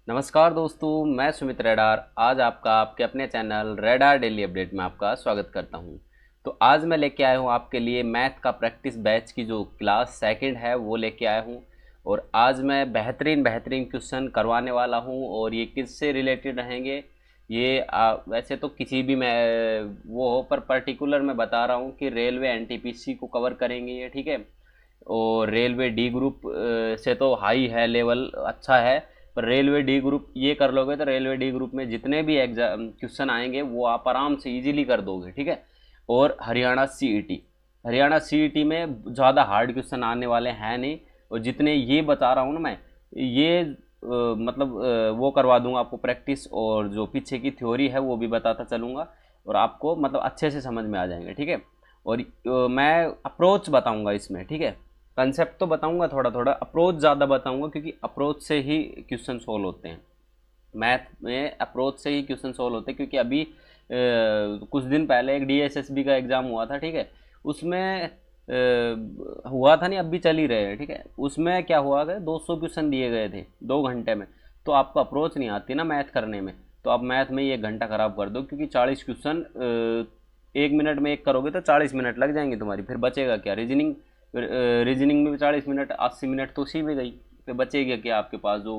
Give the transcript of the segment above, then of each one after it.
नमस्कार दोस्तों, मैं सुमित रेडार आज आपका आपके अपने चैनल रेडार डेली अपडेट में आपका स्वागत करता हूं। तो आज मैं लेके आया हूं आपके लिए मैथ का प्रैक्टिस बैच की जो क्लास सेकंड है वो लेके आया हूं। और आज मैं बेहतरीन क्वेश्चन करवाने वाला हूं और ये किससे रिलेटेड रहेंगे ये वैसे तो किसी भी मैं वो हो, पर पर्टिकुलर मैं बता रहा हूँ कि रेलवे एनटीपीसी को कवर करेंगे ये, ठीक है। और रेलवे डी ग्रुप से तो हाई है, लेवल अच्छा है। पर रेलवे डी ग्रुप ये कर लोगे तो रेलवे डी ग्रुप में जितने भी एग्जाम क्वेश्चन आएंगे वो आप आराम से इजीली कर दोगे, ठीक है। और हरियाणा सीईटी में ज़्यादा हार्ड क्वेश्चन आने वाले हैं नहीं। और जितने ये बता रहा हूँ ना मैं, ये वो करवा दूंगा आपको प्रैक्टिस, और जो पीछे की थ्योरी है वो भी बताता चलूँगा और आपको मतलब अच्छे से समझ में आ जाएंगे, ठीक है। और मैं अप्रोच बताऊंगा इसमें, ठीक है। कंसेप्ट तो बताऊंगा थोड़ा थोड़ा, अप्रोच ज़्यादा बताऊंगा क्योंकि अप्रोच से ही क्वेश्चन सोल्व होते हैं। मैथ में अप्रोच से ही क्वेश्चन सोल्व होते हैं, क्योंकि अभी कुछ दिन पहले एक डीएसएसबी का एग्ज़ाम हुआ था, ठीक है। उसमें हुआ था नहीं, अब भी चल ही रहे हैं, ठीक है। उसमें क्या हुआ कि 200 क्वेश्चन दिए गए थे 2 घंटे में। तो आपको अप्रोच नहीं आती ना मैथ करने में, तो आप मैथ में ही 1 घंटा खराब कर दो, क्योंकि 40 क्वेश्चन 1 मिनट में एक करोगे तो 40 मिनट लग जाएंगे तुम्हारी, फिर बचेगा क्या। रीजनिंग में भी 40 मिनट, 80 मिनट तो उसी में गई, फिर बचेगा क्या आपके पास जो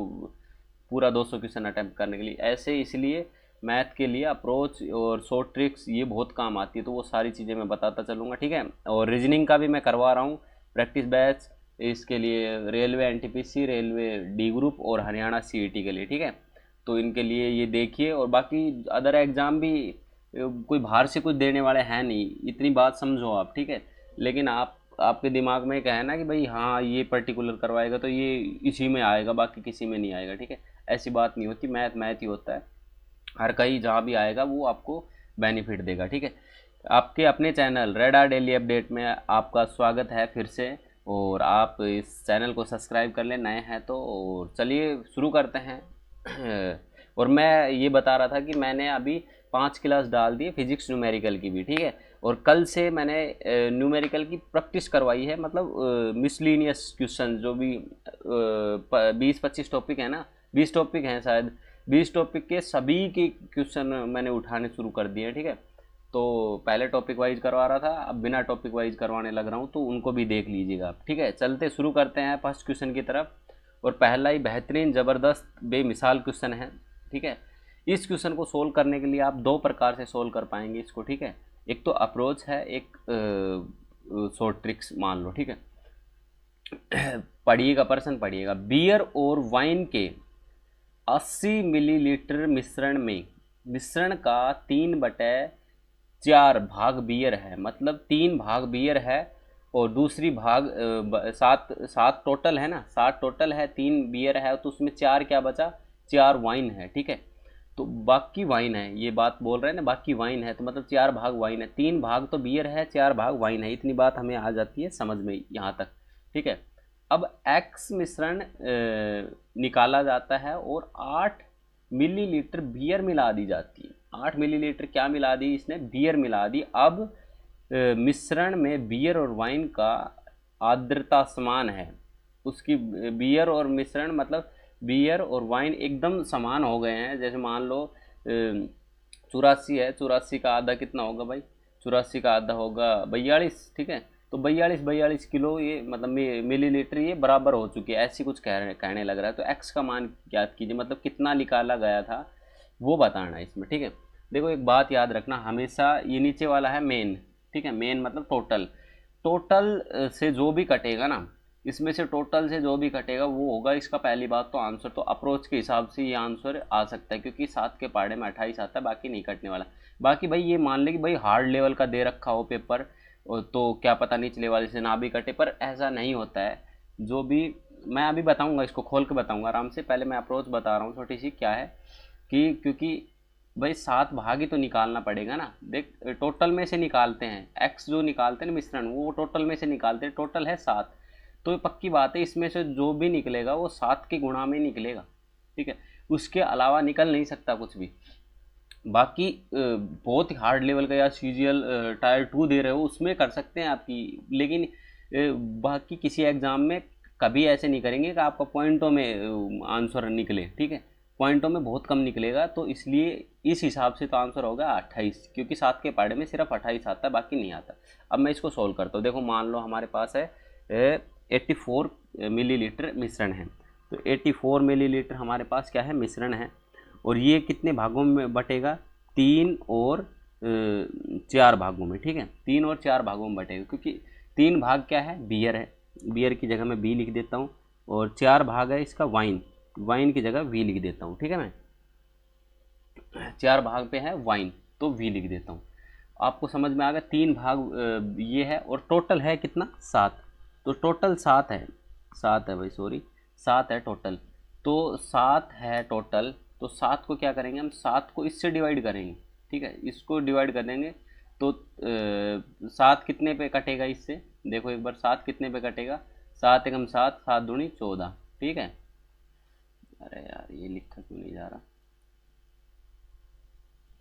पूरा 200 क्वेश्चन अटैम्प्ट करने के लिए। ऐसे इसलिए मैथ के लिए अप्रोच और शॉर्ट ट्रिक्स ये बहुत काम आती है, तो वो सारी चीज़ें मैं बताता चलूँगा, ठीक है। और रीजनिंग का भी मैं करवा रहा हूँ प्रैक्टिस बैच, इसके लिए railway NTPC, railway D group और हरियाणा सीईटी के लिए, ठीक है। तो इनके लिए ये देखिए, और बाकी अदर एग्ज़ाम भी कोई बाहर से कुछ देने वाले हैं नहीं, इतनी बात समझो आप, ठीक है। लेकिन आपके दिमाग में क्या है ना कि भाई हाँ ये पर्टिकुलर करवाएगा तो ये इसी में आएगा, बाकी किसी में नहीं आएगा, ठीक है। ऐसी बात नहीं होती, मैथ मैथ ही होता है, हर कहीं जहाँ भी आएगा वो आपको बेनिफिट देगा, ठीक है। आपके अपने चैनल रेडार डेली अपडेट में आपका स्वागत है फिर से। और आप इस चैनल को सब्सक्राइब कर लें नए हैं तो। और चलिए शुरू करते हैं। और मैं ये बता रहा था कि मैंने अभी 5 क्लास डाल दी फिजिक्स न्यूमेरिकल की भी, ठीक है। और कल से मैंने न्यूमेरिकल की प्रैक्टिस करवाई है, मतलब मिसलीनियस क्वेश्चन जो भी 20-25 टॉपिक है ना, 20 टॉपिक हैं शायद, 20 टॉपिक के सभी के क्वेश्चन मैंने उठाने शुरू कर दिए, ठीक है। तो पहले टॉपिक वाइज करवा रहा था, अब बिना टॉपिक वाइज करवाने लग रहा हूँ, तो उनको भी देख लीजिएगा आप, ठीक है। चलते शुरू करते हैं फर्स्ट क्वेश्चन की तरफ। और पहला ही बेहतरीन ज़बरदस्त बेमिसाल क्वेश्चन है, ठीक है। इस क्वेश्चन को सोल्व करने के लिए आप 2 प्रकार से सोल्व कर पाएंगे इसको, ठीक है। एक तो अप्रोच है, एक शॉर्ट ट्रिक्स मान लो, ठीक है। पढ़िएगा, प्रश्न पढ़िएगा। बियर और वाइन के 80 मिलीलीटर मिश्रण का 3/4 भाग बियर है, मतलब 3 भाग बियर है और दूसरी भाग 7 टोटल है ना, 7 टोटल है, 3 बियर है तो उसमें 4 क्या बचा, 4 वाइन है, ठीक है। तो बाकी वाइन है, ये बात बोल रहे हैं ना, बाकी वाइन है तो मतलब 4 भाग वाइन है, 3 भाग तो बियर है, 4 भाग वाइन है। इतनी बात हमें आ जाती है समझ में यहाँ तक, ठीक है। अब एक्स मिश्रण निकाला जाता है और 8 मिलीलीटर बियर मिला दी जाती है। 8 मिलीलीटर क्या मिला दी इसने, बियर मिला दी। अब मिश्रण में बियर और वाइन का आर्द्रता समान है, उसकी बियर और मिश्रण मतलब बियर और वाइन एकदम समान हो गए हैं। जैसे मान लो 84 है, 84 का आधा कितना होगा भाई, 84 का आधा होगा 42, ठीक है। तो 42 किलो ये मतलब मिलीलीटर ये बराबर हो चुकी है, ऐसी कुछ कहने लग रहा है। तो एक्स का मान ज्ञात कीजिए, मतलब कितना निकाला गया था वो बताना है इसमें, ठीक है। देखो एक बात याद रखना हमेशा, ये नीचे वाला है मेन, ठीक है। मेन मतलब टोटल, टोटल से जो भी कटेगा ना, इसमें से टोटल से जो भी कटेगा वो होगा इसका पहली बात तो आंसर। तो अप्रोच के हिसाब से ये आंसर आ सकता है, क्योंकि 7 के पहाड़े में 28 आता है, बाकी नहीं कटने वाला। बाकी भाई ये मान ले कि भाई हार्ड लेवल का दे रखा हो पेपर, तो क्या पता निचले वाले से ना भी कटे, पर ऐसा नहीं होता है। जो भी मैं अभी बताऊंगा, इसको खोल के बताऊंगा आराम से। पहले मैं अप्रोच बता रहा हूँ छोटी सी, क्या है कि क्योंकि भाई 7 भाग ही तो निकालना पड़ेगा ना। देख टोटल में से निकालते हैं, एक्स जो निकालते हैं ना मिश्रण, वो टोटल में से निकालते हैं, टोटल है 7। तो ये पक्की बात है इसमें से जो भी निकलेगा वो 7 के गुणा में निकलेगा, ठीक है। उसके अलावा निकल नहीं सकता कुछ भी। बाकी बहुत ही हार्ड लेवल का या सीजीएल टायर 2 दे रहे हो उसमें कर सकते हैं आपकी, लेकिन बाकी किसी एग्ज़ाम में कभी ऐसे नहीं करेंगे कि आपका पॉइंटों में आंसर निकले, ठीक है। पॉइंटों में बहुत कम निकलेगा, तो इसलिए इस हिसाब से तो आंसर होगा 28, क्योंकि 7 के पहाड़े में सिर्फ 28 आता है, बाकी नहीं आता। अब मैं इसको सोल्व करता हूँ। देखो मान लो हमारे पास है 84 मिलीलीटर मिश्रण है, तो 84 मिलीलीटर हमारे पास क्या है, मिश्रण है, और ये कितने भागों में बटेगा, 3 और 4 भागों में, ठीक है, 3 और 4 भागों में बटेगा, क्योंकि 3 भाग क्या है, बियर है, बियर की जगह मैं बी लिख देता हूँ, और 4 भाग है इसका वाइन, वाइन की जगह वी लिख देता हूँ, ठीक है, मैं 4 भाग पे है वाइन तो वी लिख देता हूँ। आपको समझ में आ गया, 3 भाग ये है, और टोटल है कितना, 7, तो टोटल 7 है, 7 है भाई, सॉरी 7 है टोटल, तो 7 है टोटल, तो 7 को क्या करेंगे हम, 7 को इससे डिवाइड करेंगे, ठीक है, इसको डिवाइड कर देंगे, तो 7 कितने पे कटेगा इससे, देखो एक बार 7 कितने पे कटेगा, 7 एकम 7, 7 दूनी 14, ठीक है, अरे यार ये लिखा क्यों नहीं जा रहा,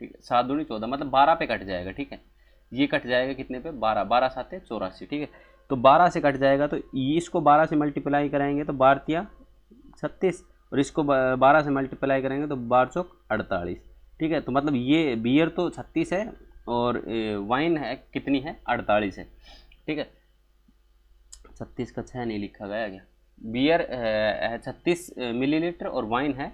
ठीक है, 7 दूनी 14 मतलब 12 पे कट जाएगा, ठीक है, ये कट जाएगा कितने पे, 12, 12 7 84, ठीक है, तो 12 से कट जाएगा, तो इसको 12 से मल्टीप्लाई कराएंगे तो 12 तिया 36, और इसको 12 से मल्टीप्लाई करेंगे तो 12 चौक 48, ठीक है, तो मतलब ये बियर तो 36 है, और वाइन है कितनी है, 48 है, ठीक है, 36 का 6 नहीं लिखा गया क्या, बियर है 36 मिलीलीटर और वाइन है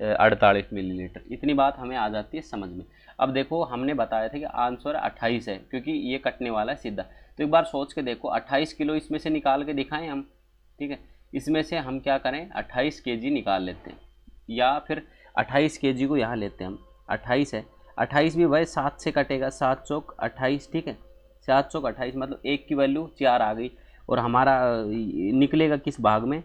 48 मिलीलीटर, इतनी बात हमें आ जाती है समझ में। अब देखो हमने बताया था कि आंसर 28 है, क्योंकि ये कटने वाला है सीधा, तो एक बार सोच के देखो 28 किलो इसमें से निकाल के दिखाएं हम, ठीक है, इसमें से हम क्या करें, 28 केजी निकाल लेते हैं, या फिर 28 केजी को यहाँ लेते हैं हम, 28 है, 28 भी भाई 7 से कटेगा, 7 चौक 28, ठीक है, 7 चौक 28 मतलब 1 की वैल्यू 4 आ गई, और हमारा निकलेगा किस भाग में,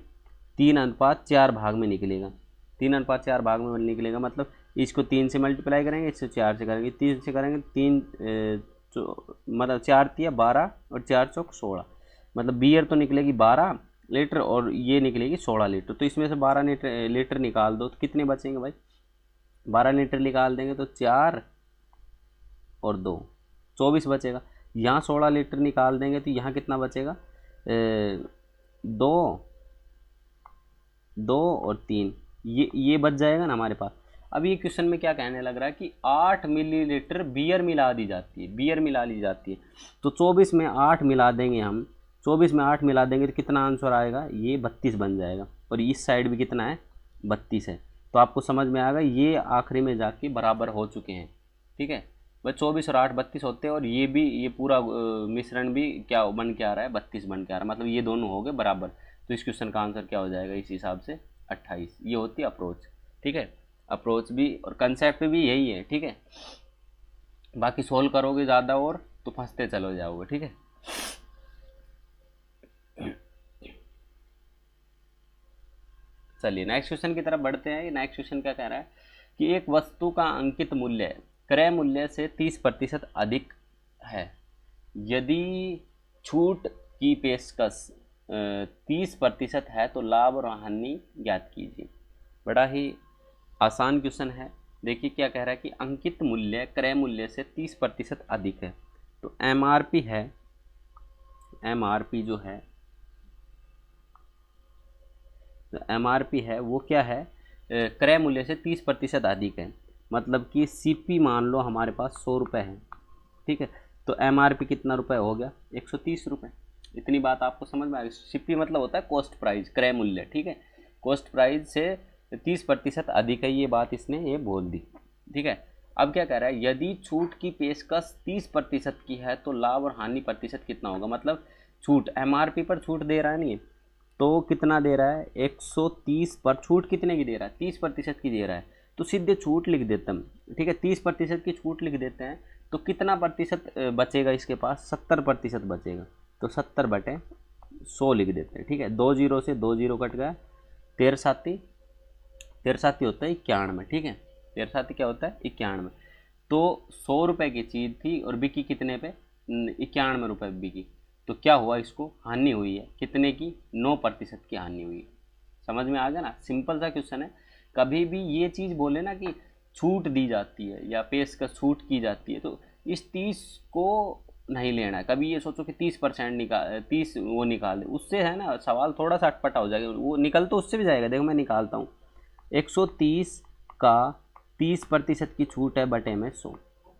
3:4 भाग में निकलेगा, 3:4 भाग में निकलेगा, मतलब इसको 3 से मल्टीप्लाई करेंगे, इससे 4 से करेंगे, 3 से करेंगे, 3 मतलब 4 तिया 12 और 4 चौक 16, मतलब बियर तो निकलेगी 12 लीटर और ये निकलेगी 16 लीटर, तो इसमें से 12 लीटर निकाल दो तो कितने बचेंगे भाई, 12 लीटर निकाल देंगे तो 4 और 2 24 बचेगा, यहाँ 16 लीटर निकाल देंगे तो यहाँ कितना बचेगा, 2 और 3, ये बच जाएगा ना हमारे पास। अब ये क्वेश्चन में क्या कहने लग रहा है कि 8 मिलीलीटर बियर मिला दी जाती है, बियर मिला ली जाती है, तो 24 में 8 मिला देंगे हम, 24 में 8 मिला देंगे तो कितना आंसर आएगा, ये 32 बन जाएगा, और इस साइड भी कितना है, 32 है, तो आपको समझ में आएगा ये आखिरी में जाके बराबर हो चुके हैं, ठीक है भाई, 24 और 8 32 होते हैं, और ये भी ये पूरा मिश्रण भी क्या बन के आ रहा है, 32 बन के आ रहा है, मतलब ये दोनों हो गए बराबर, तो इस क्वेश्चन का आंसर क्या हो जाएगा इस हिसाब से 28, ये होती है अप्रोच, ठीक है, अप्रोच भी और कंसेप्ट भी यही है, ठीक है, बाकी सोल्व करोगे ज़्यादा और तो फंसते चलो जाओगे, ठीक है। चलिए नेक्स्ट क्वेश्चन की तरफ बढ़ते हैं। नेक्स्ट क्वेश्चन क्या कह रहा है कि एक वस्तु का अंकित मूल्य क्रय मूल्य से 30% अधिक है, यदि छूट की पेशकश 30% है तो लाभ और हानि ज्ञात कीजिए। बड़ा ही आसान क्वेश्चन है। देखिए क्या कह रहा है कि अंकित मूल्य क्रय मूल्य से 30% अधिक है, तो एमआरपी है, एमआरपी जो है, तो एमआरपी है वो क्या है, क्रय मूल्य से 30% अधिक है, मतलब कि सीपी मान लो हमारे पास 100 रुपये है, ठीक है, तो एमआरपी कितना रुपए हो गया, 130 रुपये। इतनी बात आपको समझ में आ गई। सीपी मतलब होता है कॉस्ट प्राइस, क्रय मूल्य, ठीक है, कॉस्ट प्राइस से 30% अधिक है, ये बात इसने ये बोल दी, ठीक है। अब क्या कह रहा है, यदि छूट की पेशकश 30% की है तो लाभ और हानि प्रतिशत कितना होगा, मतलब छूट एमआरपी पर छूट दे रहा है नहीं, तो कितना दे रहा है, 130 पर छूट कितने की दे रहा है, 30% की दे रहा है, तो सीधे छूट लिख देते हैं, ठीक है, 30% की छूट लिख देते हैं, तो कितना प्रतिशत बचेगा इसके पास, 70% बचेगा, तो 70/100 लिख देते हैं, ठीक है, 2 जीरो से 2 जीरो कट गया, 13 साती होता है 91, ठीक है, 13 साती क्या होता है 91, तो 100 रुपये की चीज़ थी और बिकी कितने पे, 91 रुपये बिकी, तो क्या हुआ, इसको हानि हुई है, कितने की, 9% की हानि हुई है। समझ में आ गया ना, सिंपल सा क्वेश्चन है। कभी भी ये चीज़ बोले ना कि छूट दी जाती है या पेशकश छूट की जाती है, तो इस 30 को नहीं लेना है। कभी ये सोचो कि 30% निकाल, 30 वो निकाल दे, उससे है ना सवाल थोड़ा सा अटपटा हो जाएगा, वो निकल तो उससे भी जाएगा। देखो मैं निकालता हूँ, 130 का 30% की छूट है बटे में 100।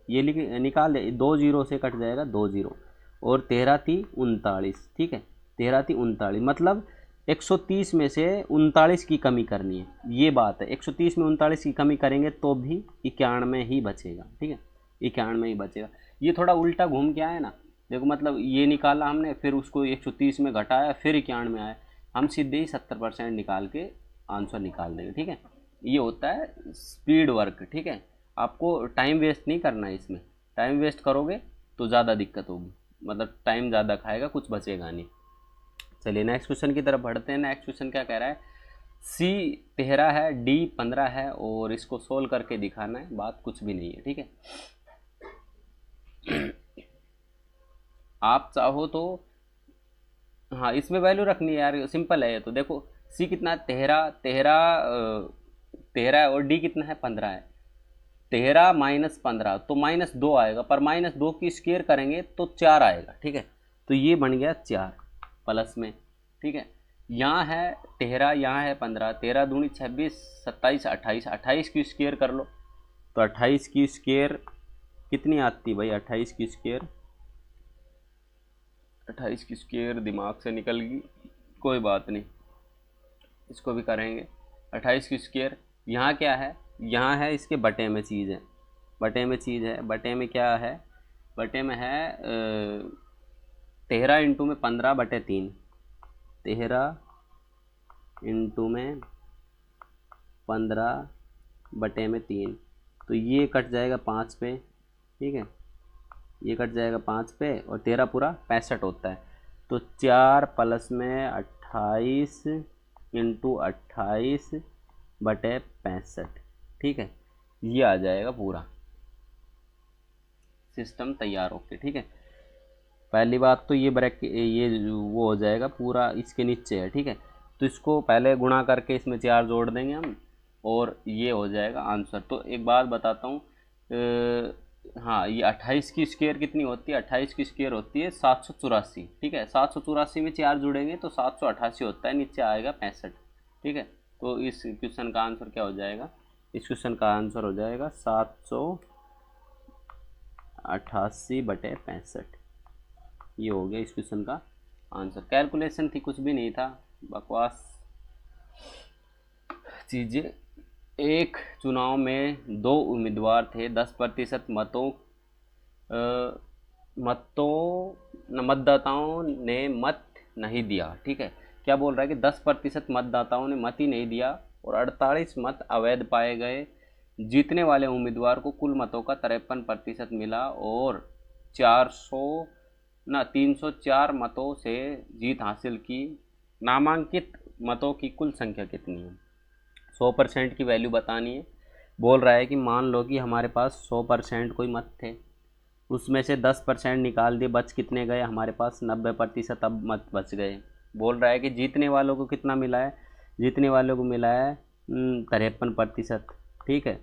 ये निकाल दे, 2 जीरो से कट जाएगा 2 जीरो, और 13 × 39, ठीक है, 13 × 39 मतलब 130 में से 39 की कमी करनी है, ये बात है। 130 में 39 की कमी करेंगे तो भी 91 ही बचेगा, ठीक है, 91 ही बचेगा। ये थोड़ा उल्टा घूम के आया ना, देखो मतलब ये निकाला हमने, फिर उसको 130 में घटाया, फिर 91 में आया, हम सीधे ही 70% निकाल के आंसर निकाल देंगे, ठीक है। ये होता है स्पीड वर्क, ठीक है, आपको टाइम वेस्ट नहीं करना है इसमें। टाइम वेस्ट करोगे तो ज़्यादा दिक्कत होगी, मतलब टाइम ज़्यादा खाएगा, कुछ बचेगा नहीं। चलिए नेक्स्ट क्वेश्चन की तरफ बढ़ते हैं। नेक्स्ट क्वेश्चन क्या कह रहा है, C 13 है, D 15 है, और इसको सोल्व करके दिखाना है, बात कुछ भी नहीं है, ठीक है। आप चाहो तो हाँ इसमें वैल्यू रखनी है यार, सिंपल है ये तो। देखो C कितना है, 13 13 है, और D कितना है, 15 है। 13 - 15 तो -2 आएगा, पर -2 की स्क्वायर करेंगे तो 4 आएगा, ठीक है। तो ये बन गया 4 प्लस में, ठीक है। यहाँ है 13, यहाँ है 15, 13 दूनी 26, 27, 28, 28 की स्क्वायर कर लो, तो 28 की स्क्वायर कितनी आती भाई, 28 की स्क्वायर, 28 की स्क्वायर दिमाग से निकल गई, कोई बात नहीं, इसको भी करेंगे। 28 की स्क्वायर, यहाँ क्या है, यहाँ है इसके बटे में चीज़ है, बटे में चीज़ है, बटे में क्या है, बटे में है 13 इंटू में 15 बटे 3, 13 इंटू में 15 बटे में 3, तो ये कट जाएगा 5 पे, ठीक है, ये कट जाएगा 5 पे, और 13 पूरा 65 होता है, तो 4 प्लस में 28 इंटू 28 बटे 65, ठीक है, ये आ जाएगा पूरा सिस्टम तैयार होके, ठीक है। पहली बात तो ये ब्रैकेट, ये वो हो जाएगा पूरा इसके नीचे है, ठीक है, तो इसको पहले गुणा करके इसमें 4 जोड़ देंगे हम, और ये हो जाएगा आंसर। तो एक बात बताता हूँ, हाँ ये 28 की स्क्वायर कितनी होती है, 28 की स्क्वायर होती है 784, ठीक है, 784 में 4 जुड़ेंगे तो 788 होता है, नीचे आएगा 65, ठीक है। तो इस क्वेश्चन का आंसर क्या हो जाएगा, इस क्वेश्चन का आंसर हो जाएगा 788 बटे 65, ये हो गया इस क्वेश्चन का आंसर। कैलकुलेशन थी, कुछ भी नहीं था, बकवास चीज़ें। एक चुनाव में 2 उम्मीदवार थे, 10% मतदाताओं ने मत नहीं दिया, ठीक है। क्या बोल रहा है कि 10% मतदाताओं ने मत ही नहीं दिया, और 48 मत अवैध पाए गए। जीतने वाले उम्मीदवार को कुल मतों का 53% मिला, और 304 मतों से जीत हासिल की। नामांकित मतों की कुल संख्या कितनी है। 100% की वैल्यू बतानी है। बोल रहा है कि मान लो कि हमारे पास 100% कोई मत थे, उसमें से 10% निकाल दिए, बच कितने गए हमारे पास, 90% अब मत बच गए। बोल रहा है कि जीतने वालों को कितना मिला है, जीतने वालों को मिला है 53%, ठीक है।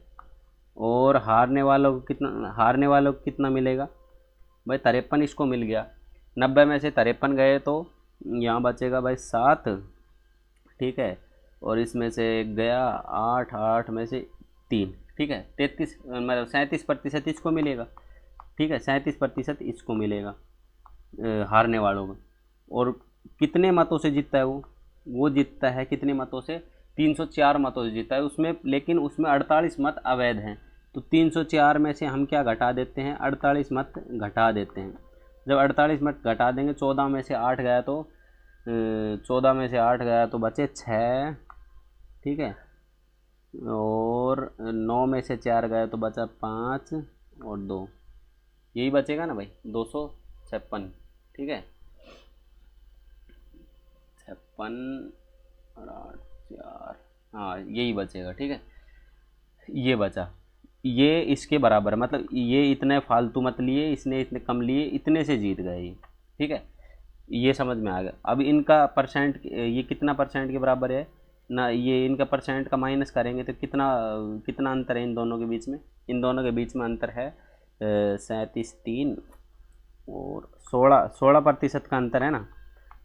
और हारने वालों को कितना मिलेगा भाई, 53 इसको मिल गया, 90 में से 53 गए तो यहाँ बचेगा भाई 7, ठीक है, और इसमें से गया 8, 8 में से 3, ठीक है, 33 मतलब 37% इसको मिलेगा, ठीक है, 37% इसको मिलेगा हारने वालों को। और कितने मतों से जीतता है वो जीतता है कितने मतों से, 304 मतों से जीता है उसमें, लेकिन उसमें 48 मत अवैध हैं, तो 304 में से हम क्या घटा देते हैं, 48 मत घटा देते हैं। जब 48 मत घटा देंगे, 14 में से 8 गया तो 14 में से 8 गया तो बचे 6, ठीक है, और 9 में से 4 गए तो बचा 5 और 2, यही बचेगा ना भाई, 256, ठीक है, 56 और 8 4, हाँ यही बचेगा, ठीक है, ये बचा, ये इसके बराबर, मतलब ये इतने फालतू मत लिए, इसने इतने कम लिए, इतने से जीत गए ये, ठीक है, ये समझ में आ गया। अब इनका परसेंट, ये कितना परसेंट के बराबर है ना, ये इनका परसेंट का माइनस करेंगे तो कितना अंतर है इन दोनों के बीच में, इन दोनों के बीच में अंतर है 37, 3 और 16% का अंतर है ना,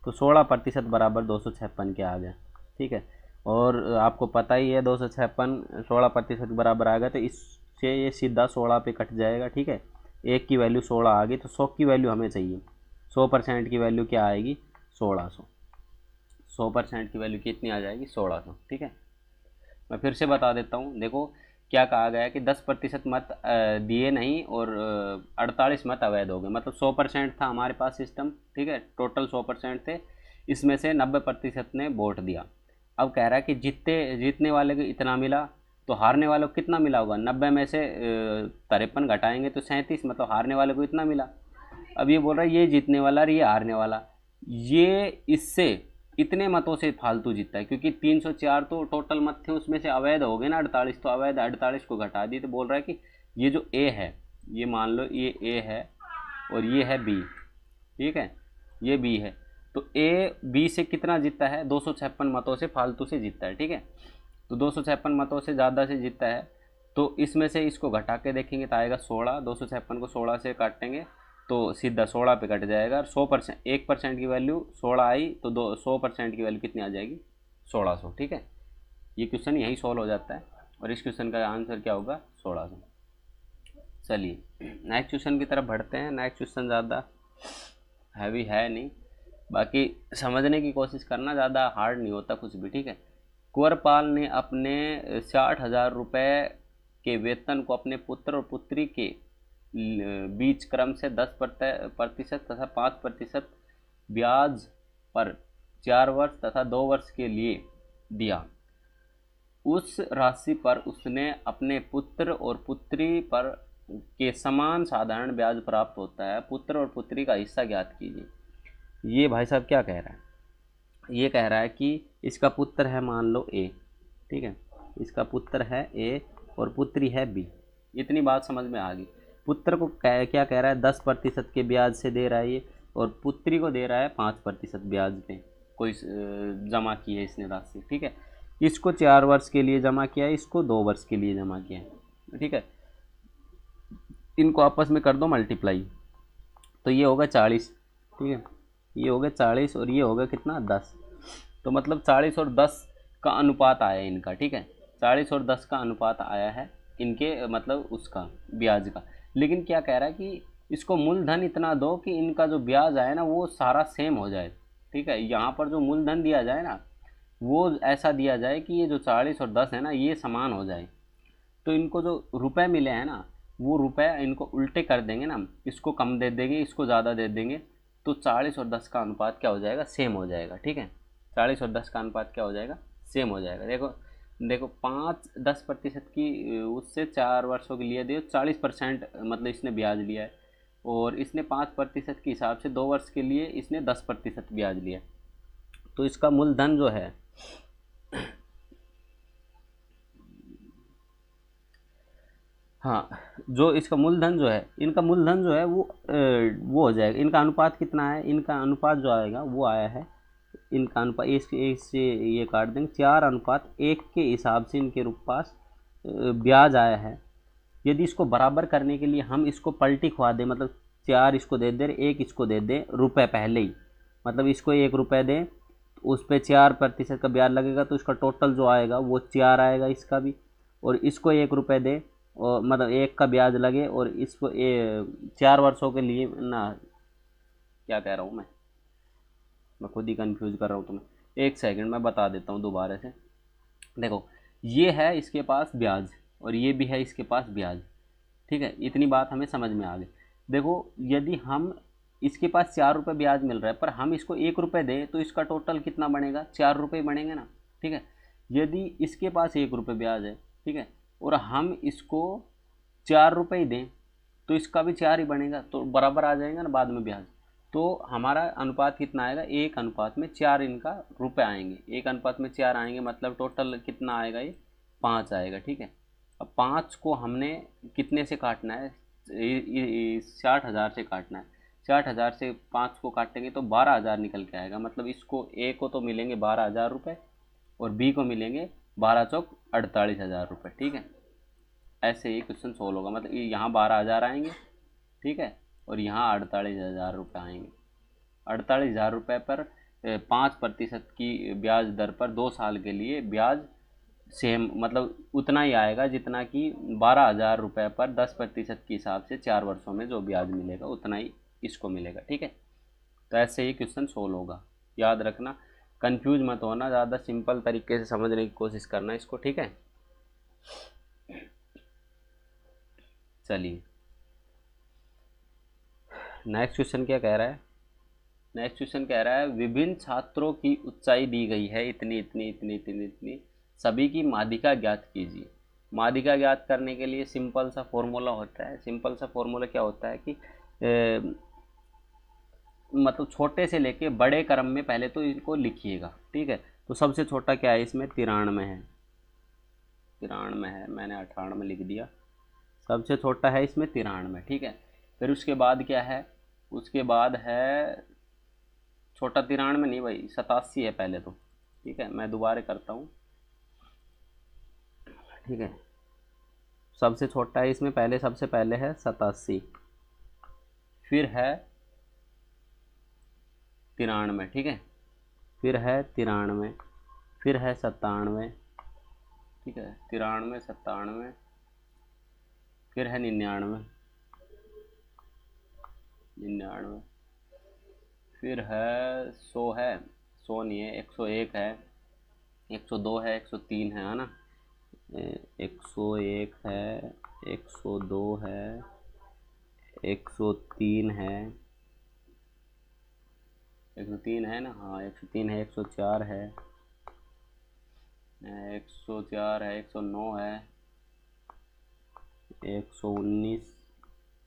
तो 16% बराबर 256 के आ गया, ठीक है। और आपको पता ही है 256 16% के बराबर आ गया, तो इससे ये सीधा 16 पे कट जाएगा। ठीक है, एक की वैल्यू 16 आ गई, तो 100 की वैल्यू हमें चाहिए। 100% की वैल्यू क्या आएगी? 1600। 100% की वैल्यू कितनी आ जाएगी? 1600। ठीक है, मैं फिर से बता देता हूँ। देखो क्या कहा गया है कि 10% मत दिए नहीं और 48 मत अवैध हो गए। मतलब 100% था हमारे पास सिस्टम। ठीक है, टोटल 100% थे, इसमें से 90% ने वोट दिया। अब कह रहा है कि जीतने वाले को इतना मिला, तो हारने वालों को कितना मिला होगा? 90 में से 53 घटाएंगे तो 37, मतलब हारने वाले को इतना मिला। अब ये बोल रहा है ये जीतने वाला और ये हारने वाला, ये इससे इतने मतों से फालतू जीतता है, क्योंकि 304 तो टोटल मत थे, उसमें से अवैध हो गए ना 48, तो अवैध 48 को घटा दिए। तो बोल रहा है कि ये जो ए है, ये मान लो ये ए है और ये है बी। ठीक है, ये बी है, तो ए बी से कितना जीतता है? 256 मतों से फालतू से जीतता है। ठीक है, तो 256 मतों से ज़्यादा से जीतता है, तो इसमें से इसको घटा के देखेंगे तो आएगा 16। 256 को 16 से काटेंगे तो सीधा 16 पे कट जाएगा। और 100% 1% की वैल्यू 16 आई, तो 100% की वैल्यू कितनी आ जाएगी? 1600। ठीक है, ये क्वेश्चन यही सॉल्व हो जाता है और इस क्वेश्चन का आंसर क्या होगा? 1600। चलिए नेक्स्ट क्वेश्चन की तरफ बढ़ते हैं। नेक्स्ट क्वेश्चन ज़्यादा हैवी है नहीं, बाकी समझने की कोशिश करना, ज़्यादा हार्ड नहीं होता कुछ भी। ठीक है, कुंवरपाल ने अपने 60,000 रुपये के वेतन को अपने पुत्र और पुत्री के बीच क्रम से 10% तथा 5% ब्याज पर 4 वर्ष तथा 2 वर्ष के लिए दिया। उस राशि पर उसने अपने पुत्र और पुत्री पर के समान साधारण ब्याज प्राप्त होता है। पुत्र और पुत्री का हिस्सा ज्ञात कीजिए। ये भाई साहब क्या कह रहा है? ये कह रहा है कि इसका पुत्र है मान लो ए। ठीक है, इसका पुत्र है ए और पुत्री है बी। इतनी बात समझ में आ गई। पुत्र को क्या कह रहा है? 10% के ब्याज से दे रहा है ये, और पुत्री को दे रहा है 5% ब्याज पे कोई जमा की है इसने राशि। ठीक है, इसको 4 वर्ष के लिए जमा किया है, इसको 2 वर्ष के लिए जमा किया है। ठीक है, इनको आपस में कर दो मल्टीप्लाई, तो ये होगा 40। ठीक है, ये हो गया 40 और ये होगा कितना? 10। तो मतलब 40 और 10 का अनुपात आया है इनका। ठीक है, 40 और 10 का अनुपात आया है इनके, मतलब उसका ब्याज का। लेकिन क्या कह रहा है कि इसको मूलधन इतना दो कि इनका जो ब्याज आए ना वो सारा सेम हो जाए। ठीक है, यहाँ पर जो मूलधन दिया जाए ना वो ऐसा दिया जाए कि ये जो 40 और 10 है ना ये समान हो जाए। तो इनको जो रुपए मिले हैं ना वो रुपए इनको उल्टे कर देंगे ना, इसको कम दे देंगे, इसको ज़्यादा दे देंगे, तो 40 और 10 का अनुपात क्या हो जाएगा? सेम हो जाएगा। ठीक है, 40 और 10 का अनुपात क्या हो जाएगा? सेम हो जाएगा। देखो देखो 5-10% की उससे 4 वर्षों के लिए दिए 40%, मतलब इसने ब्याज लिया है, और इसने 5% के हिसाब से 2 वर्ष के लिए इसने 10% ब्याज लिया है। तो इसका मूलधन जो है हाँ, जो इसका मूलधन जो है, इनका मूलधन जो है वो हो जाएगा। इनका अनुपात कितना है? इनका अनुपात जो आएगा वो आया है, इनका अनुपात एक से ये काट देंगे, 4:1 के हिसाब से इनके पास ब्याज आया है। यदि इसको बराबर करने के लिए हम इसको पलटी खुआ दें, मतलब 4 इसको दे दें, 1 इसको दे दें रुपए पहले ही, मतलब इसको 1 रुपये दें, तो उस पर 4% का ब्याज लगेगा, तो इसका टोटल जो आएगा वो 4 आएगा इसका भी। और इसको 1 रुपये दे और मतलब 1 का ब्याज लगे, और इसको 4 वर्षों के लिए ना, क्या कह रहा हूँ मैं खुद ही कंफ्यूज कर रहा हूँ तुम्हें। एक सेकंड मैं बता देता हूँ दोबारा से। देखो ये है इसके पास ब्याज और ये भी है इसके पास ब्याज। ठीक है, इतनी बात हमें समझ में आ गई। देखो यदि हम इसके पास 4 रुपये ब्याज मिल रहा है पर हम इसको 1 रुपये दें तो इसका टोटल कितना बनेगा? 4 रुपये बनेंगे ना। ठीक है, यदि इसके पास 1 रुपये ब्याज है, ठीक है, और हम इसको 4 रुपये दें तो इसका भी 4 ही बनेगा, तो बराबर आ जाएगा ना बाद में ब्याज। तो हमारा अनुपात कितना आएगा? 1:4 इनका रुपये आएंगे, 1:4 आएंगे, मतलब टोटल कितना आएगा? ये 5 आएगा। ठीक है, अब 5 को हमने कितने से काटना है? 60,000 से काटना है। 60,000 से 5 को काटेंगे तो 12,000 निकल के आएगा। मतलब इसको ए को तो मिलेंगे 12,000 रुपये और बी को मिलेंगे 12 चौक 48,000 रुपये। ठीक है, ऐसे ही क्वेश्चन सोल्व होगा। मतलब यहाँ 12,000 आएंगे, ठीक है, और यहाँ 48,000 रुपये आएंगे। 48,000 रुपये पर 5% की ब्याज दर पर 2 साल के लिए ब्याज सेम मतलब उतना ही आएगा जितना कि 12,000 रुपये पर 10% के हिसाब से 4 वर्षों में जो ब्याज मिलेगा उतना ही इसको मिलेगा। ठीक है, तो ऐसे ही क्वेश्चन सोल्व होगा, याद रखना, कंफ्यूज मत होना, ज़्यादा सिंपल तरीके से समझने की कोशिश करना इसको। ठीक है, चलिए नेक्स्ट क्वेश्चन क्या कह रहा है। नेक्स्ट क्वेश्चन कह रहा है विभिन्न छात्रों की ऊंचाई दी गई है इतनी इतनी इतनी इतनी इतनी, सभी की माध्यिका ज्ञात कीजिए। माध्यिका ज्ञात करने के लिए सिंपल सा फॉर्मूला होता है। सिंपल सा फॉर्मूला क्या होता है कि मतलब छोटे से लेके बड़े क्रम में पहले तो इनको लिखिएगा। ठीक है, तो सबसे छोटा क्या है इसमें 93 है, 93 है, मैंने 98 लिख दिया। सबसे छोटा है इसमें 93। ठीक है, फिर उसके बाद क्या है, उसके बाद है छोटा 93 नहीं भाई, 87 है पहले तो। ठीक है, मैं दोबारा करता हूँ। ठीक है, सबसे छोटा है इसमें पहले, सबसे पहले है 87, फिर है 93। ठीक है, फिर है 93, फिर है 97। ठीक है, 93, 97, फिर है 99, 99, फिर है 100 है, 100 नहीं है, 101 है, 102 है, 103 है ना, 101 है, 102 है, 103 है, 103 है ना, हाँ 103 है, 104 है, 104 है, 109 है, 119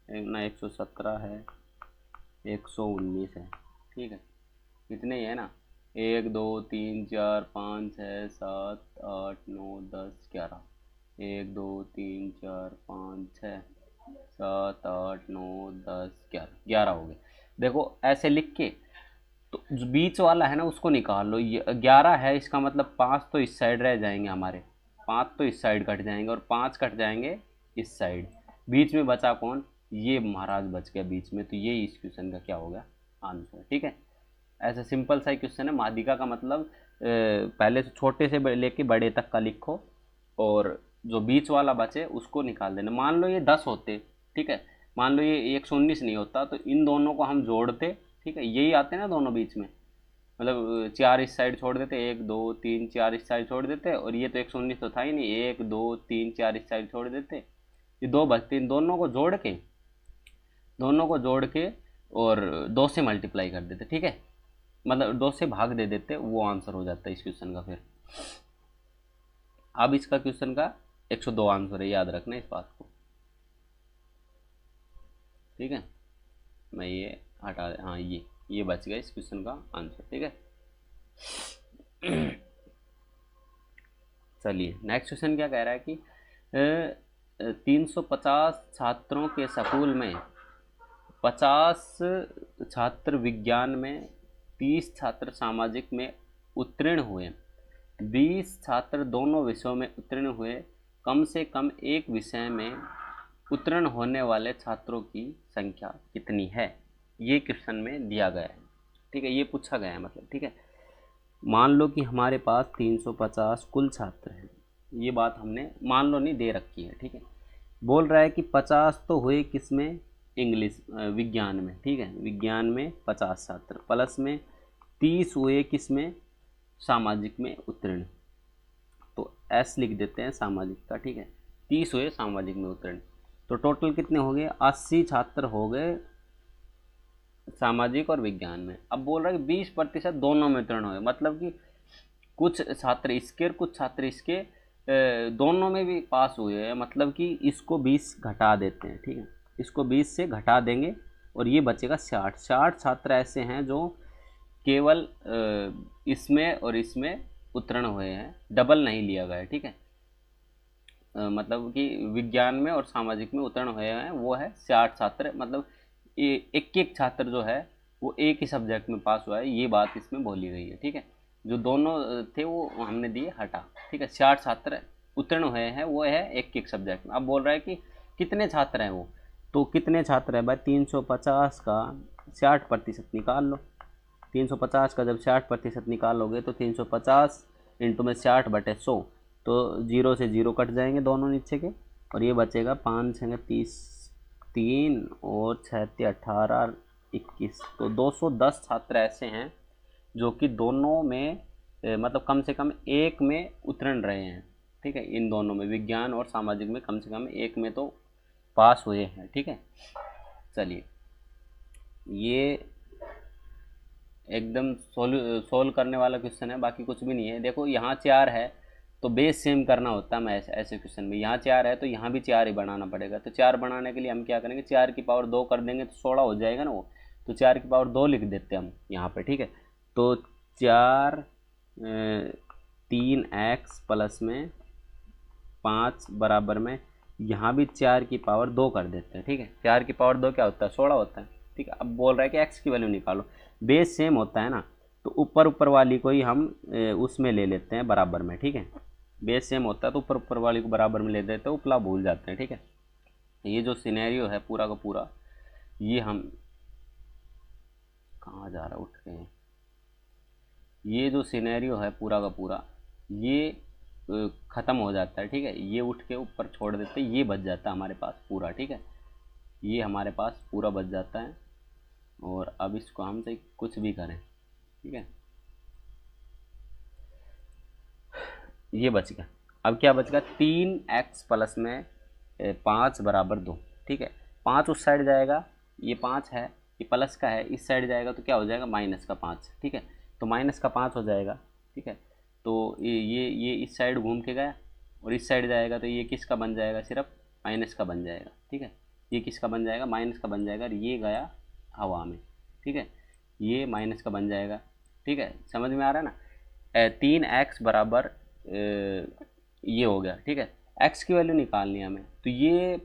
ना, 117 है, 119 है। ठीक है, इतने ही है ना, 1 2 3 4 5 6 7 8 9 10 11, 1 2 3 4 5 6 7 8 9 10 11, 11 हो गए। देखो ऐसे लिख के, तो जो बीच वाला है ना उसको निकाल लो। ये 11 है, इसका मतलब 5 तो इस साइड रह जाएंगे हमारे, 5 तो इस साइड कट जाएंगे और 5 कट जाएंगे इस साइड। बीच में बचा कौन, ये महाराज बच गया बीच में, तो ये इस क्वेश्चन का क्या हो गया, आंसर। ठीक है, ऐसा सिंपल सा क्वेश्चन है। माध्यिका का मतलब पहले से छोटे से लेके बड़े तक का लिखो और जो बीच वाला बचे उसको निकाल देना। मान लो ये 10 होते, ठीक है, मान लो ये 119 नहीं होता, तो इन दोनों को हम जोड़ते। ठीक है, यही आते ना दोनों बीच में, मतलब 4 इस साइड छोड़ देते, 1 2 3 4 इस साइड छोड़ देते, और ये तो 119 तो था ही नहीं, 1 2 3 4 इस साइड छोड़ देते, ये 2 बचते। इन दोनों को जोड़ के, दोनों को जोड़ के और 2 से मल्टीप्लाई कर देते। ठीक है, मतलब 2 से भाग दे देते, वो आंसर हो जाता है इस क्वेश्चन का। फिर अब इसका क्वेश्चन का 102 आंसर है, याद रखना इस बात को। ठीक है, मैं ये हटा दे, हाँ ये बच गया इस क्वेश्चन का आंसर। ठीक है, चलिए नेक्स्ट क्वेश्चन क्या कह रहा है कि 350 छात्रों के स्कूल में 50 छात्र विज्ञान में, 30 छात्र सामाजिक में उत्तीर्ण हुए, 20 छात्र दोनों विषयों में उत्तीर्ण हुए, कम से कम एक विषय में उत्तीर्ण होने वाले छात्रों की संख्या कितनी है, ये क्वेश्चन में दिया गया है। ठीक है, ये पूछा गया है मतलब। ठीक है, मान लो कि हमारे पास 350 कुल छात्र हैं, ये बात हमने मान लो नहीं दे रखी है। ठीक है, बोल रहा है कि 50 तो हुए किस में, इंग्लिश विज्ञान में। ठीक है, विज्ञान में 50 छात्र, प्लस में 30 हुए किस में, सामाजिक में उत्तीर्ण। तो एस लिख देते हैं सामाजिक का। ठीक है, 30 हुए सामाजिक में उत्तीर्ण, तो टोटल कितने हो गए, 80 छात्र हो गए सामाजिक और विज्ञान में। अब बोल रहा है कि 20% दोनों में उत्तीर्ण हुए, मतलब कि कुछ छात्र इसके और कुछ छात्र इसके दोनों में भी पास हुए हैं, मतलब कि इसको 20 घटा देते हैं। ठीक है, इसको 20 से घटा देंगे और ये बचेगा 60। 60 छात्र ऐसे हैं जो केवल इसमें और इसमें उत्तीर्ण हुए हैं, डबल नहीं लिया गया है। ठीक है, मतलब कि विज्ञान में और सामाजिक में उत्तीर्ण हुए हैं वो है 60 छात्र, मतलब एक एक छात्र जो है वो एक ही सब्जेक्ट में पास हुआ है, ये बात इसमें बोली गई है। ठीक है, जो दोनों थे वो हमने दिए हटा। ठीक है, 60 छात्र उत्तीर्ण हुए हैं, वो है एक एक सब्जेक्ट में। अब बोल रहा है कि कितने छात्र हैं वो, तो कितने छात्र हैं भाई, 350 का 60% निकाल लो। 350 का जब 60% निकालोगे तो 350 इंटू में 60/100, तो 0 से 0 कट जाएंगे दोनों नीचे के, और ये बचेगा 5 छंगे 30, 3 और 6 18 21। तो 210 छात्र ऐसे हैं जो कि दोनों में मतलब कम से कम एक में उत्तीर्ण रहे हैं। ठीक है, इन दोनों में, विज्ञान और सामाजिक में कम से कम एक में तो पास हुए हैं। ठीक है, चलिए ये एकदम सोल्व करने वाला क्वेश्चन है, बाकी कुछ भी नहीं है। देखो यहाँ 4 है तो बेस सेम करना होता है। मैं ऐसे क्वेश्चन में यहाँ 4 है तो यहाँ भी 4 ही बनाना पड़ेगा। तो 4 बनाने के लिए हम क्या करेंगे, 4 की पावर 2 कर देंगे तो 16 हो जाएगा ना वो। तो 4 की पावर 2 लिख देते हैं हम यहाँ पे। ठीक है, तो 4 3x प्लस में 5 बराबर में, यहाँ भी 4 की पावर 2 कर देते हैं। ठीक है, 4 की पावर 2 क्या होता है, 16 होता है। ठीक है, अब बोल रहा है कि x की वैल्यू निकालो। बेस सेम होता है ना, तो ऊपर वाली को ही हम उसमें ले लेते हैं बराबर में। ठीक है, बेस सेम होता है तो ऊपर वाली को बराबर में ले देते हैं, उपला भूल जाते हैं। ठीक है, ये जो सिनेरियो है पूरा का पूरा, ये हम कहाँ जा रहा है, उठ गए। ये जो सिनेरियो है पूरा का पूरा, ये ख़त्म हो जाता है। ठीक है, ये उठ के ऊपर छोड़ देते हैं, ये बच जाता है हमारे पास पूरा। ठीक है, ये हमारे पास पूरा बच जाता है। और अब इसको हम से कुछ भी करें, ठीक है, ये बच गया। अब क्या बच गया, 3x प्लस में 5 बराबर 2। ठीक है, 5 उस साइड जाएगा, ये 5 है, ये प्लस का है, इस साइड जाएगा तो क्या हो जाएगा, माइनस का 5। ठीक है, तो माइनस का 5 हो जाएगा। ठीक है, तो ये इस साइड घूम के गया, और इस साइड जाएगा तो ये किसका बन जाएगा, सिर्फ माइनस का बन जाएगा। ठीक है, ये किसका बन जाएगा, माइनस का बन जाएगा, और ये गया हवा में। ठीक है, ये माइनस का बन जाएगा। ठीक है, समझ में आ रहा है ना। 3x बराबर ये हो गया। ठीक है, x की वैल्यू निकालनी है हमें, तो ये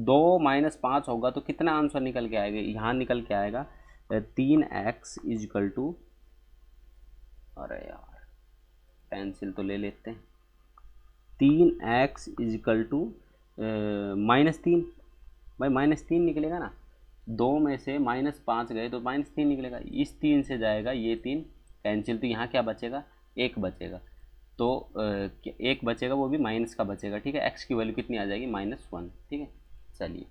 2 - 5 होगा तो कितना आंसर निकल के आएगा, यहाँ निकल के आएगा 3x इजकल टू, अरे यार पेंसिल तो ले लेते हैं, 3x इजकल टू -3। भाई -3 निकलेगा ना, 2 में से -5 गए तो -3 निकलेगा। इस 3 से जाएगा ये 3 कैंसिल, तो यहाँ क्या बचेगा, 1 बचेगा। तो 1 बचेगा, वो भी माइनस का बचेगा। ठीक है, x की वैल्यू कितनी आ जाएगी, -1। ठीक है, चलिए,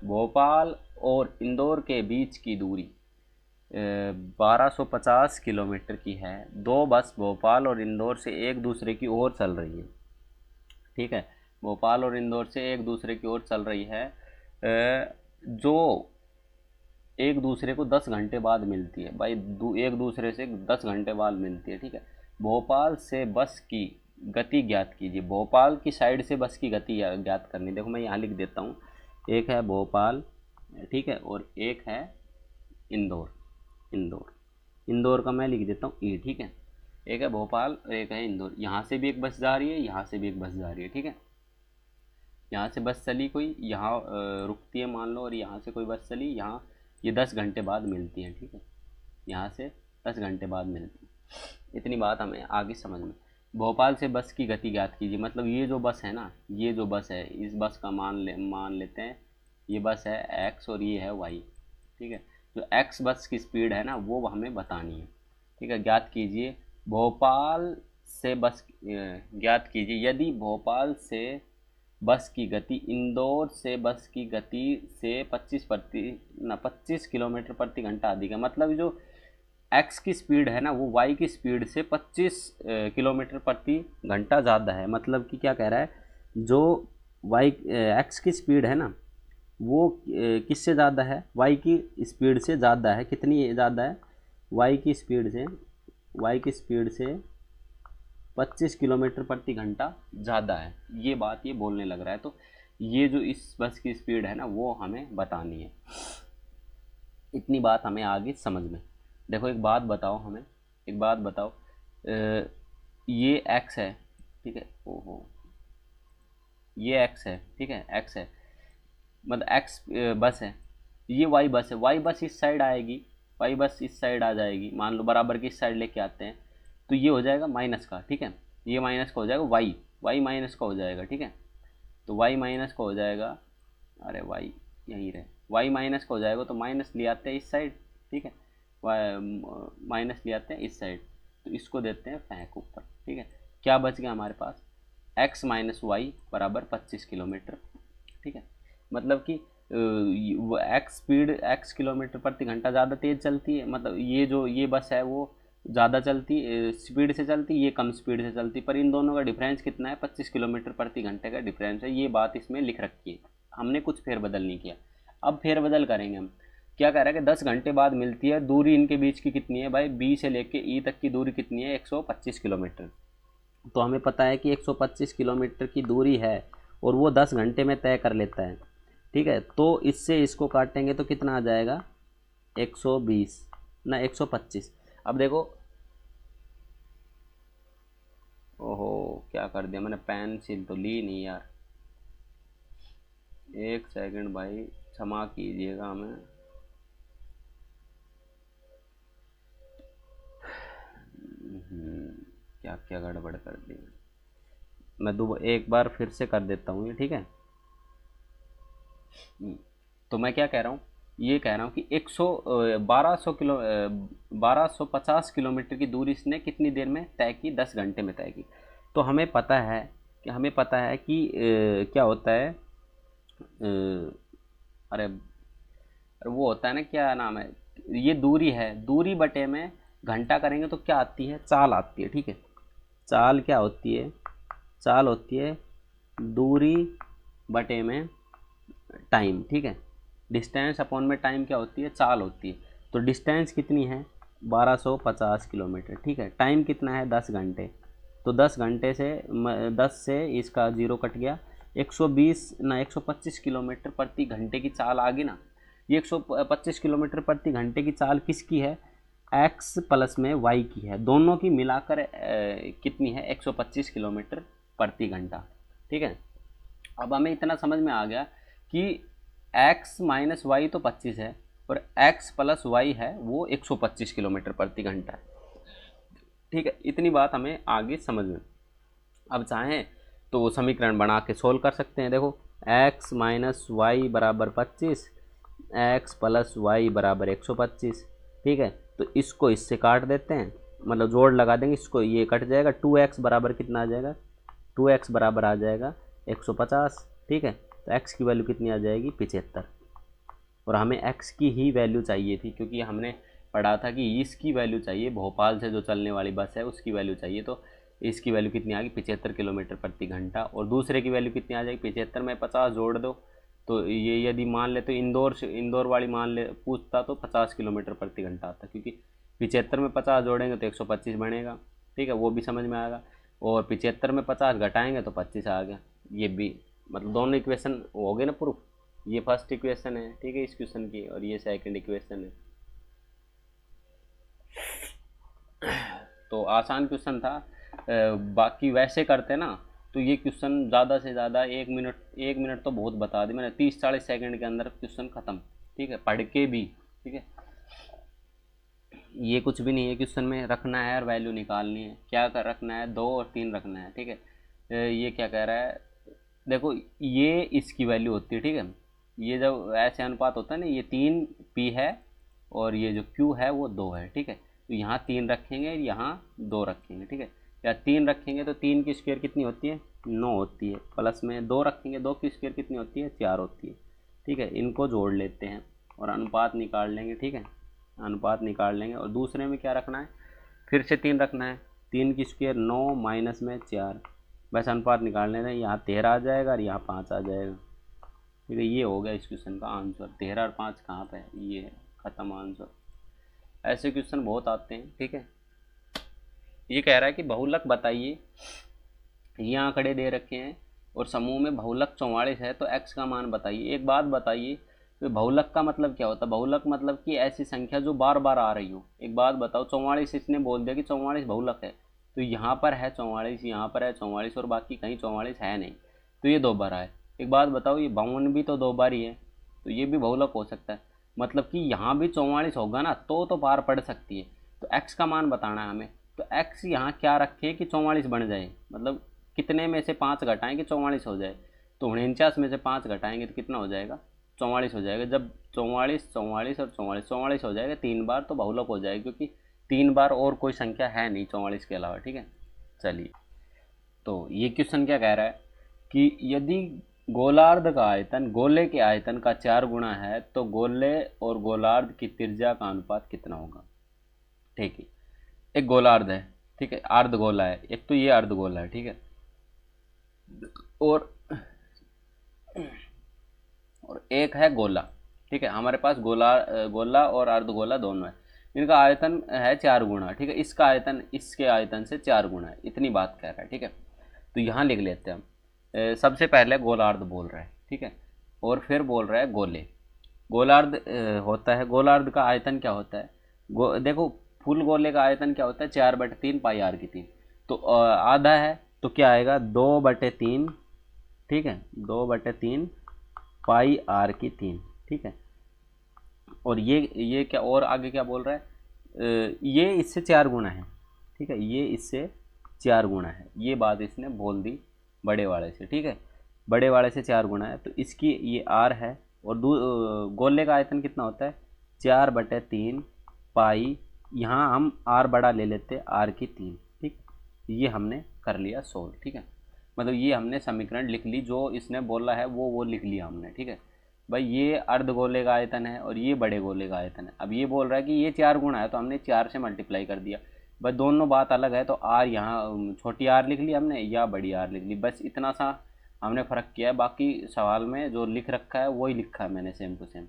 भोपाल और इंदौर के बीच की दूरी 1250 किलोमीटर की है। 2 बस भोपाल और इंदौर से एक दूसरे की ओर चल रही है। ठीक है, भोपाल और इंदौर से एक दूसरे की ओर चल रही है, जो एक दूसरे को 10 घंटे बाद मिलती है। भाई एक दूसरे से 10 घंटे बाद मिलती है। ठीक है, भोपाल से बस की गति ज्ञात कीजिए। भोपाल की साइड से बस की गति ज्ञात करनी। देखो मैं यहाँ लिख देता हूँ, एक है भोपाल, ठीक है, और एक है इंदौर। इंदौर का मैं लिख देता हूँ ई। ठीक है, एक है भोपाल और एक है इंदौर। यहाँ से भी एक बस जा रही है, यहाँ से भी एक बस जा रही है। ठीक है, यहाँ से बस चली कोई, यहाँ रुकती है मान लो, और यहाँ से कोई बस चली, यहाँ ये 10 घंटे बाद मिलती है। ठीक है, यहाँ से 10 घंटे बाद मिलती है। इतनी बात हमें आगे समझ में। भोपाल से बस की गति ज्ञात कीजिए, मतलब ये जो बस है ना, ये जो बस है, इस बस का मान लेते हैं ये बस है x और ये है y। ठीक है, जो x बस की स्पीड है ना वो हमें बतानी है। ठीक है, ज्ञात कीजिए भोपाल से बस ज्ञात कीजिए यदि भोपाल से बस की गति इंदौर से बस की गति से 25 किलोमीटर प्रति घंटा अधिक है। मतलब जो x की स्पीड है ना वो y की स्पीड से 25 किलोमीटर प्रति घंटा ज़्यादा है। मतलब कि क्या कह रहा है, जो x की स्पीड है ना वो किससे ज़्यादा है, y की स्पीड से ज़्यादा है। कितनी ज़्यादा है, y की स्पीड से 25 किलोमीटर प्रति घंटा ज़्यादा है। ये बात ये बोलने लग रहा है। तो ये जो इस बस की स्पीड है ना वो हमें बतानी है। इतनी बात हमें आगे समझ में। देखो एक बात बताओ हमें, एक बात बताओ, ये x है, ठीक है, ओहो ये x है, ठीक है, x है, मतलब x बस है, ये y बस है। y बस इस साइड आएगी, y बस इस साइड आ जाएगी, मान लो बराबर की इस साइड लेके आते हैं, तो ये हो जाएगा माइनस का। ठीक है, ये माइनस का हो जाएगा y माइनस का हो जाएगा। ठीक है, तो y माइनस का हो जाएगा, अरे y यहीं रहे, y माइनस का हो जाएगा तो माइनस ले आते हैं इस साइड, ठीक है, माइनस ले आते हैं इस साइड, तो इसको देते हैं फेंक ऊपर, ठीक है। क्या बच गया हमारे पास, x माइनस वाई बराबर 25 किलोमीटर, ठीक है। मतलब कि एक्स स्पीड x किलोमीटर प्रति घंटा ज़्यादा तेज़ चलती है, मतलब ये जो ये बस है वो ज़्यादा चलती स्पीड से चलती, ये कम स्पीड से चलती, पर इन दोनों का डिफरेंस कितना है, 25 किलोमीटर प्रति घंटे का डिफरेंस है। ये बात इसमें लिख रखी है, हमने कुछ फेरबदल नहीं किया। अब फेरबदल करेंगे हम। क्या कह रहा है कि 10 घंटे बाद मिलती है, दूरी इनके बीच की कितनी है भाई, बी से लेके ई तक की दूरी कितनी है, 125 किलोमीटर। तो हमें पता है कि 125 किलोमीटर की दूरी है और वो 10 घंटे में तय कर लेता है, ठीक है। तो इससे इसको काटेंगे तो कितना आ जाएगा, 120 ना 125। अब देखो, ओहो क्या कर दिया मैंने, पेंसिल तो ली नहीं यार, एक सेकंड भाई क्षमा कीजिएगा हमें। क्या क्या गड़बड़ कर दी मैं, एक बार फिर से कर देता हूँ ये, ठीक है। तो मैं क्या कह रहा हूँ, ये कह रहा हूँ कि 1250 किलोमीटर की दूरी इसने कितनी देर में तय की, 10 घंटे में तय की। तो हमें पता है कि क्या होता है, अरे वो होता है ना, क्या नाम है, ये दूरी है, दूरी बटे में घंटा करेंगे तो क्या आती है, चाल आती है, ठीक है। चाल क्या होती है, चाल होती है दूरी बटे में टाइम, ठीक है। डिस्टेंस अपॉन में टाइम क्या होती है, चाल होती है। तो डिस्टेंस कितनी है, 1250 किलोमीटर, ठीक है। टाइम कितना है, 10 घंटे। तो 10 घंटे से 10 से इसका 0 कट गया, 120 ना 125 किलोमीटर प्रति घंटे की चाल आ गई ना। ये 125 किलोमीटर प्रति घंटे की चाल किसकी है, x प्लस में y की है, दोनों की मिलाकर कितनी है, 125 किलोमीटर प्रति घंटा, ठीक है। अब हमें इतना समझ में आ गया कि x माइनस वाई तो 25 है और x प्लस वाई है वो 125 किलोमीटर प्रति घंटा है, ठीक है। इतनी बात हमें आगे समझ में। अब चाहें तो समीकरण बना के सोल्व कर सकते हैं। देखो x माइनस वाई बराबर 25, x प्लस वाई बराबर 125, ठीक है। तो इसको इससे काट देते हैं, मतलब जोड़ लगा देंगे, इसको ये कट जाएगा, 2x बराबर कितना आ जाएगा, 2x बराबर आ जाएगा 150, ठीक है। तो x की वैल्यू कितनी आ जाएगी, 75। और हमें x की ही वैल्यू चाहिए थी, क्योंकि हमने पढ़ा था कि इसकी वैल्यू चाहिए, भोपाल से जो चलने वाली बस है उसकी वैल्यू चाहिए। तो इसकी वैल्यू कितनी आ गई, 75 किलोमीटर प्रति घंटा। और दूसरे की वैल्यू कितनी आ जाएगी, 75 में 50 जोड़ दो, तो ये यदि मान ले तो इंदौर वाली मान ले पूछता तो 50 किलोमीटर प्रति घंटा आता, क्योंकि 75 में 50 जोड़ेंगे तो 125 बनेगा, ठीक है, वो भी समझ में आएगा। और 75 में 50 घटाएंगे तो 25 आ गया। ये भी मतलब दोनों इक्वेशन हो गए ना प्रूफ। ये फर्स्ट इक्वेशन है, ठीक है, इस क्वेश्चन की, और ये सेकंड इक्वेशन है। तो आसान क्वेश्चन था। बाकी वैसे करते ना तो ये क्वेश्चन ज़्यादा से ज़्यादा 1 मिनट तो बहुत बता दी मैंने, 30-40 सेकंड के अंदर क्वेश्चन ख़त्म, ठीक है, पढ़ के भी, ठीक है। ये कुछ भी नहीं है क्वेश्चन में, रखना है और वैल्यू निकालनी है। क्या कर रखना है, 2 और 3 रखना है, ठीक है। ये क्या कह रहा है, देखो ये इसकी वैल्यू होती है, ठीक है। ये जब ऐसे अनुपात होता है ना, ये 3 p है और ये जो q है वो 2 है, ठीक है। तो यहाँ 3 रखेंगे, यहाँ 2 रखेंगे, ठीक है। या 3 रखेंगे तो 3 की स्क्वायर कितनी होती है, 9 होती है, प्लस में 2 रखेंगे, 2 की स्क्वायर कितनी होती है, 4 होती है, ठीक है। इनको जोड़ लेते हैं और अनुपात निकाल लेंगे, ठीक है, अनुपात निकाल लेंगे। और दूसरे में क्या रखना है, फिर से 3 रखना है, 3 की स्क्वायर 9 माइनस में 4, बस अनुपात निकाल लेना है। यहाँ 13 आ जाएगा और यहाँ 5 आ जाएगा, ठीक है। ये हो गया इस क्वेश्चन का आंसर। 13 और 5 कहाँ पे है, ये ख़त्म आंसर। ऐसे क्वेश्चन बहुत आते हैं, ठीक है। ये कह रहा है कि बहुलक बताइए, ये आंकड़े दे रखे हैं और समूह में बहुलक 44 है, तो x का मान बताइए। एक बात बताइए, तो बहुलक का मतलब क्या होता है, बहुलक मतलब कि ऐसी संख्या जो बार बार आ रही हो। एक बात बताओ, 44 इसने बोल दिया कि 44 बहुलक है, तो यहाँ पर है 44, यहाँ पर है 44 और बाकी कहीं 44 है नहीं, तो ये 2 बार आए। एक बात बताओ, ये 52 भी तो 2 बार ही है, तो ये भी बहुलक हो सकता है। मतलब कि यहाँ भी 44 होगा ना, तो बार पड़ सकती है। तो x का मान बताना है हमें, तो x यहाँ क्या रखे कि 44 बन जाए, मतलब कितने में से 5 घटाएं कि 44 हो जाए। तो 49 में से 5 घटाएंगे तो कितना हो जाएगा, 44 हो जाएगा। जब 44 44 और 44 44 हो जाएगा 3 बार तो बहुलक हो जाएगा, क्योंकि 3 बार और कोई संख्या है नहीं 44 के अलावा। ठीक है, चलिए तो ये क्वेश्चन क्या कह रहा है कि यदि गोलार्ध का आयतन गोले के आयतन का 4 गुना है तो गोले और गोलार्ध की त्रिज्या का अनुपात कितना होगा। ठीक है, एक गोलार्ध है, ठीक है, अर्धगोला है, एक तो ये अर्धगोला है, ठीक है, और एक है गोला। ठीक है, हमारे पास गोला और अर्धगोला दोनों है। इनका आयतन है 4 गुना। ठीक है, इसका आयतन इसके आयतन से 4 गुना है, इतनी बात कह रहा है। ठीक है, तो यहाँ लिख लेते हैं हम। सबसे पहले गोलार्ध बोल रहा है, ठीक है, और फिर बोल रहा है गोले। गोलार्ध होता है, गोलार्ध का आयतन क्या होता है, देखो फुल गोले का आयतन क्या होता है 4/3 पाई r की 3। तो आधा है तो क्या आएगा 2/3। ठीक है, 2/3 पाई r की 3। ठीक है, और ये क्या, और आगे क्या बोल रहा है, ये इससे 4 गुना है। ठीक है, ये इससे 4 गुना है, ये बात इसने बोल दी बड़े वाले से। ठीक है, बड़े वाले से 4 गुना है, तो इसकी ये r है, और गोले का आयतन कितना होता है 4/3 पाई, यहाँ हम r बड़ा ले लेते हैं r की 3। ठीक, ये हमने कर लिया सोल्व। ठीक है, मतलब ये हमने समीकरण लिख ली, जो इसने बोला है वो लिख लिया हमने। ठीक है भाई, ये अर्धगोले का आयतन है और ये बड़े गोले का आयतन है। अब ये बोल रहा है कि ये 4 गुना है, तो हमने 4 से मल्टीप्लाई कर दिया। बस दोनों बात अलग है, तो आर यहाँ छोटी आर लिख ली हमने या बड़ी आर लिख ली, बस इतना सा हमने फ़र्क किया है। बाकी सवाल में जो लिख रखा है वही लिखा है मैंने सेम टू सेम।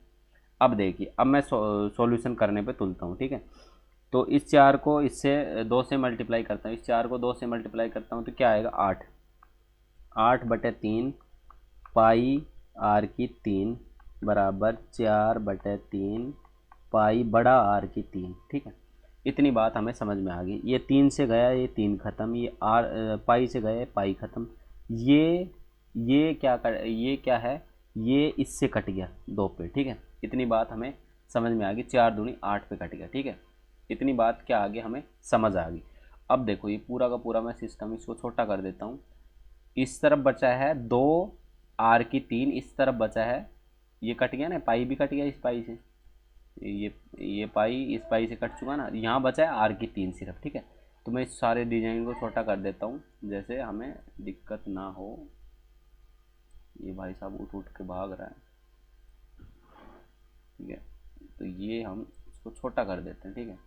अब देखिए, अब मैं सॉल्यूशन करने पे तुलता हूँ। ठीक है, तो इस 4 को इससे 2 से मल्टीप्लाई करता हूँ, इस 4 को 2 से मल्टीप्लाई करता हूँ तो क्या आएगा 8। 8/3 पाई r की 3 बराबर 4/3 पाई बड़ा r की 3। ठीक है, इतनी बात हमें समझ में आ गई। ये 3 से गया, ये 3 ख़त्म, ये पाई से गया, पाई ख़त्म। ये क्या है, ये इससे कट गया 2 पे। ठीक है, इतनी बात हमें समझ में आ गई। 4 दूनी 8 पे कट गया। ठीक है, इतनी बात क्या आगे हमें समझ आ गई। अब देखो, ये पूरा का पूरा मैं सिस्टम इसको छोटा कर देता हूँ। इस तरफ बचा है 2 r की 3, इस तरफ बचा है, ये कट गया ना, पाई भी कट गया इस पाई से, ये पाई इस पाई से कट चुका ना, यहाँ बचा है r की 3 सिर्फ। ठीक है, तो मैं इस सारे डिजाइन को छोटा कर देता हूँ, जैसे हमें दिक्कत ना हो। ये भाई साहब उठ के भाग रहा है। ठीक है, तो ये हम इसको छोटा कर देते हैं। ठीक है,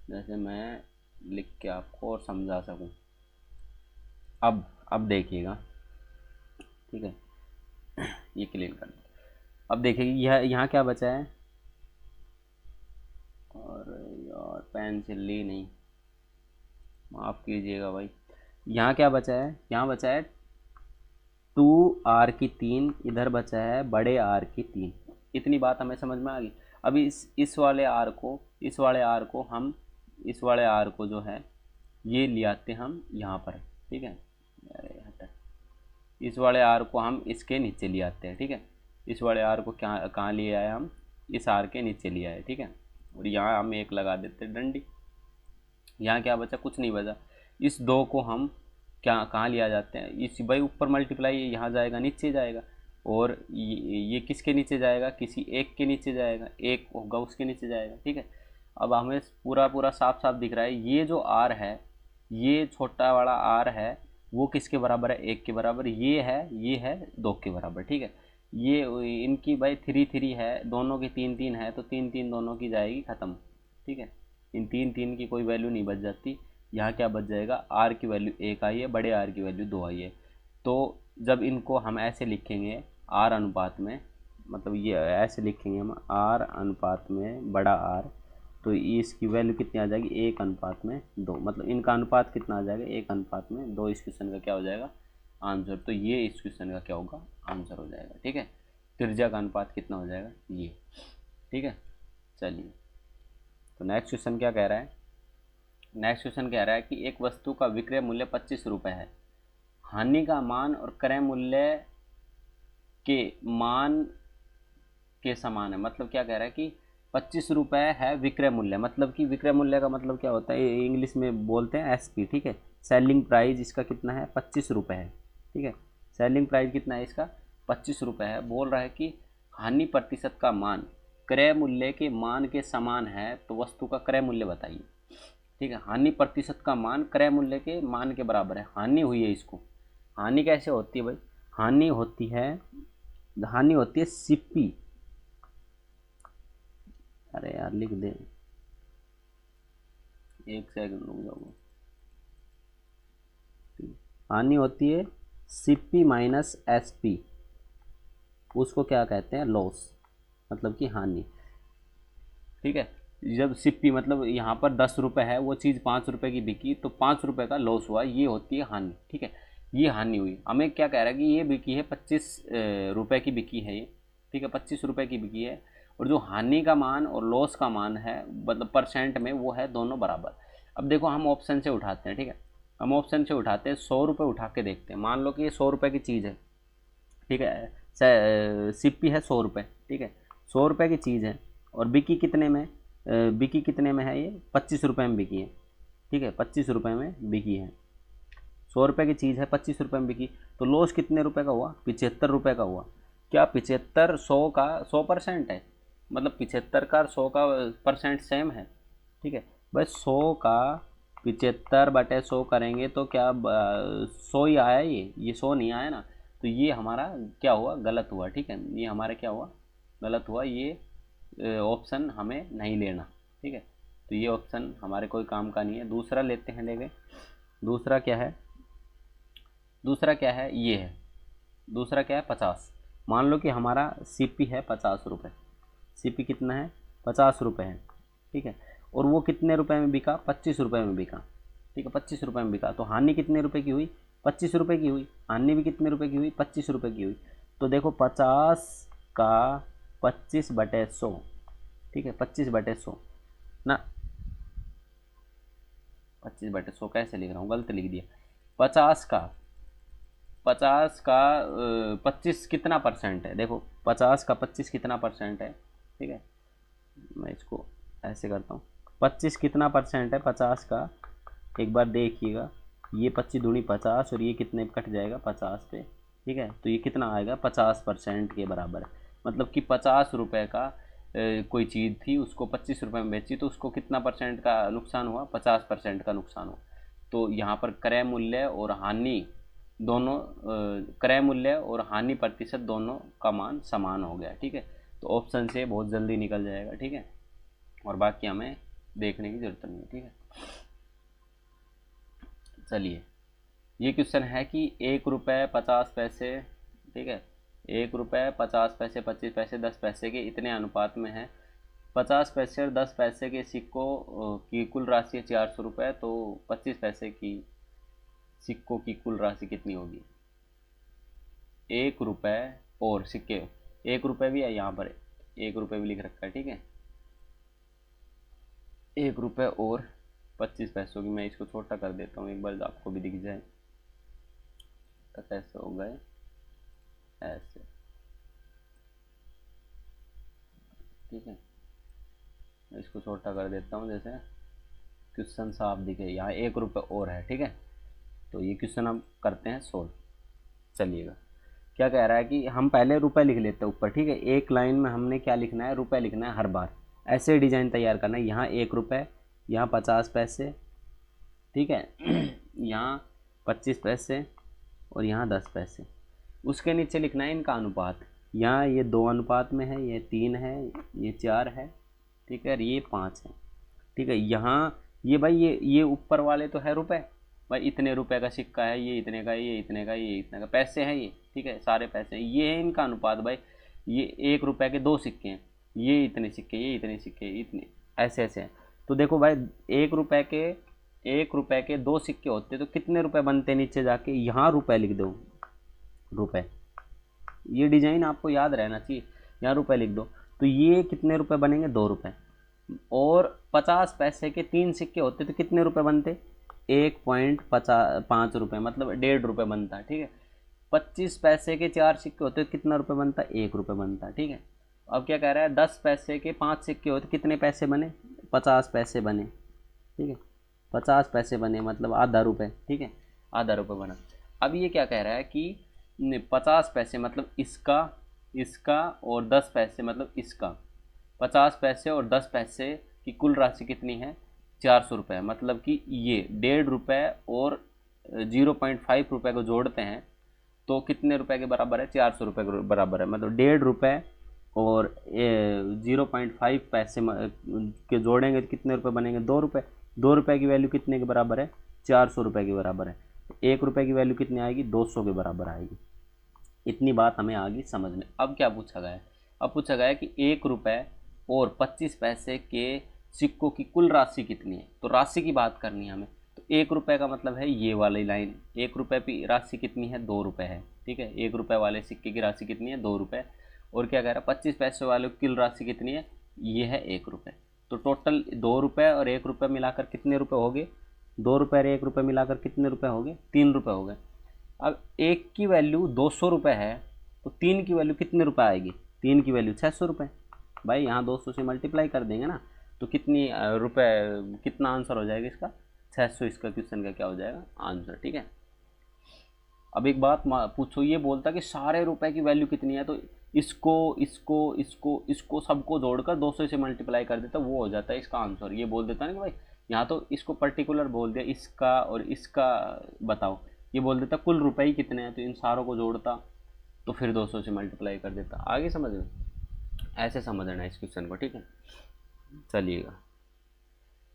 जैसे मैं लिख के आपको और समझा सकूं। अब देखिएगा। ठीक है, ये क्लीन कर दो। अब देखिए यहाँ क्या बचा है, और यार पेंसिल ली नहीं, माफ़ कीजिएगा भाई। यहाँ क्या बचा है, यहाँ बचा है 2r की 3, इधर बचा है बड़े r की 3। इतनी बात हमें समझ में आ गई। अभी इस वाले r को हम इस वाले r को जो है ये ले आते हम यहाँ पर। ठीक है, अरे हटा, इस वाले r को हम इसके नीचे ले आते हैं। ठीक है, इस वाले r को कहाँ लिए आए हम, इस r के नीचे ले आए। ठीक है, और यहाँ हम 1 लगा देते हैं डंडी। यहाँ क्या बचा, कुछ नहीं बचा। इस 2 को हम कहाँ लिया जाते हैं, इस भाई ऊपर मल्टीप्लाई यहाँ जाएगा, नीचे जाएगा, और ये किसके नीचे जाएगा, किसी एक के नीचे जाएगा, एक होगा उसके नीचे जाएगा। ठीक है, अब हमें पूरा साफ साफ दिख रहा है। ये जो r है, ये छोटा वाला r है, वो किसके बराबर है, 1 के बराबर। ये है 2 के बराबर। ठीक है, ये इनकी भाई 3 है, दोनों की 3 है, तो 3 दोनों की जाएगी ख़त्म। ठीक है, इन 3 की कोई वैल्यू नहीं बच जाती। यहाँ क्या बच जाएगा, r की वैल्यू 1 आई है, बड़े r की वैल्यू 2 आई है। तो जब इनको हम ऐसे लिखेंगे r अनुपात में, मतलब ये ऐसे लिखेंगे हम r अनुपात में बड़ा r, तो इसकी वैल्यू कितनी आ जाएगी, 1:2। मतलब इनका अनुपात कितना आ जाएगा, 1:2। इस क्वेश्चन का क्या हो जाएगा आंसर। तो ये इस क्वेश्चन का क्या होगा आंसर हो जाएगा। ठीक है, त्रिज्या का अनुपात कितना हो जाएगा ये। ठीक है, चलिए तो नेक्स्ट क्वेश्चन क्या कह रहा है। नेक्स्ट क्वेश्चन कह रहा है कि एक वस्तु का विक्रय मूल्य 25 रुपये है, हानि का मान और क्रय मूल्य के मान के समान है। मतलब क्या कह रहा है कि 25 रुपये है विक्रय मूल्य, मतलब कि विक्रय मूल्य का मतलब क्या होता है, इंग्लिश में बोलते हैं SP। ठीक है, सेलिंग प्राइस इसका कितना है, 25 रुपये है। ठीक है, सेलिंग प्राइस कितना है इसका, 25 रुपये है। बोल रहा है कि हानि प्रतिशत का मान क्रय मूल्य के मान के समान है तो वस्तु का क्रय मूल्य बताइए। ठीक है, हानि प्रतिशत का मान क्रय मूल्य के मान के बराबर है। हानि हुई है, इसको हानि कैसे होती है भाई? हानि होती है सीपी। अरे यार लिख दे, एक सेकंड रुक जाओ। हानि होती है सीपी माइनस एसपी, उसको क्या कहते हैं? लॉस, मतलब कि हानि। ठीक है, जब सीपी मतलब यहाँ पर 10 रुपये है, वो चीज़ 5 रुपये की बिकी तो 5 रुपये का लॉस हुआ, ये होती है हानि। ठीक है, ये हानि हुई। हमें क्या कह रहा है कि ये बिकी है 25 रुपये की बिकी है ये। ठीक है, 25 रुपये की बिकी है, और जो हानि का मान और लॉस का मान है मतलब परसेंट में, वो है दोनों बराबर। अब देखो हम ऑप्शन से उठाते हैं। ठीक है, हम ऑप्शन से उठाते हैं, 100 रुपये उठा के देखते हैं। मान लो कि ये 100 रुपये की चीज़ है। ठीक है, सीपी है 100 रुपये। ठीक है, 100 रुपये की चीज़ है और बिकी कितने में? बिकी कितने में है? ये 25 रुपये में बिकी है। ठीक है, 25 रुपये में बिकी है। 100 रुपये की चीज़ है, 25 रुपये में बिकी, तो लॉस कितने रुपए का हुआ? 75 रुपये का हुआ। क्या 75 100 का 100% है? मतलब 75 का 100 का परसेंट सेम है। ठीक है भाई, 100 का 75/100 करेंगे तो क्या 100 ही आया? ये 100 नहीं आया ना, तो ये हमारा क्या हुआ? गलत हुआ। ठीक है, ये हमारा क्या हुआ? गलत हुआ। ये ऑप्शन हमें नहीं लेना। ठीक है, तो ये ऑप्शन हमारे कोई काम का नहीं है। दूसरा लेते हैं, लेंगे। दूसरा क्या है? दूसरा क्या है? ये है। दूसरा क्या है? 50। मान लो कि हमारा सीपी है 50 रुपये। सीपी कितना है? 50 रुपये है। ठीक है, और वो कितने रुपए में बिका? 25 रुपये में बिका। ठीक है, 25 रुपये में बिका, तो हानि कितने रुपए की हुई? 25 रुपये की हुई। हानि भी कितने रुपए की हुई? 25 रुपये की हुई। तो देखो 50 का 25/100। ठीक है, 25/100 ना, 25/100 कैसे लिख रहा हूँ? गलत लिख दिया। 50 का 25 कितना परसेंट है? देखो 50 का 25 कितना परसेंट है? ठीक है, मैं इसको ऐसे करता हूँ। 25 कितना परसेंट है 50 का? एक बार देखिएगा, ये 25 दूनी 50 और ये कितने कट जाएगा? 50 पे। ठीक है, तो ये कितना आएगा? 50% के बराबर है। मतलब कि 50 रुपये का कोई चीज़ थी, उसको 25 रुपये में बेची, तो उसको कितना परसेंट का नुकसान हुआ? 50% का नुकसान हुआ। तो यहाँ पर क्रय मूल्य और हानि दोनों, क्रय मूल्य और हानि प्रतिशत दोनों का मान समान हो गया। ठीक है, तो ऑप्शन से बहुत जल्दी निकल जाएगा। ठीक है, और बाकी हमें देखने की ज़रूरत नहीं है। ठीक है, चलिए, ये क्वेश्चन है कि 1 रुपये 50 पैसे। ठीक है, 1 रुपये 50 पैसे 25 पैसे 10 पैसे के इतने अनुपात में है। 50 पैसे और 10 पैसे के सिक्कों की कुल राशि है 400 रुपये, तो 25 पैसे की सिक्कों की कुल राशि कितनी होगी? 1 रुपये और सिक्के, 1 रुपये भी है यहाँ पर, 1 रुपये भी लिख रखा है। ठीक है, 1 रुपये और 25 पैसों की, मैं इसको छोटा कर देता हूँ एक बार आपको भी दिख जाए। तो कैसे हो गए? ऐसे। ठीक है, मैं इसको छोटा कर देता हूँ, जैसे क्वेश्चन साफ दिखे। यहाँ 1 रुपये और है। ठीक है, तो ये क्वेश्चन हम करते हैं सोल्व। चलिएगा, क्या कह रहा है कि हम पहले रुपए लिख लेते हैं ऊपर। ठीक है, एक लाइन में हमने क्या लिखना है? रुपए लिखना है हर बार। ऐसे डिज़ाइन तैयार करना है। यहाँ 1 रुपये, यहाँ 50 पैसे। ठीक है, यहाँ 25 पैसे और यहाँ 10 पैसे। उसके नीचे लिखना है इनका अनुपात। यहाँ ये 2 अनुपात में है, ये 3 है, ये 4 है। ठीक है, और ये 5 है। ठीक है, यहाँ ये भाई ये ऊपर वाले तो है रुपए भाई, इतने रुपए का सिक्का है, ये इतने का, ये इतने का, ये इतने का, पैसे हैं ये। ठीक है, सारे पैसे हैं, ये है इनका अनुपात भाई। ये 1 रुपये के 2 सिक्के हैं, ये इतने सिक्के, ये इतने सिक्के, इतने ऐसे ऐसे हैं। तो देखो भाई, 1 रुपये के 2 सिक्के होते तो कितने रुपए बनते? नीचे जाके यहाँ रुपए लिख दो, रुपए। ये डिजाइन आपको याद रहना चाहिए। यहाँ रुपए लिख दो, तो ये कितने रुपए बनेंगे? 2 रुपये। और 50 पैसे के 3 सिक्के होते तो कितने रुपए बनते? 1.5 रुपये, मतलब 1.5 रुपये बनता है। ठीक है, 25 पैसे के 4 सिक्के होते तो कितना रुपये बनता? 1 रुपये बनता है। ठीक है, अब क्या कह रहा है? 10 पैसे के 5 सिक्के होते कितने पैसे बने? 50 पैसे बने। ठीक है, 50 पैसे बने, मतलब आधा रुपये। ठीक है, आधा रुपये बना। अब ये क्या कह रहा है कि 50 पैसे मतलब इसका इसका और 10 पैसे मतलब इसका, 50 पैसे और 10 पैसे की कुल राशि कितनी है? 400 रुपये। मतलब कि ये 1.5 रुपये और 0.5 रुपये को जोड़ते हैं तो कितने रुपए के बराबर है? 400 रुपये के बराबर है। मतलब 1.5 रुपये और 0.5 पैसे के जोड़ेंगे तो कितने रुपए बनेंगे? 2 रुपये। 2 रुपये की वैल्यू कितने के बराबर है? 400 रुपये के बराबर है। 1 रुपये की वैल्यू कितनी आएगी? 200 के बराबर आएगी। इतनी बात हमें आ गई समझ में। अब क्या पूछा गया है? अब पूछा गया है कि 1 रुपये और 25 पैसे के सिक्कों की कुल राशि कितनी है। तो राशि की बात करनी है हमें। तो 1 रुपये का मतलब है ये वाली लाइन। 1 रुपये की राशि कितनी है? 2 रुपये है। ठीक है, 1 रुपये वाले सिक्के की राशि कितनी है? 2 रुपये। और क्या कह रहा है? 25 पैसे वाले की कुल राशि कितनी है? ये है 1 रुपये। तो टोटल 2 रुपये और 1 रुपये मिलाकर कितने रुपये हो गए? 2 रुपये और 1 रुपये मिलाकर कितने रुपये हो गए? 3 रुपये हो गए। अब एक की वैल्यू 200 रुपये है तो 3 की वैल्यू कितने रुपये आएगी? 3 की वैल्यू 600 रुपये। भाई यहाँ 200 से मल्टीप्लाई कर देंगे ना तो कितनी रुपये, कितना आंसर हो जाएगा इसका? 600 इसका क्वेश्चन का क्या हो जाएगा? आंसर। ठीक है। अब एक बात पूछो, ये बोलता कि सारे रुपए की वैल्यू कितनी है तो इसको इसको इसको इसको सबको जोड़कर 200 से मल्टीप्लाई कर देता, वो हो जाता है इसका आंसर। ये बोल देता ना कि भाई यहाँ तो इसको पर्टिकुलर बोल दिया, इसका और इसका बताओ। ये बोल देता कुल रुपए ही कितने हैं तो इन सारों को जोड़ता तो फिर 200 से मल्टीप्लाई कर देता। आगे समझ में? ऐसे समझना है इस क्वेश्चन को। ठीक है, चलिएगा।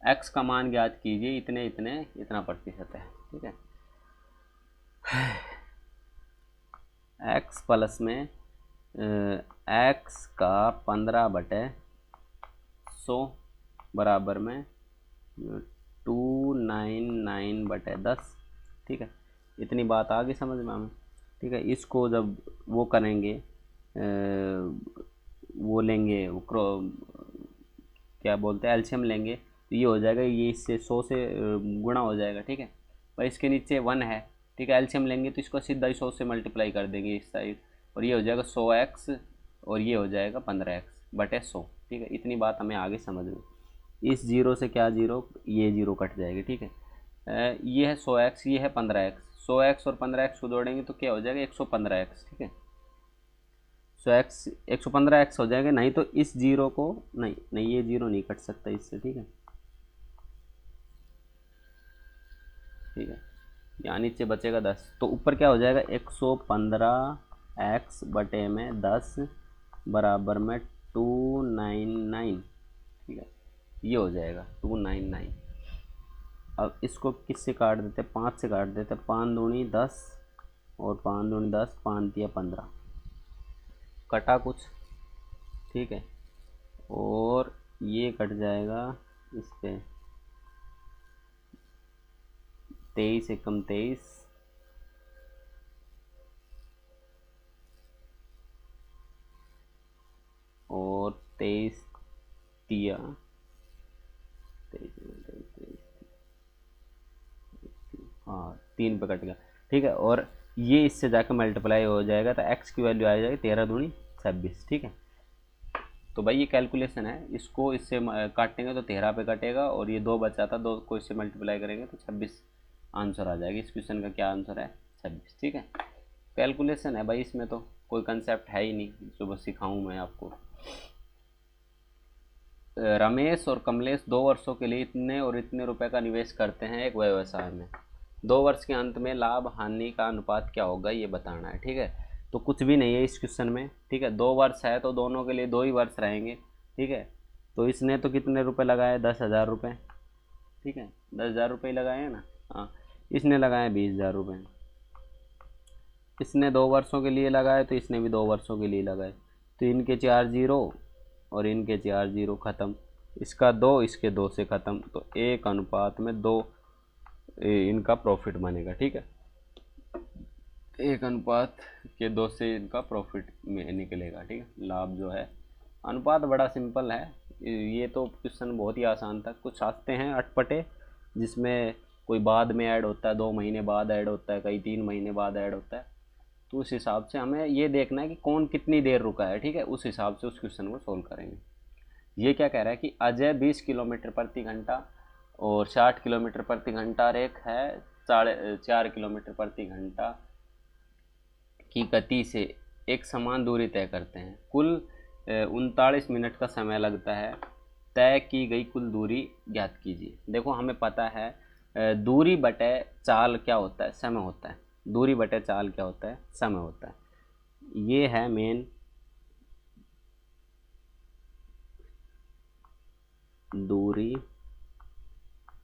एक्स का मान ज्ञात कीजिए, इतने इतने इतना प्रतिशत है। ठीक है, एक्स प्लस में एक्स का 15/100 बराबर में 299/10। ठीक है, इतनी बात आ गई समझ में हमें। ठीक है, इसको जब वो करेंगे वो लेंगे वो क्या बोलते हैं, एलसीएम लेंगे तो ये हो जाएगा, ये इससे 100 से गुणा हो जाएगा। ठीक है, भाई इसके नीचे 1 है। ठीक है, एलसीएम लेंगे तो इसको सीधा 100 से मल्टीप्लाई कर देंगे इस साइड और ये हो जाएगा 100x और ये हो जाएगा 15x/100। ठीक है, इतनी बात हमें आगे समझ में। इस जीरो से क्या जीरो, ये जीरो कट जाएगी। ठीक है, ये है 100x, ये है 15x। 100x और 15x को जोड़ेंगे तो क्या हो जाएगा? 115x। ठीक है, 100x 115x हो जाएगा। नहीं तो इस जीरो को नहीं ये जीरो नहीं कट सकता इससे। ठीक है, ठीक है, यहाँ नीचे बचेगा 10 तो ऊपर क्या हो जाएगा? 115x/10 बराबर में 299। ठीक है, ये हो जाएगा 299। अब इसको किससे काट देते? 5 से काट देते। 5 दूनी 10 और 5 दूनी 10, 5 दिया 15, कटा कुछ। ठीक है, और ये कट जाएगा इस पे 23 एकम 23 और 23 तिया 23, हाँ 3 पे कट गया। ठीक है, और ये इससे जाकर मल्टीप्लाई हो जाएगा तो x की वैल्यू आ जाएगी 13 दूनी 26। ठीक है, तो भाई ये कैलकुलेशन है, इसको इससे काटेंगे तो 13 पे कटेगा और ये 2 बचा था, 2 को इससे मल्टीप्लाई करेंगे तो 26 आंसर आ जाएगा। इस क्वेश्चन का क्या आंसर है? 26। ठीक है, कैलकुलेशन है भाई, इसमें तो कोई कंसेप्ट है ही नहीं जो बस सिखाऊं मैं आपको। रमेश और कमलेश 2 वर्षों के लिए इतने और इतने रुपए का निवेश करते हैं एक व्यवसाय में। 2 वर्ष के अंत में लाभ हानि का अनुपात क्या होगा ये बताना है। ठीक है, तो कुछ भी नहीं है इस क्वेश्चन में। ठीक है, 2 वर्ष है तो दोनों के लिए 2 ही वर्ष रहेंगे। ठीक है, तो इसने तो कितने रुपए लगाए? 10,000 रुपये। ठीक है, 10,000 रुपये ही लगाए हैं ना। हाँ, इसने लगाए 20,000 रुपये। इसने 2 वर्षों के लिए लगाए तो इसने भी 2 वर्षों के लिए लगाए, तो इनके 4 जीरो और इनके 4 जीरो ख़त्म। इसका 2, इसके 2 से ख़त्म, तो 1:2 इनका प्रॉफिट बनेगा। ठीक है, 1:2 से इनका प्रॉफिट में निकलेगा। ठीक है, लाभ जो है, अनुपात बड़ा सिंपल है। ये तो क्वेश्चन बहुत ही आसान था। कुछ आते हैं अटपटे जिसमें कोई बाद में ऐड होता है, 2 महीने बाद ऐड होता है, कई 3 महीने बाद ऐड होता है, तो उस हिसाब से हमें ये देखना है कि कौन कितनी देर रुका है। ठीक है, उस हिसाब से उस क्वेश्चन को सोल्व करेंगे। ये क्या कह रहा है कि अजय 20 किलोमीटर प्रति घंटा और 60 किलोमीटर प्रति घंटा और एक है 4.5 किलोमीटर प्रति घंटा की गति से एक समान दूरी तय करते हैं। कुल 39 मिनट का समय लगता है। तय की गई कुल दूरी ज्ञात कीजिए। देखो हमें पता है दूरी बटे चाल क्या होता है, समय होता है। दूरी बटे चाल क्या होता है, समय होता है। ये है मेन दूरी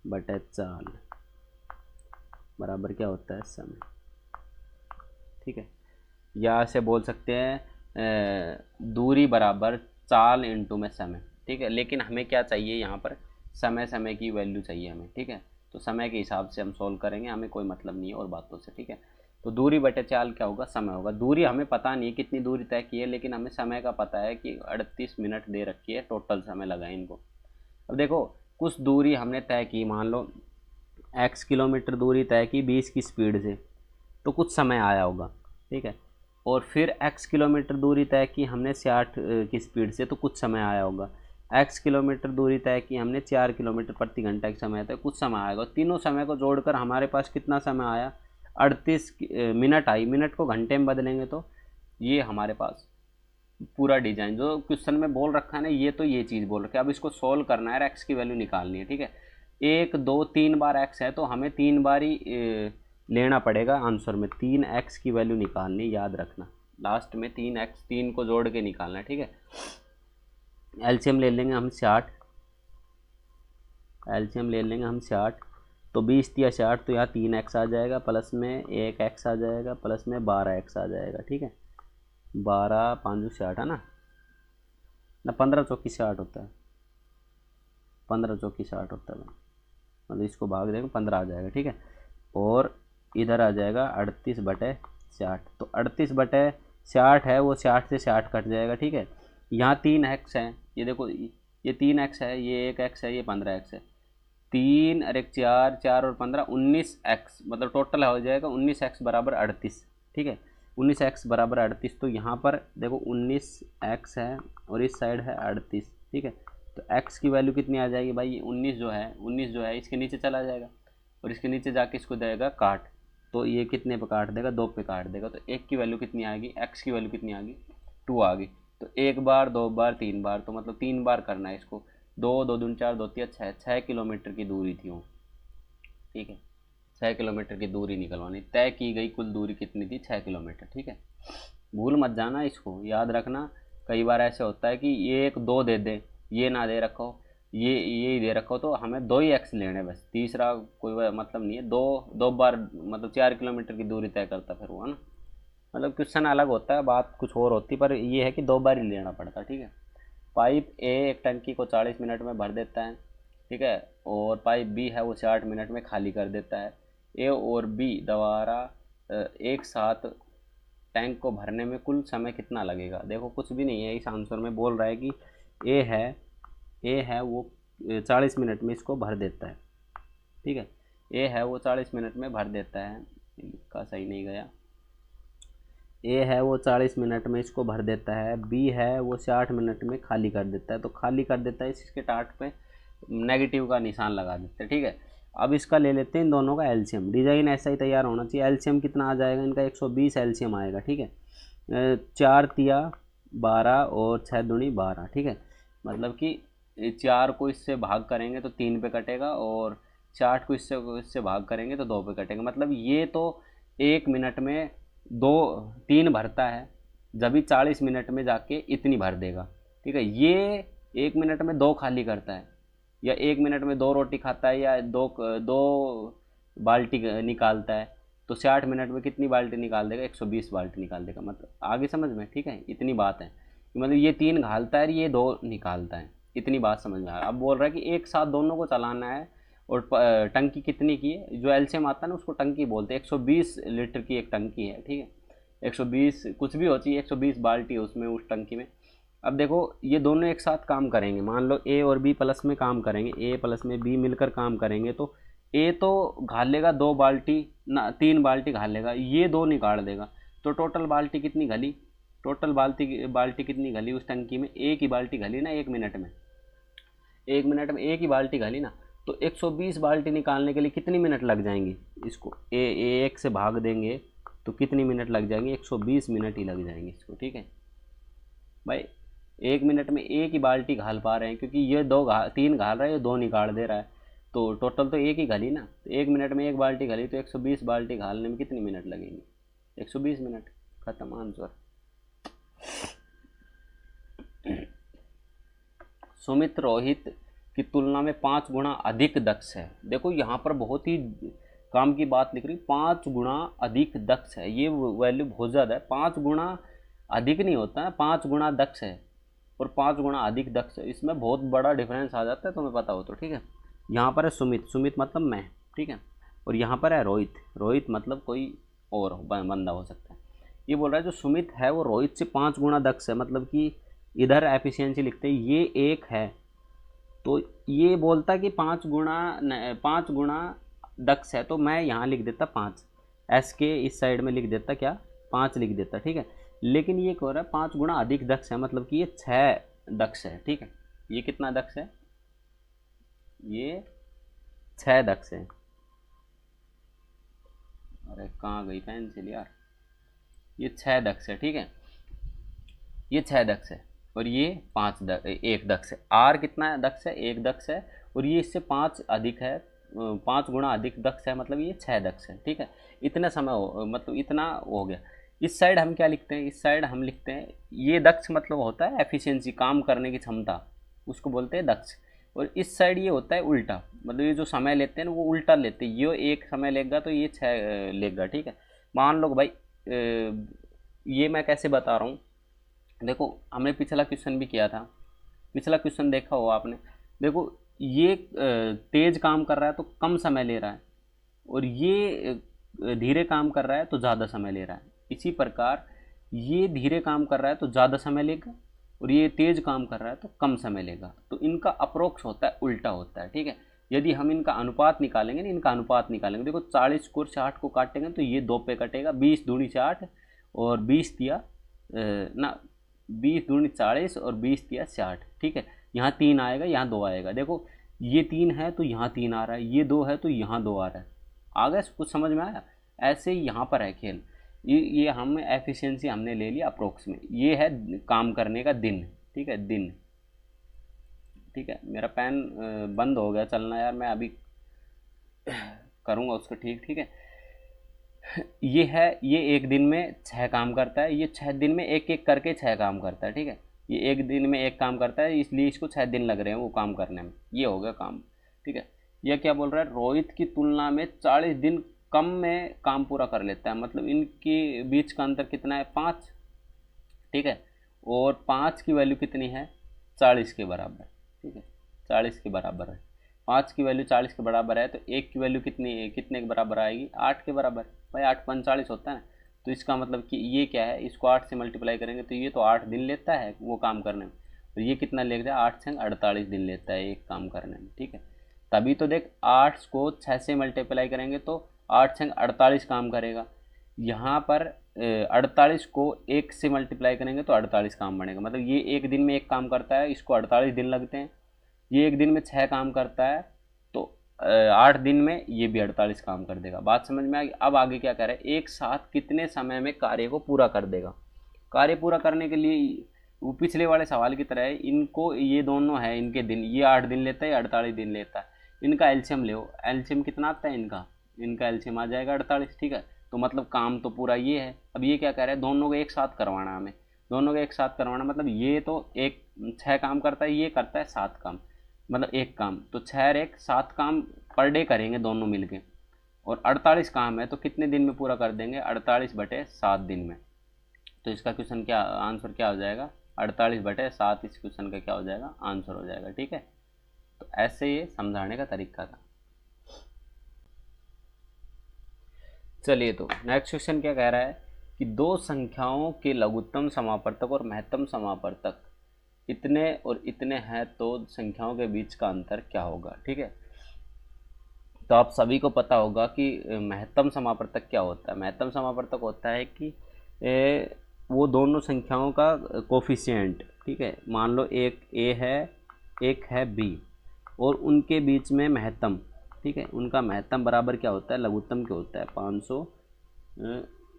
बटे चाल बराबर क्या होता है, समय। ठीक है, या ऐसे बोल सकते हैं दूरी बराबर चाल इंटू में समय। ठीक है, लेकिन हमें क्या चाहिए यहाँ पर, समय की वैल्यू चाहिए हमें। ठीक है, तो समय के हिसाब से हम सॉल्व करेंगे, हमें कोई मतलब नहीं है और बातों से। ठीक है, तो दूरी बटे चाल क्या होगा, समय होगा। दूरी हमें पता नहीं है कितनी दूरी तय की है, लेकिन हमें समय का पता है कि 38 मिनट दे रखी है, टोटल समय लगा है इनको। अब देखो कुछ दूरी हमने तय की, मान लो x किलोमीटर दूरी तय की 20 की स्पीड से, तो कुछ समय आया होगा। ठीक है, और फिर x किलोमीटर दूरी तय की हमने 60 की स्पीड से, तो कुछ समय आया होगा। x किलोमीटर दूरी तय की हमने 4 किलोमीटर प्रति घंटा का समय था, कुछ समय आएगा। तीनों समय को जोड़कर हमारे पास कितना समय आया, 38 मिनट आई। मिनट को घंटे में बदलेंगे तो ये हमारे पास पूरा डिजाइन जो क्वेश्चन में बोल रखा है ना, ये तो ये चीज़ बोल रखी है। अब इसको सोल्व करना है, एक्स की वैल्यू निकालनी है। ठीक है, 1 2 3 बार एक्स है, तो हमें 3 बार ही लेना पड़ेगा आंसर में। 3x की वैल्यू निकालनी, याद रखना लास्ट में 3x, 3 को जोड़ के निकालना है। ठीक है, एलसीएम ले लेंगे हम 60, एलसीएम ले लेंगे हम 60, तो 20 या 60, तो यहाँ 3x आ जाएगा, प्लस में 1x आ जाएगा, प्लस में 12x आ जाएगा। ठीक है, 12 5 60 है ना 15 चौकी 60 होता है, 15 चौकी 60 होता है, मतलब इसको भाग देंगे 15 आ जाएगा। ठीक है, और इधर आ जाएगा 38 बटे 60, तो 38 बटे 60 है, वो 60 से 60 कट जाएगा। ठीक है, यहाँ 3x है, ये देखो ये 3x है, ये 1x है, ये 15x है। 3 और 1 4, 4 और 15 19x, मतलब टोटल हो जाएगा 19x बराबर 38। ठीक है, 19x बराबर 38, तो यहाँ पर देखो 19x है और इस साइड है 38। ठीक है, तो x की वैल्यू कितनी आ जाएगी भाई, 19 जो है इसके नीचे चला जाएगा और इसके नीचे जाके इसको देगा काट, तो ये कितने पे काट देगा, 2 पे काट देगा। तो 1 की वैल्यू कितनी आएगी, x की वैल्यू कितनी आ गई, 2 आ गई। तो 1 बार 2 बार 3 बार, तो मतलब 3 बार करना है इसको। 2 2 दूनी 4, 2 3 6 किलोमीटर की दूरी थी वो। ठीक है, 6 किलोमीटर की दूरी निकलवानी। तय की गई कुल दूरी कितनी थी, 6 किलोमीटर। ठीक है, भूल मत जाना, इसको याद रखना। कई बार ऐसे होता है कि ये 1 2 दे दे, ये ना दे रखो, ये ही दे रखो, तो हमें 2 ही एक्स लेने, बस तीसरा कोई मतलब नहीं है। 2 बार मतलब 4 किलोमीटर की दूरी तय करता फिर वो, है ना। मतलब क्वेश्चन अलग होता है, बात कुछ और होती, पर ये है कि 2 बार ही लेना पड़ता। ठीक है, पाइप ए एक टंकी को 40 मिनट में भर देता है। ठीक है, और पाइप बी है वो 60 मिनट में खाली कर देता है। ए और बी द्वारा एक साथ टैंक को भरने में कुल समय कितना लगेगा। देखो कुछ भी नहीं है, इस आंसर में बोल रहा है कि ए है वो 40 मिनट में इसको भर देता है। ठीक है, ए है वो 40 मिनट में भर देता है, लिखा सही नहीं गया। ए है वो 40 मिनट में इसको भर देता है, बी है वो 60 मिनट में खाली कर देता है। तो खाली कर देता है, इसके टाट पे नेगेटिव का निशान लगा देते हैं। ठीक है, अब इसका ले लेते हैं इन दोनों का एलसीएम। डिज़ाइन ऐसा ही तैयार होना चाहिए। एलसीएम कितना आ जाएगा इनका, 120 एलसीएम आएगा। ठीक है, 4 तिया 12 और 6 दूनी 12। ठीक है, मतलब कि 4 को इससे भाग करेंगे तो 3 पे कटेगा, और 60 को इससे भाग करेंगे तो 2 पे कटेगा। मतलब ये तो 1 मिनट में 3 भरता है, जब भी 40 मिनट में जाके इतनी भर देगा। ठीक है, ये 1 मिनट में 2 खाली करता है, या 1 मिनट में 2 रोटी खाता है, या 2 बाल्टी निकालता है, तो 60 मिनट में कितनी बाल्टी निकाल देगा, 120 बाल्टी निकाल देगा। मतलब आगे समझ में। ठीक है, इतनी बात है, मतलब ये 3 घालता है, ये 2 निकालता है, इतनी बात समझ में आ रहा है। अब बोल रहा है कि एक साथ दोनों को चलाना है, और टंकी कितनी की है, जो एलसीएम आता है ना उसको टंकी बोलते हैं। 120 लीटर की एक टंकी है। ठीक है, 120 कुछ भी होती है, 120 बाल्टी है उसमें, उस टंकी में। अब देखो ये दोनों एक साथ काम करेंगे, मान लो ए और बी प्लस में काम करेंगे, ए प्लस में बी मिलकर काम करेंगे, तो ए तो घाल लेगा 2 बाल्टी ना, 3 बाल्टी घाल लेगा, ये 2 निकाल देगा। तो टोटल बाल्टी कितनी घली, टोटल बाल्टी कितनी घली उस टंकी में, एक ही बाल्टी घली ना 1 मिनट में, 1 मिनट में एक ही बाल्टी घली ना। तो 120 बाल्टी निकालने के लिए कितनी मिनट लग जाएंगी, इसको ए 1 से भाग देंगे तो कितनी मिनट लग जाएंगे, 120 मिनट ही लग जाएंगे इसको। ठीक है भाई, 1 मिनट में एक ही बाल्टी घाल पा रहे हैं, क्योंकि ये 3 घाल रहा है, ये 2 निकाल दे रहा है, तो टोटल तो एक ही घली ना। तो 1 मिनट में एक बाल्टी घली, तो 120 बाल्टी घालने में कितनी मिनट लगेंगी, 120 मिनट। खत्म आंसर। सुमित रोहित की तुलना में 5 गुना अधिक दक्ष है। देखो यहाँ पर बहुत ही काम की बात लिख रही, 5 गुना अधिक दक्ष है, ये वैल्यू बहुत ज़्यादा है। 5 गुना अधिक नहीं होता है, 5 गुना दक्ष है और 5 गुना अधिक दक्ष है, इसमें बहुत बड़ा डिफरेंस आ जाता है, तुम्हें पता हो तो। ठीक है, यहाँ पर है सुमित, सुमित मतलब मैं, ठीक है, और यहाँ पर है रोहित, रोहित मतलब कोई और बंदा हो सकता है। ये बोल रहा है जो सुमित है वो रोहित से 5 गुना दक्ष है, मतलब कि इधर एफिशिएंसी लिखते हैं ये 1 है, तो ये बोलता कि 5 गुना दक्ष है, तो मैं यहाँ लिख देता 5, एस के इस साइड में लिख देता क्या, 5 लिख देता। ठीक है, लेकिन ये कह रहा है 5 गुना अधिक दक्ष है, मतलब कि ये 6 दक्ष है। ठीक है, ये कितना दक्ष है, ये 6 दक्ष है। अरे कहाँ गई पेंसिल यार, ये 6 दक्ष है। ठीक है, ये 6 दक्ष है और ये 1 दक्ष है। आर कितना दक्ष है, 1 दक्ष है, और ये इससे 5 अधिक है, 5 गुना अधिक दक्ष है, मतलब ये 6 दक्ष है। ठीक है, इतना समय मतलब इतना हो गया। इस साइड हम क्या लिखते हैं, इस साइड हम लिखते हैं ये दक्ष मतलब होता है एफिशिएंसी, काम करने की क्षमता, उसको बोलते हैं दक्ष। और इस साइड ये होता है उल्टा, मतलब ये जो समय लेते हैं वो उल्टा लेते हैं, ये 1 समय लेगा तो ये 6 लेगा। ठीक है, मान लो भाई ये मैं कैसे बता रहा हूँ, देखो हमने पिछला क्वेश्चन भी किया था, पिछला क्वेश्चन देखा हो आपने। देखो ये तेज काम कर रहा है तो कम समय ले रहा है, और ये धीरे काम कर रहा है तो ज़्यादा समय ले रहा है। इसी प्रकार ये धीरे काम कर रहा है तो ज़्यादा समय लेगा, और ये तेज काम कर रहा है तो कम समय लेगा। तो इनका अप्रोक्स होता है, उल्टा होता है। ठीक है, यदि हम इनका अनुपात निकालेंगे ना, इनका अनुपात निकालेंगे, देखो 40 को 60 को काटेंगे तो ये 2 पे कटेगा, 20 दूनी 60 और 20 दिया ना, 20 दूनी 40 और 20 दिया 60। ठीक है, यहाँ 3 आएगा, यहाँ 2 आएगा। देखो ये 3 है तो यहाँ 3 आ रहा है, ये 2 है तो यहाँ 2 आ रहा है। आगे कुछ समझ में आया? ऐसे ही यहाँ पर है खेल। ये हम एफिशिएंसी हमने ले लिया अप्रोक्स में, ये है काम करने का दिन। ठीक है, दिन। ठीक है, मेरा पेन बंद हो गया चलना यार, मैं अभी करूँगा उसको ठीक। ठीक है, ये है, ये 1 दिन में 6 काम करता है, ये 6 दिन में एक एक करके 6 काम करता है। ठीक है, ये 1 दिन में 1 काम करता है, इसलिए इसको 6 दिन लग रहे हैं वो काम करने में। ये हो गया काम। ठीक है, यह क्या बोल रहा है, रोहित की तुलना में 40 दिन कम में काम पूरा कर लेता है, मतलब इनके बीच का अंतर कितना है, 5। ठीक है, और 5 की वैल्यू कितनी है, 40 के बराबर। ठीक है, 40 के बराबर है, 5 की वैल्यू 40 के बराबर है, तो 1 की वैल्यू कितने के बराबर आएगी, 8 के बराबर। भाई 8 पंच 40 होता है ना, तो इसका मतलब कि ये क्या है, इसको 8 से मल्टीप्लाई करेंगे तो ये तो 8 दिन लेता है वो काम करने में, तो ये कितना लेता है, 8 से 48 दिन लेता है एक काम करने में। ठीक है, तभी तो देख 8 को 6 से मल्टीप्लाई करेंगे तो 8 से 48 काम करेगा। यहाँ पर 48 को 1 से मल्टीप्लाई करेंगे तो 48 काम बनेगा, मतलब ये 1 दिन में 1 काम करता है, इसको 48 दिन लगते हैं। ये 1 दिन में 6 काम करता है, तो 8 दिन में ये भी 48 काम कर देगा। बात समझ में आ गई? अब आगे क्या करे, एक साथ कितने समय में कार्य को पूरा कर देगा। कार्य पूरा करने के लिए वो पिछले वाले सवाल की तरह है, इनको ये दोनों है इनके दिन, ये 8 दिन लेता है, 48 दिन लेता है। इनका एलसीएम ले, एलसीएम कितना आता है इनका एलसीएम आ जाएगा 48। ठीक है, तो मतलब काम तो पूरा ये है। अब ये क्या कह रहा है, दोनों को एक साथ करवाना हमें, दोनों को एक साथ करवाना, मतलब ये तो 6 काम करता है, ये करता है 7 काम, मतलब 1 काम, तो 6 और 1 7 काम पर डे करेंगे दोनों मिलके, और 48 काम है तो कितने दिन में पूरा कर देंगे, 48/7 दिन में। तो इसका क्वेश्चन क्या आंसर क्या हो जाएगा, 48/7 इस क्वेश्चन का क्या हो जाएगा, आंसर हो जाएगा। ठीक है, तो ऐसे ये समझाने का तरीका था। चलिए, तो नेक्स्ट क्वेश्चन क्या कह रहा है कि 2 संख्याओं के लघुत्तम समापवर्तक और महत्तम समापवर्तक इतने और इतने हैं, तो संख्याओं के बीच का अंतर क्या होगा। ठीक है, तो आप सभी को पता होगा कि महत्तम समापवर्तक क्या होता है। महत्तम समापवर्तक होता है कि वो दोनों संख्याओं का कोफिशिएंट, ठीक है, मान लो एक ए है एक है बी, और उनके बीच में महत्तम, ठीक है, उनका महत्तम बराबर क्या होता है, लघुत्तम क्या होता है,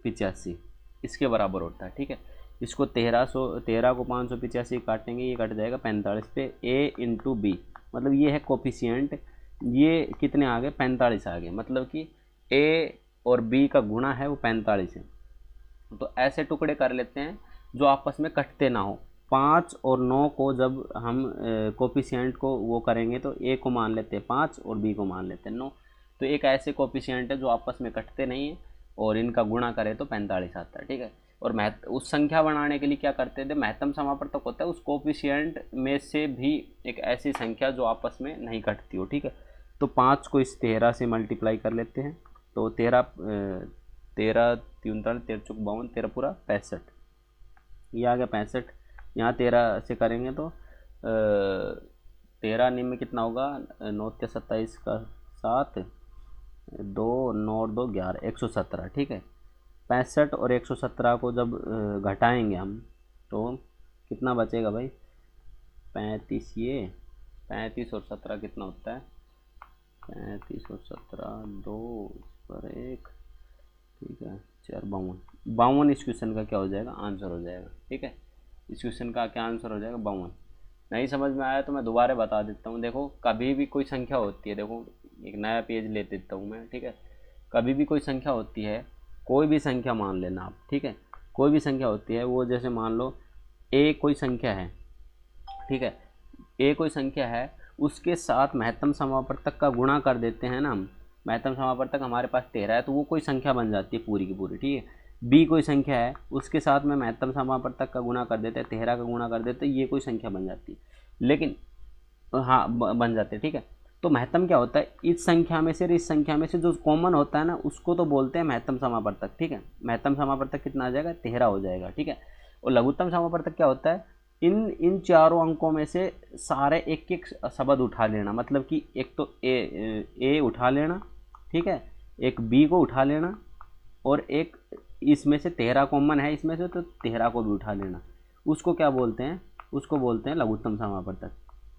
585 इसके बराबर होता है। ठीक है, इसको 13 को 585 काटेंगे, ये कट जाएगा 45 पे। a इंटू बी, मतलब ये है कोफिशिएंट, ये कितने आ गए 45 आ गए, मतलब कि a और b का गुणा है वो 45 है। तो ऐसे टुकड़े कर लेते हैं जो आपस में कटते ना हो। 5 और 9 को जब हम कोफिशिएंट को वो करेंगे तो a को मान लेते हैं 5 और b को मान लेते हैं 9। तो एक ऐसे कोफिशिएंट है जो आपस में कटते नहीं है और इनका गुणा करें तो 45 आता है। ठीक है, और उस संख्या बनाने के लिए क्या करते थे, महत्तम समापवर्तक होता है, उस कोफिशिएंट में से भी एक ऐसी संख्या जो आपस में नहीं कटती हो। ठीक है, तो 5 को इस 13 से मल्टीप्लाई कर लेते हैं, तो 13 13 3 13 चौक 52, 13 पूरा 65, ये आ गया 65। यहाँ 13 से करेंगे तो 13 निम्न में कितना होगा, 9 के 27 का 7, 2 9 और 2 11, 117। ठीक है, 65 और 117 को जब घटाएंगे हम तो कितना बचेगा भाई, 35, ये 35 और 17 कितना होता है, 35 और 17 2 पर 1, ठीक है 4 52। इस क्वेश्चन का क्या हो जाएगा, आंसर हो जाएगा। ठीक है, इस क्वेश्चन का क्या आंसर हो जाएगा, 52। नहीं समझ में आया तो मैं दोबारा बता देता हूँ। देखो कभी भी कोई संख्या होती है, देखो एक नया पेज ले देता हूँ मैं। ठीक है, कभी भी कोई संख्या होती है, कोई भी संख्या मान लेना आप। ठीक है, कोई भी संख्या होती है, वो जैसे मान लो a कोई संख्या है। ठीक है, a कोई संख्या है, उसके साथ महत्तम समापवर्तक का गुणा कर देते हैं ना हम। महत्तम समापवर्तक हमारे पास 13 है तो वो कोई संख्या बन जाती है पूरी की पूरी। ठीक है, b कोई संख्या है, उसके साथ में महत्तम समापवर्तक का गुणा कर देते हैं, 13 का गुणा कर देते हैं, ये कोई संख्या बन जाती है। लेकिन हाँ बन जाते हैं। ठीक है, तो महत्तम क्या होता है, इस संख्या में से और इस संख्या में से जो कॉमन होता है ना, उसको तो बोलते हैं महत्तम समापवर्तक। ठीक है, महत्तम समापवर्तक कितना आ जाएगा, 13 हो जाएगा। ठीक है, और लघुत्तम समापवर्तक क्या होता है, इन चारों अंकों में से सारे एक एक शब्द उठा लेना, मतलब कि एक तो ए उठा लेना। ठीक है, एक बी को उठा लेना, और एक इसमें से 13 कॉमन है इसमें से, तो 13 को भी उठा लेना। उसको क्या बोलते हैं, उसको बोलते हैं लघुत्तम समापवर्तक।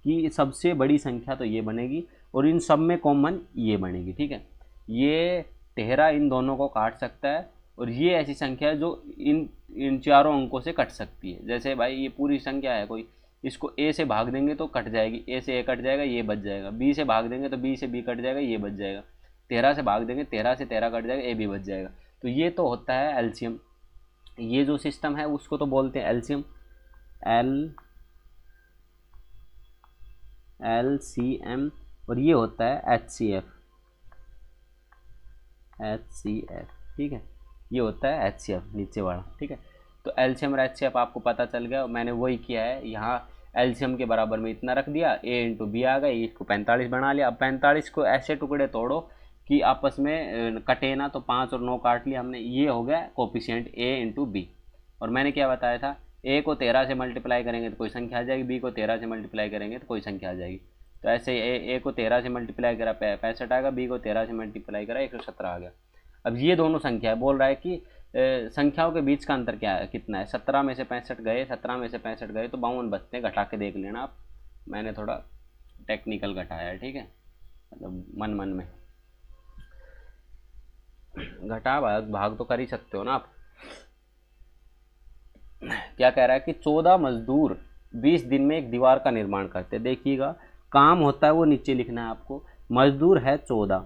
कि सबसे बड़ी संख्या तो ये बनेगी और इन सब में कॉमन ये बनेगी। ठीक है, ये 13 इन दोनों को काट सकता है, और ये ऐसी संख्या है जो इन चारों अंकों से कट सकती है। जैसे भाई ये पूरी संख्या है कोई, इसको a से भाग देंगे तो कट जाएगी, a से a कट जाएगा, ये बच जाएगा। b से भाग देंगे तो b से b कट जाएगा, ये बच जाएगा। 13 से भाग देंगे, 13 से 13 कट जाएगा, a भी बच जाएगा। तो ये तो होता है एलसीएम। ये जो सिस्टम है उसको तो बोलते हैं एलसीएम, LCM, और ये होता है HCF। ठीक है, ये होता है HCF नीचे वाला। ठीक है, तो LCM और HCF आपको पता चल गया। मैंने वही किया है, यहाँ LCM के बराबर में इतना रख दिया, a इंटू बी आ गई, इसको 45 बना लिया। अब 45 को ऐसे टुकड़े तोड़ो कि आपस में कटे ना, तो 5 और 9 काट लिया हमने, ये हो गया कोफिशिएंट a इंटू बी। और मैंने क्या बताया था, a को 13 से मल्टीप्लाई करेंगे तो कोई संख्या आ जाएगी, b को 13 से मल्टीप्लाई करेंगे तो कोई संख्या आ जाएगी। तो ऐसे a को 13 से मल्टीप्लाई करा 65 आएगा, b को 13 से मल्टीप्लाई करा 117 आ गया। अब ये दोनों संख्या है, बोल रहा है कि संख्याओं के बीच का अंतर क्या है, कितना है। 17 में से 65 गए, 17 में से 65 गए तो 52 बचते हैं, घटा के देख लेना आप। मैंने थोड़ा टेक्निकल घटाया है। ठीक है, मतलब मन में घटा भाग तो कर ही सकते हो ना आप। क्या कह रहा है कि 14 मजदूर 20 दिन में एक दीवार का निर्माण करते। देखिएगा, काम होता है वो नीचे लिखना है आपको। मजदूर है 14,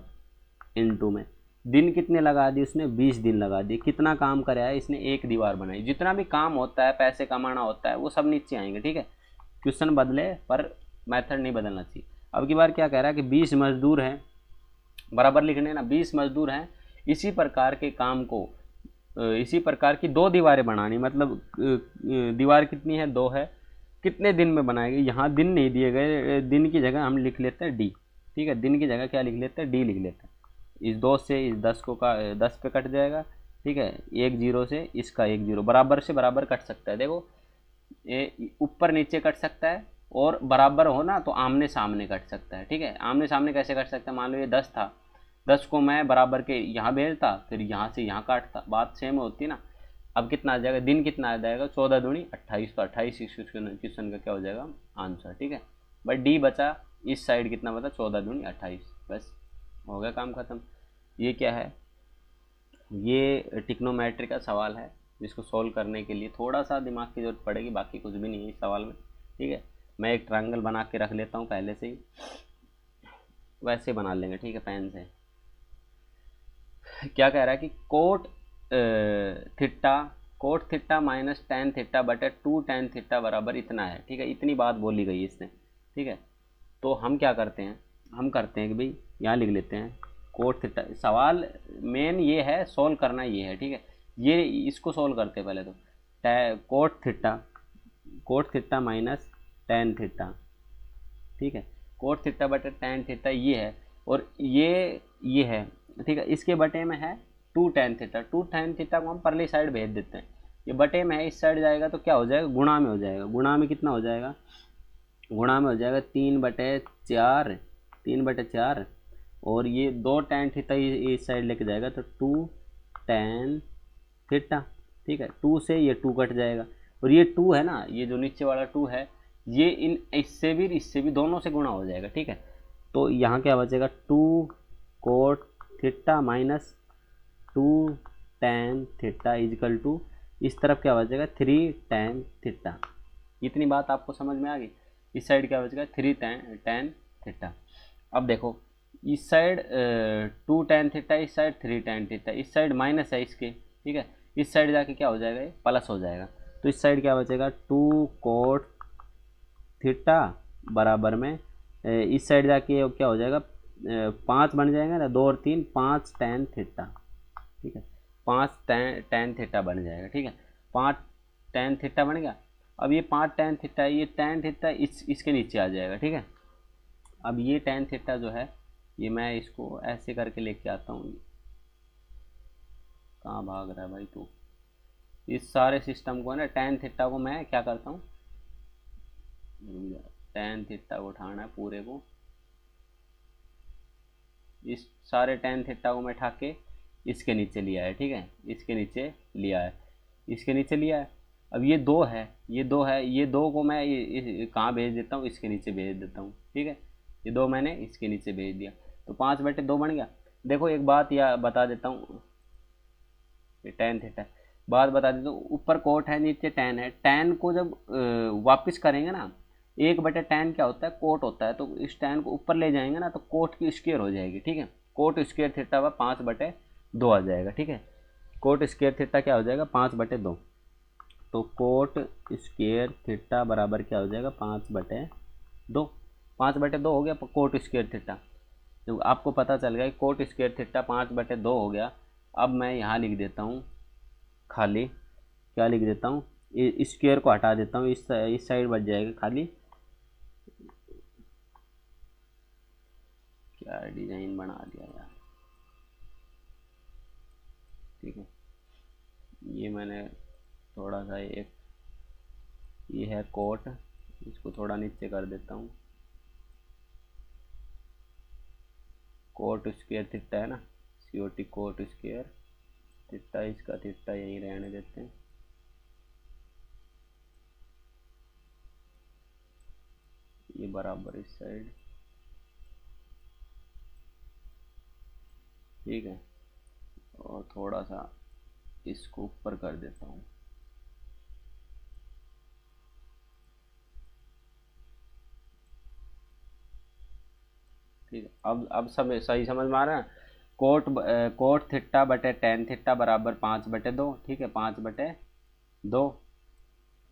इंटू में दिन कितने लगा दिए उसने, 20 दिन लगा दिए। कितना काम कराया है इसने, एक दीवार बनाई। जितना भी काम होता है, पैसे कमाना होता है, वो सब नीचे आएंगे। ठीक है, क्वेश्चन बदले पर मेथड नहीं बदलना चाहिए। अब की बार क्या कह रहा है कि 20 मजदूर हैं, बराबर लिखने ना, 20 मजदूर हैं, इसी प्रकार के काम को, इसी प्रकार की 2 दीवारें बनानी। मतलब दीवार कितनी है, 2 है, कितने दिन में बनाएंगे। यहाँ दिन नहीं दिए गए, दिन की जगह हम लिख लेते हैं डी। ठीक है, दिन की जगह क्या लिख लेते हैं, डी लिख लेते हैं। इस 2 से इस 10 को का 10 पे कट जाएगा। ठीक है, 1 0 से इसका 1 0, बराबर से बराबर कट सकता है। देखो ये ऊपर नीचे कट सकता है, और बराबर हो ना तो आमने सामने कट सकता है। ठीक है, आमने सामने कैसे कट सकता है, मान लो ये 10 था, 10 को मैं बराबर के यहाँ भेजता, फिर यहाँ से यहाँ काटता, बात सेम होती ना। अब कितना आ जाएगा, दिन कितना आ जाएगा, 14 दूनी 28, तो 28 इस क्वेश्चन का क्या हो जाएगा, आंसर। ठीक है, बट डी बचा, इस साइड कितना बचा, 14 दूनी 28, बस हो गया काम खत्म। ये क्या है, ये टिक्नोमेट्री का सवाल है, जिसको सॉल्व करने के लिए थोड़ा सा दिमाग की ज़रूरत पड़ेगी, बाकी कुछ भी नहीं है इस सवाल में। ठीक है, मैं एक ट्रायंगल बना के रख लेता हूँ पहले से ही, वैसे बना लेंगे। ठीक है, पेन से। क्या कह रहा है कि theta coat theta minus tan theta बटे टू टेन थीटा बराबर इतना है। ठीक है, इतनी बात बोली गई इसने। ठीक है, तो हम क्या करते हैं, हम करते हैं कि भाई यहाँ लिख लेते हैं कोट थीटा। सवाल मेन ये है, सोल्व करना ये है। ठीक है, ये इसको सोल्व करते हैं पहले तो। Coat theta minus tan theta. ठीक है, कोट थीटा बटे टेन थीटा ये है, और ये है। ठीक है, इसके बटे में है two tan theta. Two tan theta को हम परली साइड भेज देते हैं। ये बटे में है, इस साइड जाएगा तो क्या हो जाएगा, गुणा में हो जाएगा। गुणा में कितना हो जाएगा, गुणा में हो जाएगा 3/4, 3/4। और ये दो टेन थीटा इस साइड लेके जाएगा तो टू टेन थीटा। ठीक है, टू से ये टू कट जाएगा, और ये टू है ना, ये जो नीचे वाला टू है, ये इससे भी दोनों से गुणा हो जाएगा। ठीक है, तो यहाँ क्या बचेगा, two cot theta minus two tan theta is equal to, इस तरफ क्या बचेगा, थ्री टेन थीटा। इतनी बात आपको समझ में आ गई। इस साइड क्या बचेगा, थ्री टेन थीटा। अब देखो, इस साइड टू टेन थीटा, इस साइड थ्री टेन थीटा, इस साइड माइनस है इसके। ठीक है, इस साइड जाके क्या हो जाएगा, ये प्लस हो जाएगा। तो इस साइड क्या बचेगा, टू कोट थीटा बराबर में इस साइड जाके क्या हो जाएगा, पाँच बन जाएगा ना, दो और तीन, पाँच टेन थीटा। ठीक है, पाँच टेन थीटा बन जाएगा। ठीक है, पाँच टेन थीटा बन गया। अब ये पाँच टेन थीटा, ये टेन थीटा इसके नीचे आ जाएगा। ठीक है, अब ये टेन थीटा जो है, ये मैं इसको ऐसे करके लेके आता हूँ। कहाँ भाग रहा है भाई तू। इस सारे सिस्टम को ना, टेन थीटा को मैं क्या करता हूँ, टेन थीटा को उठाना है पूरे को, इस सारे टेन थीटा को मैं उठा के इसके नीचे लिया है। ठीक है, इसके नीचे लिया है, इसके नीचे लिया है। अब ये दो है, ये दो है, ये दो को मैं कहाँ भेज देता हूँ, इसके नीचे भेज देता हूँ। ठीक है, ये दो मैंने इसके नीचे भेज दिया, तो 5/2 बन गया। देखो एक बात या बता देता हूँ, ये टेन थीटा बात बता देता हूँ। ऊपर कोट है, नीचे टेन है। टेन को जब वापस करेंगे ना, 1/10 क्या होता है, कोट होता है, तो इस टेन को ऊपर ले जाएंगे ना, तो कोट की स्क्वायर हो जाएगी। ठीक है, कोट स्क्वायर थीटा व 5/2 आ जाएगा। ठीक है, कोट स्क्वायर थीटा क्या हो जाएगा, 5/2। तो कोट स्क्वायर थीटा बराबर क्या हो जाएगा, 5/2। 5/2 हो गया कोट स्क्वायर थीटा। तो आपको पता चल गया कि कोट स्क्वायर थीटा 5/2 हो गया। अब मैं यहाँ लिख देता हूँ खाली, क्या लिख देता हूँ, स्क्वायर को हटा देता हूँ, इस साइड बच जाएगा खाली। क्या डिजाइन बना दिया यार। ठीक है, ये मैंने थोड़ा सा एक, ये है कोट, इसको थोड़ा नीचे कर देता हूँ। कोट स्क्वायर थीटा है ना, COT कोट स्क्वायर थीटा, इसका थीटा यहीं रहने देते हैं। ये बराबर इस साइड। ठीक है, और थोड़ा सा इसको ऊपर कर देता हूँ। ठीक है, अब सब सही समझ में आ रहा है। कोट थीटा बटे टेन थीटा बराबर 5/2। ठीक है, 5/2।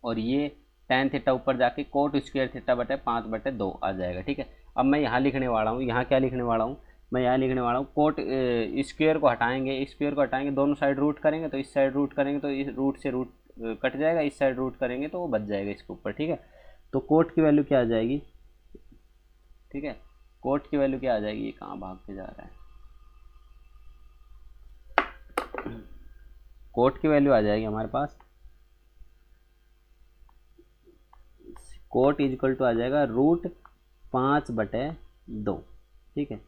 और ये टेन थीटा ऊपर जाके कोट स्क्वायर थीटा बटे 5/2 आ जाएगा। ठीक है, अब मैं यहाँ लिखने वाला हूँ, यहाँ क्या लिखने वाला हूँ, मैं यहाँ लिखने वाला हूँ कोट स्क्वायर को हटाएंगे, स्क्वायर को हटाएंगे, दोनों साइड रूट करेंगे, तो इस साइड रूट करेंगे तो इस रूट से रूट कट जाएगा, इस साइड रूट करेंगे तो वो बच जाएगा इसके ऊपर। ठीक है, तो कोट की वैल्यू क्या आ जाएगी, ठीक है, कोट की वैल्यू क्या आ जाएगी, ये कहाँ भाग के जा रहा है, कोट की वैल्यू आ जाएगी हमारे पास, कोट इजकल टू आ जाएगा √5/2। ठीक है,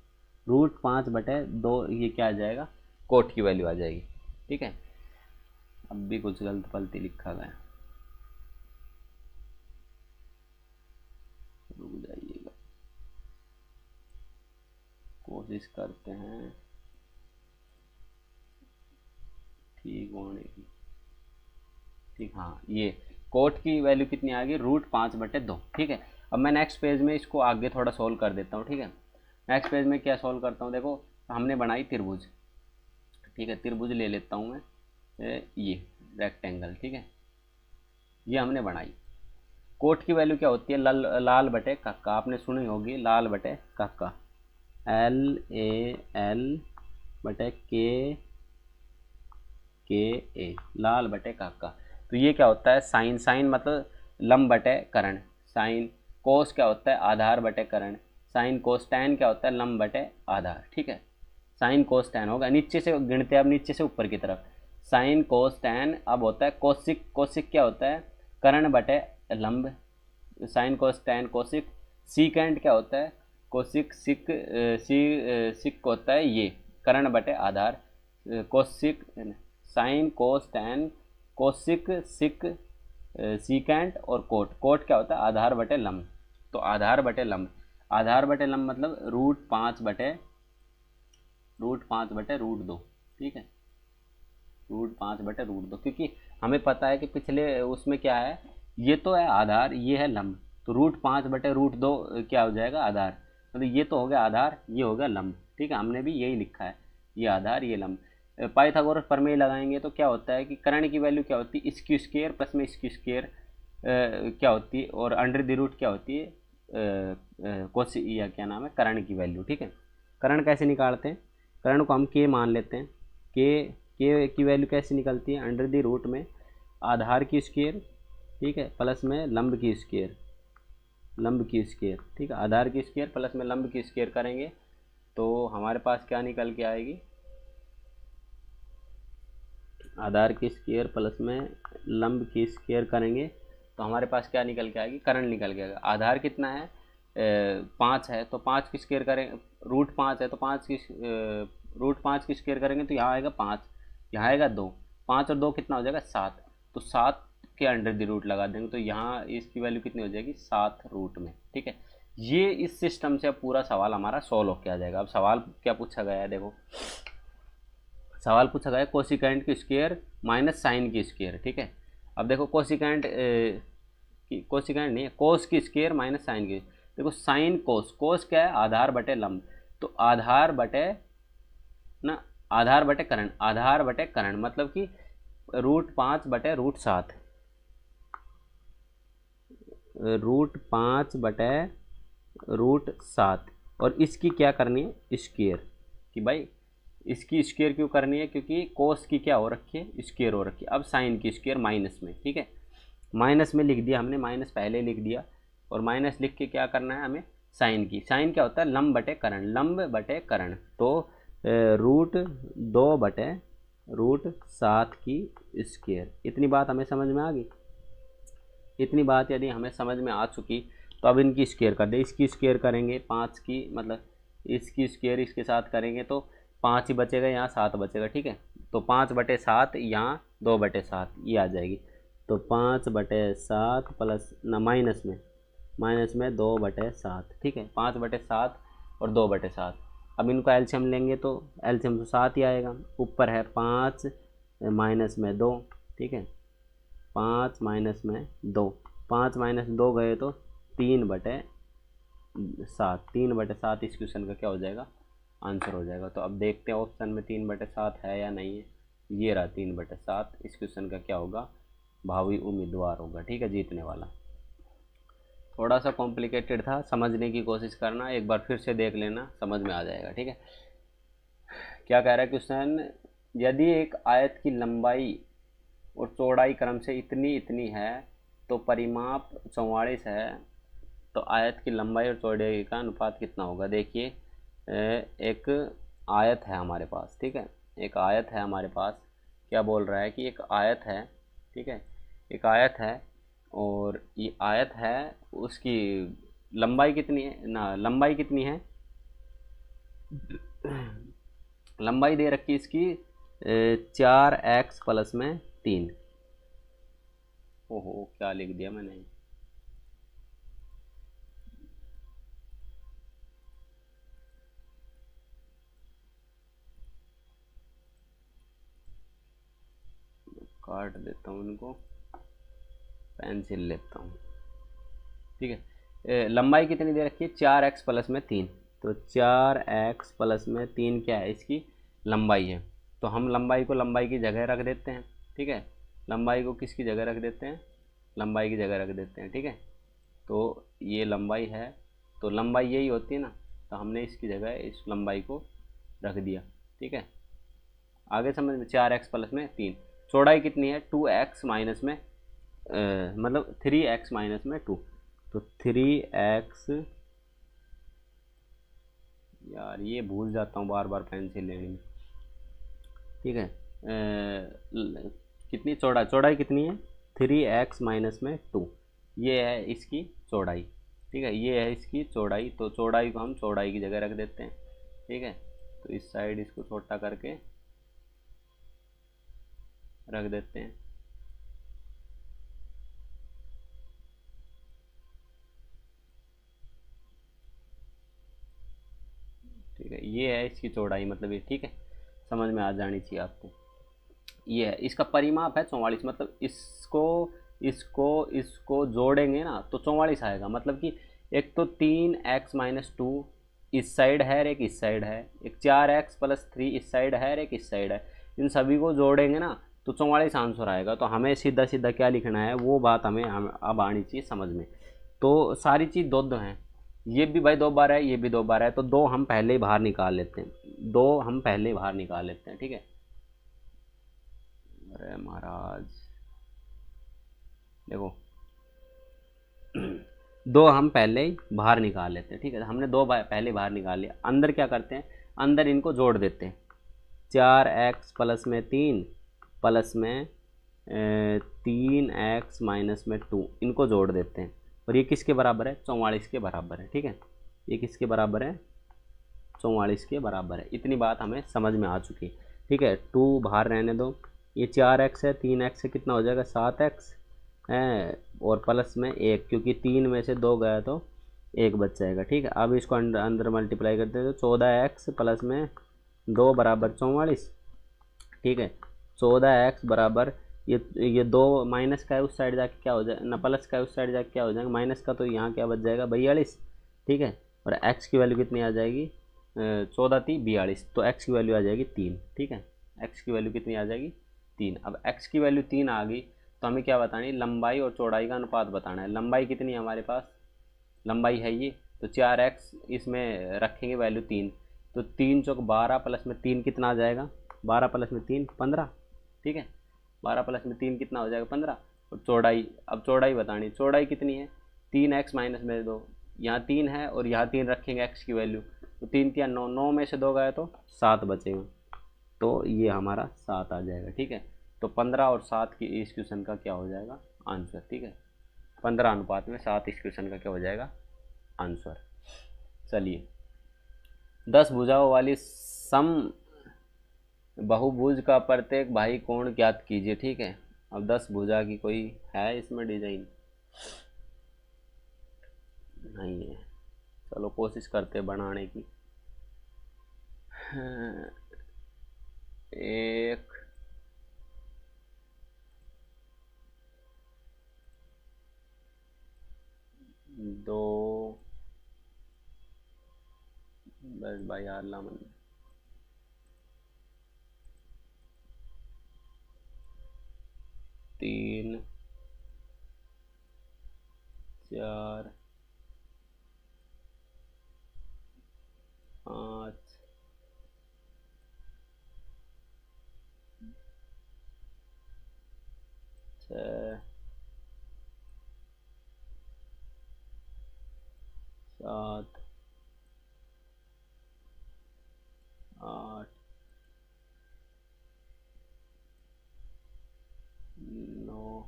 √5/2 ये क्या आ जाएगा, कोट की वैल्यू आ जाएगी। ठीक है, अब भी कुछ गलत पलती लिखा गया, रुक जाइएगा, कोशिश करते हैं। ठीक, हाँ ये कोट की वैल्यू कितनी आ गई, √5/2। ठीक है, अब मैं नेक्स्ट पेज में इसको आगे थोड़ा सोल्व कर देता हूँ। ठीक है, नेक्स्ट पेज में क्या सोल्व करता हूँ, देखो हमने बनाई त्रिभुज। ठीक है, त्रिभुज ले लेता हूँ मैं, ये रेक्टेंगल। ठीक है, ये हमने बनाई। कोट की वैल्यू क्या होती है, लाल बटे कक्का, आपने सुनी होगी, लाल बटे कक्का, LAL/के लाल बटे कक्का। तो ये क्या होता है, साइन, साइन मतलब लंब बटे कर्ण, साइन। कोस क्या होता है, आधार बटे कर्ण, साइन। कोस टैन क्या होता है, लंब बटे आधार। ठीक है, साइन कोस टैन होगा, नीचे से गिनते हैं अब, नीचे से ऊपर की तरफ, साइन कोस टैन। अब होता है कोसिक, कोसिक क्या होता है, कर्ण बटे लंब, sign cos tan cosec. Secant क्या होता है, कोसिक सिक, सिक होता है ये कर्ण बटे आधार, cosec, sine cos tan cosec sec, secant. और कोट, कोट क्या होता है, आधार बटे लंब। तो आधार बटे लंब, आधार बटे लंब मतलब √5/√2। ठीक है, √5/√2, क्योंकि हमें पता है कि पिछले उसमें क्या है, ये तो है आधार, ये है लंब, तो √5/√2 क्या हो जाएगा, आधार। मतलब ये तो हो गया आधार, ये हो गया लंब। ठीक है, हमने भी यही लिखा है, ये आधार ये लंब। पाइथागोरस प्रमेय लगाएंगे तो क्या होता है कि कर्ण की वैल्यू क्या होती है, इसकी स्क्वायर प्लस में इसकी स्क्वायर क्या होती है, और अंडर द रूट क्या होती है, कोसी या क्या नाम है, कर्ण की वैल्यू। ठीक है, कर्ण कैसे निकालते हैं, कर्ण को हम के मान लेते हैं, के की वैल्यू कैसे निकलती है, अंडर द रूट में आधार की स्क्वायर, ठीक है, प्लस में लंब की स्क्वायर, लंब की स्क्वायर। ठीक है, आधार की स्क्वायर प्लस में लंब की स्क्वायर करेंगे तो हमारे पास क्या निकल के आएगी, आधार की स्क्वायर प्लस में लंब की स्क्वायर करेंगे तो हमारे पास क्या निकल के आएगी, कर्ण निकल के आएगा। आधार कितना है, 5 है, तो 5 की स्क्वायर करें, √5 है तो 5 की स्क्वायर करेंगे तो यहाँ आएगा 5, यहाँ आएगा 2, 5 और 2 कितना हो जाएगा, 7। तो 7 के अंडर द रूट लगा देंगे तो यहाँ इसकी वैल्यू कितनी हो जाएगी, 7 रूट में। ठीक है, ये इस सिस्टम से अब पूरा सवाल हमारा सॉल्व हो के आ जाएगा। अब सवाल क्या पूछा गया है, देखो सवाल पूछा गया है कोसिकेंट की स्क्वायर माइनस साइन की स्क्वायर। ठीक है, अब देखो कोसिकेंट कोसिकेंट नहीं है, कोस की स्क्वायर माइनस साइन की। देखो साइन कोस, कोस क्या है, आधार बटे लंब, तो आधार बटे ना, आधार बटे कर्ण, आधार बटे कर्ण मतलब कि √5/√7, √5/√7। और इसकी क्या करनी है, स्क्वायर, कि भाई इसकी स्क्वायर क्यों करनी है, क्योंकि कोस की क्या हो रखी है, स्क्वायर हो रखी है। अब साइन की स्क्वायर माइनस में, ठीक है, माइनस में लिख दिया हमने, माइनस पहले लिख दिया, और माइनस लिख के क्या करना है हमें, साइन की, साइन क्या होता है, लंब बटे कर्ण, लंब बटे कर्ण। तो √2/√7 की स्क्वायर। इतनी बात हमें समझ में आ गई, इतनी बात यदि हमें समझ में आ चुकी तो अब इनकी स्क्वायर कर दे, इसकी स्क्वायर करेंगे 5 की, मतलब इसकी स्क्वायर इसके साथ करेंगे तो 5 ही बचेगा, यहाँ 7 बचेगा। ठीक है, तो 5/7 यहाँ 2/7 ये आ जाएगी, तो 5/7 प्लस ना माइनस में 2/7। ठीक है, 5/7 और 2/7। अब इनको एलसीएम लेंगे तो एलसीएम तो 7 ही आएगा, ऊपर है 5 माइनस में 2। ठीक है, 5 माइनस में 2, 5 माइनस 2 गए तो 3/7, 3/7 इस क्वेश्चन का क्या हो जाएगा, आंसर हो जाएगा। तो अब देखते हैं ऑप्शन में 3/7 है या नहीं है, ये रहा 3/7, इस क्वेश्चन का क्या होगा, भावी उम्मीदवार होगा। ठीक है, जीतने वाला। थोड़ा सा कॉम्प्लिकेटेड था, समझने की कोशिश करना, एक बार फिर से देख लेना, समझ में आ जाएगा। ठीक है, क्या कह रहा है क्वेश्चन, यदि एक आयत की लंबाई और चौड़ाई क्रम से इतनी इतनी है तो परिमाप 44 है, तो आयत की लंबाई और चौड़ाई का अनुपात कितना होगा। देखिए एक आयत है हमारे पास, ठीक है, एक आयत है हमारे पास, क्या बोल रहा है कि एक आयत है, ठीक है, एक आयत है, और ये आयत है, उसकी लंबाई कितनी है ना, लंबाई कितनी है, लंबाई दे रखी इसकी 4x प्लस में 3। ओहो क्या लिख दिया मैंने, काट देता हूँ इनको, पेंसिल लेता हूँ। ठीक है, लंबाई कितनी दे रखी है, 4x प्लस में 3। तो 4x प्लस में 3 क्या है, इसकी लंबाई है। तो हम लंबाई को लंबाई की जगह रख देते हैं। ठीक है, लंबाई को किसकी जगह रख देते हैं, लंबाई की जगह रख देते हैं। ठीक है, तो ये लंबाई है, तो लंबाई यही होती है ना, तो हमने इसकी जगह इस लंबाई को रख दिया। ठीक है, आगे समझ में, 4x प्लस में 3। चौड़ाई कितनी है, 2x माइनस में मतलब 3x माइनस में 2। तो 3x, यार ये भूल जाता हूँ बार बार पेंसिल लेने में। ठीक है, कितनी चौड़ाई कितनी है, 3x माइनस में 2, ये है इसकी चौड़ाई। ठीक है, ये है इसकी चौड़ाई, तो चौड़ाई को हम चौड़ाई की जगह रख देते हैं। ठीक है, तो इस साइड इसको छोटा करके रख देते हैं। ठीक है, ये है इसकी चौड़ाई, मतलब ये, ठीक है, समझ में आ जानी चाहिए आपको। ये है इसका परिमाप है 44, मतलब इसको इसको इसको जोड़ेंगे ना तो 44 आएगा। मतलब कि एक तो 3x माइनस 2 इस साइड है और एक इस साइड है, एक 4x प्लस 3 इस साइड है और एक इस साइड है, इन सभी को जोड़ेंगे ना तो 44 आंसर आएगा। तो हमें सीधा सीधा क्या लिखना है, वो बात हमें अब आनी चाहिए समझ में। तो सारी चीज़ दो दो हैं, ये भी भाई 2 बार है, ये भी 2 बार है, तो 2 हम पहले ही बाहर निकाल लेते हैं, 2 हम पहले ही बाहर निकाल लेते हैं। ठीक है, अरे महाराज देखो, 2 हम पहले ही बाहर निकाल लेते हैं। ठीक है, हमने 2 पहले बाहर निकाल लिया। अंदर क्या करते हैं, अंदर इनको जोड़ देते हैं, 4x प्लस में 3 प्लस में 3x माइनस में 2, इनको जोड़ देते हैं। और ये किसके बराबर है, 44 के बराबर है। ठीक है, ये किसके बराबर है, 44 के बराबर है। इतनी बात हमें समझ में आ चुकी है। ठीक है, 2 बाहर रहने दो, ये 4x है, 3x से कितना हो जाएगा, 7x है, और प्लस में 1, क्योंकि 3 में से 2 गया तो 1 बच जाएगा। ठीक है, अब इसको अंदर अंदर मल्टीप्लाई करते हैं तो 14x प्लस में 2 बराबर 44। ठीक है, 14x बराबर, ये 2 माइनस का है उस साइड जाके क्या हो जाए ना, प्लस का है उस साइड जाके क्या हो जाएगा, माइनस का, तो यहाँ क्या बच जाएगा 42। ठीक है, और x की वैल्यू कितनी आ जाएगी, 14 3 42, तो x की वैल्यू आ जाएगी 3। ठीक है, x की वैल्यू कितनी आ जाएगी 3। अब x की वैल्यू 3 आ गई तो हमें क्या बतानी, लंबाई और चौड़ाई का अनुपात बताना है। लंबाई कितनी है हमारे पास, लंबाई है ये, तो 4x इसमें रखेंगे वैल्यू 3, तो 3 चौक 12 प्लस में 3 कितना आ जाएगा, 12 प्लस में 3 15। ठीक है, 12 प्लस में 3 कितना हो जाएगा 15। और चौड़ाई, अब चौड़ाई बतानी, चौड़ाई कितनी है, 3x माइनस में 2, यहाँ 3 है और यहाँ 3 रखेंगे x की वैल्यू, तो 3 3 9, 9 में से 2 गए तो 7 बचेगा, तो ये हमारा 7 आ जाएगा। ठीक है, तो 15 और 7 की इस क्वेश्चन का क्या हो जाएगा आंसर। ठीक है, 15 अनुपात में 7 इस क्वेश्चन का क्या हो जाएगा आंसर। चलिए, 10 भुजाओं वाली सम बहुभुज का प्रत्येक बाही कोण ज्ञात कीजिए। ठीक है, अब 10 भुजा की कोई है इसमें डिजाइन, नहीं है, चलो कोशिश करते बनाने की। एक, दो, बस भाई आला मन, 3 4 5 6 7 8 9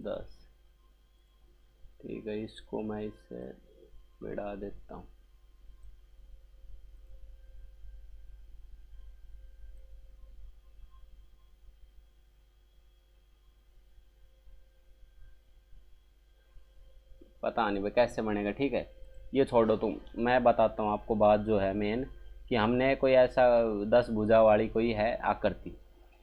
10। ठीक है, इसको मैं इससे मिटा देता हूँ। पता नहीं भाई कैसे बनेगा। ठीक है, ये छोड़ो तुम, मैं बताता हूँ आपको बात जो है मेन, कि हमने कोई ऐसा 10 भुजा वाली कोई है आकृति।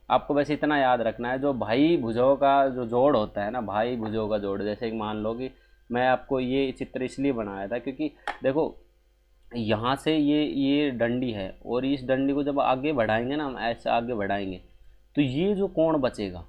आपको बस इतना याद रखना है, जो भाई भुजाओं का जो जोड़ होता है ना, भाई भुजाओं का जोड़, जैसे कि मान लो कि मैं आपको ये चित्र इसलिए बनाया था क्योंकि देखो यहाँ से ये डंडी है, और इस डंडी को जब आगे बढ़ाएंगे ना, हम ऐसे आगे बढ़ाएंगे तो ये जो कोण बचेगा,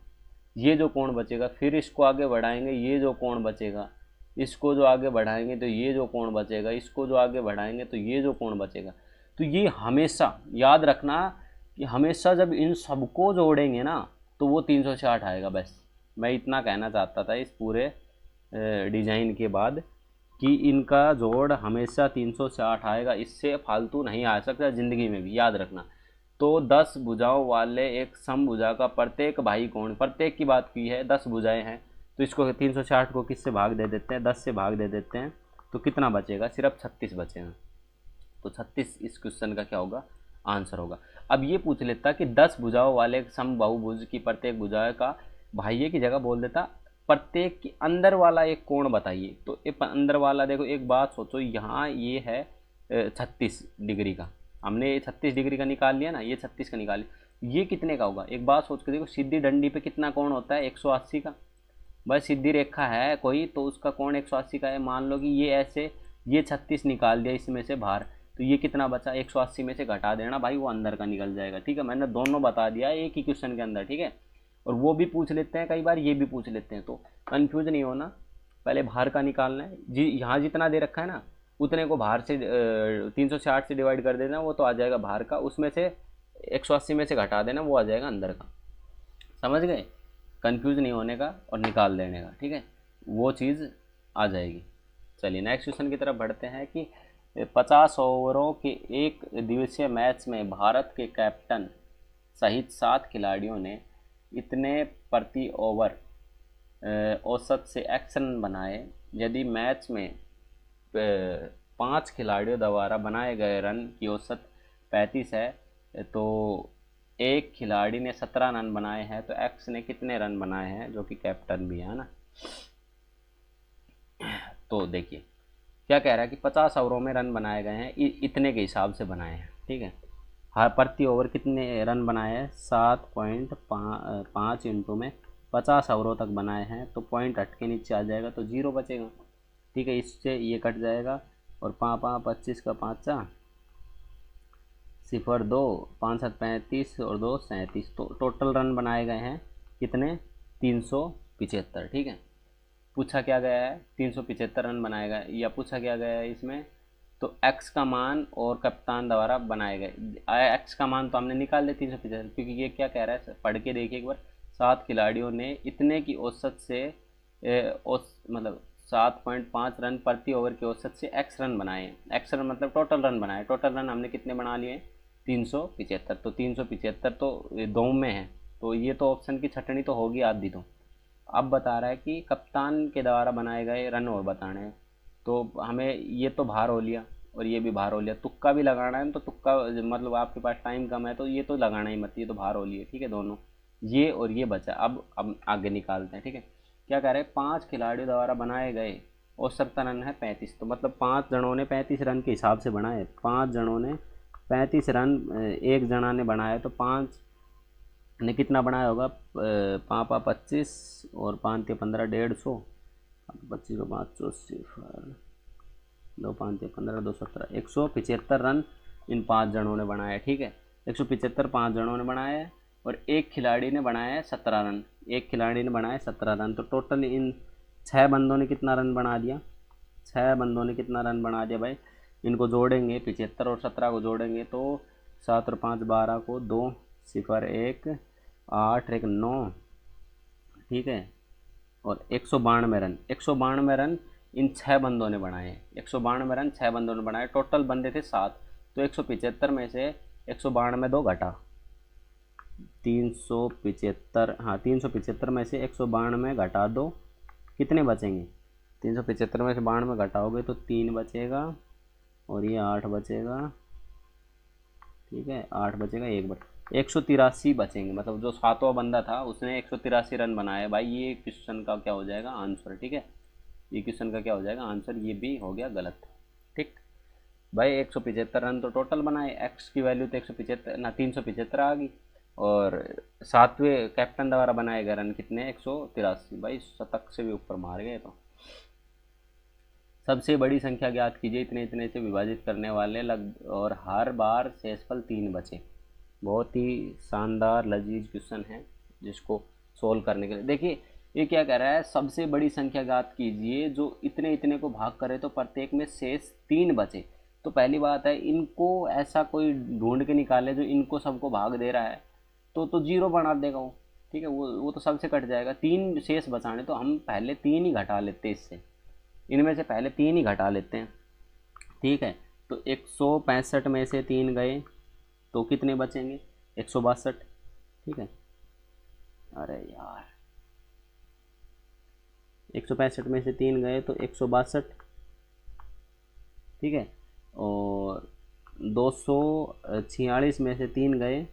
ये जो कोण बचेगा, फिर इसको आगे बढ़ाएंगे, ये जो कोण बचेगा, इसको जो आगे बढ़ाएंगे तो ये जो कोण बचेगा, इसको जो आगे बढ़ाएंगे तो ये जो कोण बचेगा। तो ये हमेशा याद रखना कि हमेशा जब इन सबको जोड़ेंगे ना तो वो 360 आएगा। बस मैं इतना कहना चाहता था इस पूरे डिज़ाइन के बाद, कि इनका जोड़ हमेशा 360 आएगा, इससे फालतू नहीं आ सकता ज़िंदगी में भी, याद रखना। तो 10 भुजाओं वाले एक समभुजा का प्रत्येक भाई कोण, प्रत्येक की बात की है, 10 भुजाएं हैं तो इसको 360 को किससे भाग दे देते हैं, 10 से भाग दे देते हैं, तो कितना बचेगा, सिर्फ 36 बचेगा। तो 36 इस क्वेश्चन का क्या होगा, आंसर होगा। अब ये पूछ लेता कि 10 भुजाओं वाले एक समबाहुभुज की प्रत्येक भुजा का भाइये की जगह बोल देता प्रत्येक के अंदर वाला एक कोण बताइए। तो एक अंदर वाला, देखो एक बात सोचो, यहाँ ये है 36 डिग्री का, हमने 36 डिग्री का निकाल लिया ना, ये 36 का निकाल लिया, ये कितने का होगा, एक बात सोच के देखो, सीधी डंडी पे कितना कोण होता है, 180 का। बस सीधी रेखा है कोई तो उसका कोण 180 का है। मान लो कि ये ऐसे, ये 36 निकाल दिया इसमें से बाहर, तो ये कितना बचा, 180 में से घटा देना भाई, वो अंदर का निकल जाएगा। ठीक है, मैंने दोनों बता दिया एक ही क्वेश्चन के अंदर। ठीक है, और वो भी पूछ लेते हैं कई बार, ये भी पूछ लेते हैं, तो कंफ्यूज नहीं होना, पहले बाहर का निकालना है जी। यहाँ जितना दे रखा है ना उतने को बाहर से 360 से डिवाइड कर देना, वो तो आ जाएगा बाहर का, उसमें से 180 में से घटा देना, वो आ जाएगा अंदर का। समझ गए, कंफ्यूज नहीं होने का और निकाल देने का। ठीक है, वो चीज़ आ जाएगी। चलिए नेक्स्ट क्वेश्चन की तरफ बढ़ते हैं कि 50 ओवरों के एक दिवसीय मैच में भारत के कैप्टन सहित 7 खिलाड़ियों ने इतने प्रति ओवर औसत से एक्स रन बनाए। यदि मैच में 5 खिलाड़ियों द्वारा बनाए गए रन की औसत 35 है, तो एक खिलाड़ी ने 17 रन बनाए हैं, तो एक्स ने कितने रन बनाए हैं, जो कि कैप्टन भी है ना। तो देखिए क्या कह रहा है कि 50 ओवरों में रन बनाए गए हैं, इतने के हिसाब से बनाए हैं। ठीक है, हर प्रति ओवर कितने रन बनाए हैं, 7.5 इंटू में 50 ओवरों तक बनाए हैं, तो पॉइंट हट के नीचे आ जाएगा, तो 0 बचेगा। ठीक है, इससे ये कट जाएगा, और 5×5 = 25 का 5 0 2 5 7 35 और 2 37, तो टोटल रन बनाए गए हैं कितने, 375। ठीक है, पूछा क्या गया है, 375 रन बनाए गए, या पूछा क्या गया है इसमें, तो एक्स का मान और कप्तान द्वारा बनाए गए। एक्स का मान तो हमने निकाल लिया 375, क्योंकि ये क्या कह रहा है, पढ़ के देखिए एक बार, 7 खिलाड़ियों ने इतने की औसत से मतलब 7.5 रन प्रति ओवर की औसत से एक्स रन बनाए हैं। एक्स रन मतलब टोटल रन बनाए, टोटल रन हमने कितने बना लिए, 375। तो 375 तो 2 में है, तो ये तो ऑप्शन की छटनी तो होगी आधी। तो अब बता रहा है कि कप्तान के द्वारा बनाए गए रन और बताने हैं, तो हमें ये तो बाहर हो लिया और ये भी बाहर हो लिया, तुक्का भी लगाना है, तो तुक्का मतलब आपके पास टाइम कम है तो ये तो लगाना ही मत, ये तो बाहर हो लिए। ठीक है, दोनों ये और ये बचा। अब आगे निकालते हैं। ठीक है, क्या कह रहे हैं, 5 खिलाड़ियों द्वारा बनाए गए औसत रन है 35, तो मतलब 5 जनों ने 35 रन के हिसाब से बनाए, 5 जनों ने 35 रन एक जना ने बनाया, तो 5 ने कितना बनाया होगा, 5×25 और 5×15 150, 25 को 5 0 2 5 15 2 17 175 रन इन 5 जनों ने बनाया। ठीक है, 175 5 जनों ने बनाया है, और एक खिलाड़ी ने बनाया है 17 रन, एक खिलाड़ी ने बनाया 17 रन, तो टोटल इन 6 बंदों ने कितना रन बना दिया, 6 बंदों ने कितना रन बना दिया भाई। इनको जोड़ेंगे, 75 और 17 को जोड़ेंगे तो 7 और 5 12 को 2 0 1 8 1 9। ठीक है, और 192 रन, 192 रन इन 6 बंदों ने बनाए, 192 रन 6 बंदों ने बनाए, टोटल बंदे थे 7, तो 175 में से 192 2 घटा 375, हाँ 375 में से 192 घटा दो, कितने बचेंगे, 375 में से 92 घटाओगे तो 3 बचेगा, और ये 8 बचेगा। ठीक है, 8 बचेगा, 183 बचेंगे, मतलब जो 7वां बंदा था उसने 183 रन बनाए भाई। ये क्वेश्चन का क्या हो जाएगा, आंसर। ठीक है, ये क्वेश्चन का क्या हो जाएगा, आंसर। ये भी हो गया गलत। भाई 175 रन तो टोटल बनाए, एक्स की वैल्यू तो 175 ना 375 आ गई, और सातवें कैप्टन द्वारा बनाए गए रन कितने 183। भाई शतक से भी ऊपर मार गए। तो सबसे बड़ी संख्या ज्ञात कीजिए, इतने इतने से विभाजित करने वाले लग और हर बार शेषफल 3 बचे। बहुत ही शानदार लजीज क्वेश्चन है, जिसको सोल्व करने के लिए देखिए ये क्या कह रहा है, सबसे बड़ी संख्या ज्ञात कीजिए जो इतने इतने को भाग करे तो प्रत्येक में शेष 3 बचे। तो पहली बात है, इनको ऐसा कोई ढूंढ के निकाले जो इनको सबको भाग दे रहा है, तो 0 बना देगा वो, ठीक है, वो तो सबसे कट जाएगा। 3 शेष बचाने, तो हम पहले 3 ही घटा लेते हैं इससे, इनमें से पहले 3 ही घटा लेते हैं, ठीक है। तो 165 में से 3 गए तो कितने बचेंगे 162, ठीक है। अरे यार 165 में से 3 गए तो 162, ठीक है। और 246 में से 3 गए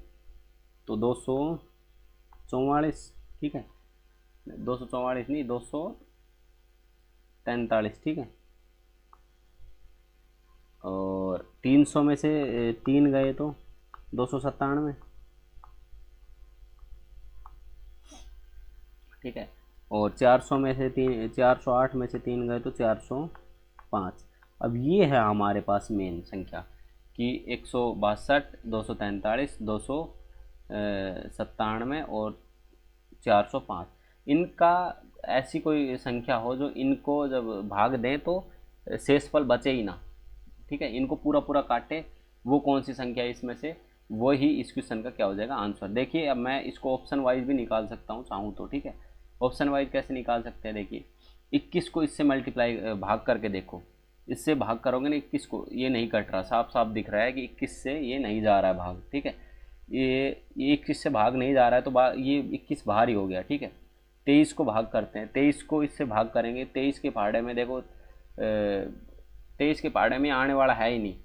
तो 244, ठीक है, 244 नहीं 243, ठीक है। और 300 में से 3 गए तो 297, ठीक है। और 400 में से 3 408 में से 3 गए तो 405। अब ये है हमारे पास मेन संख्या कि 162, 243, 297 और 405। इनका ऐसी कोई संख्या हो जो इनको जब भाग दें तो शेषफल बचे ही ना, ठीक है, इनको पूरा पूरा काटे, वो कौन सी संख्या है इसमें से, वो ही इस क्वेश्चन का क्या हो जाएगा आंसर। देखिए अब मैं इसको ऑप्शन वाइज भी निकाल सकता हूँ चाहूँ तो, ठीक है। ऑप्शन वाइज कैसे निकाल सकते हैं, देखिए 21 को इससे मल्टीप्लाई भाग करके देखो, इससे भाग करोगे ना 21 को, ये नहीं कट रहा, साफ साफ दिख रहा है कि 21 से ये नहीं जा रहा है भाग, ठीक है। ये 21 से भाग नहीं जा रहा है तो ये 21 बाहर ही हो गया, ठीक है। 23 को भाग करते हैं, 23 को इससे भाग करेंगे, 23 के पहाड़े में देखो 23 के पहाड़े में आने वाला है ही नहीं,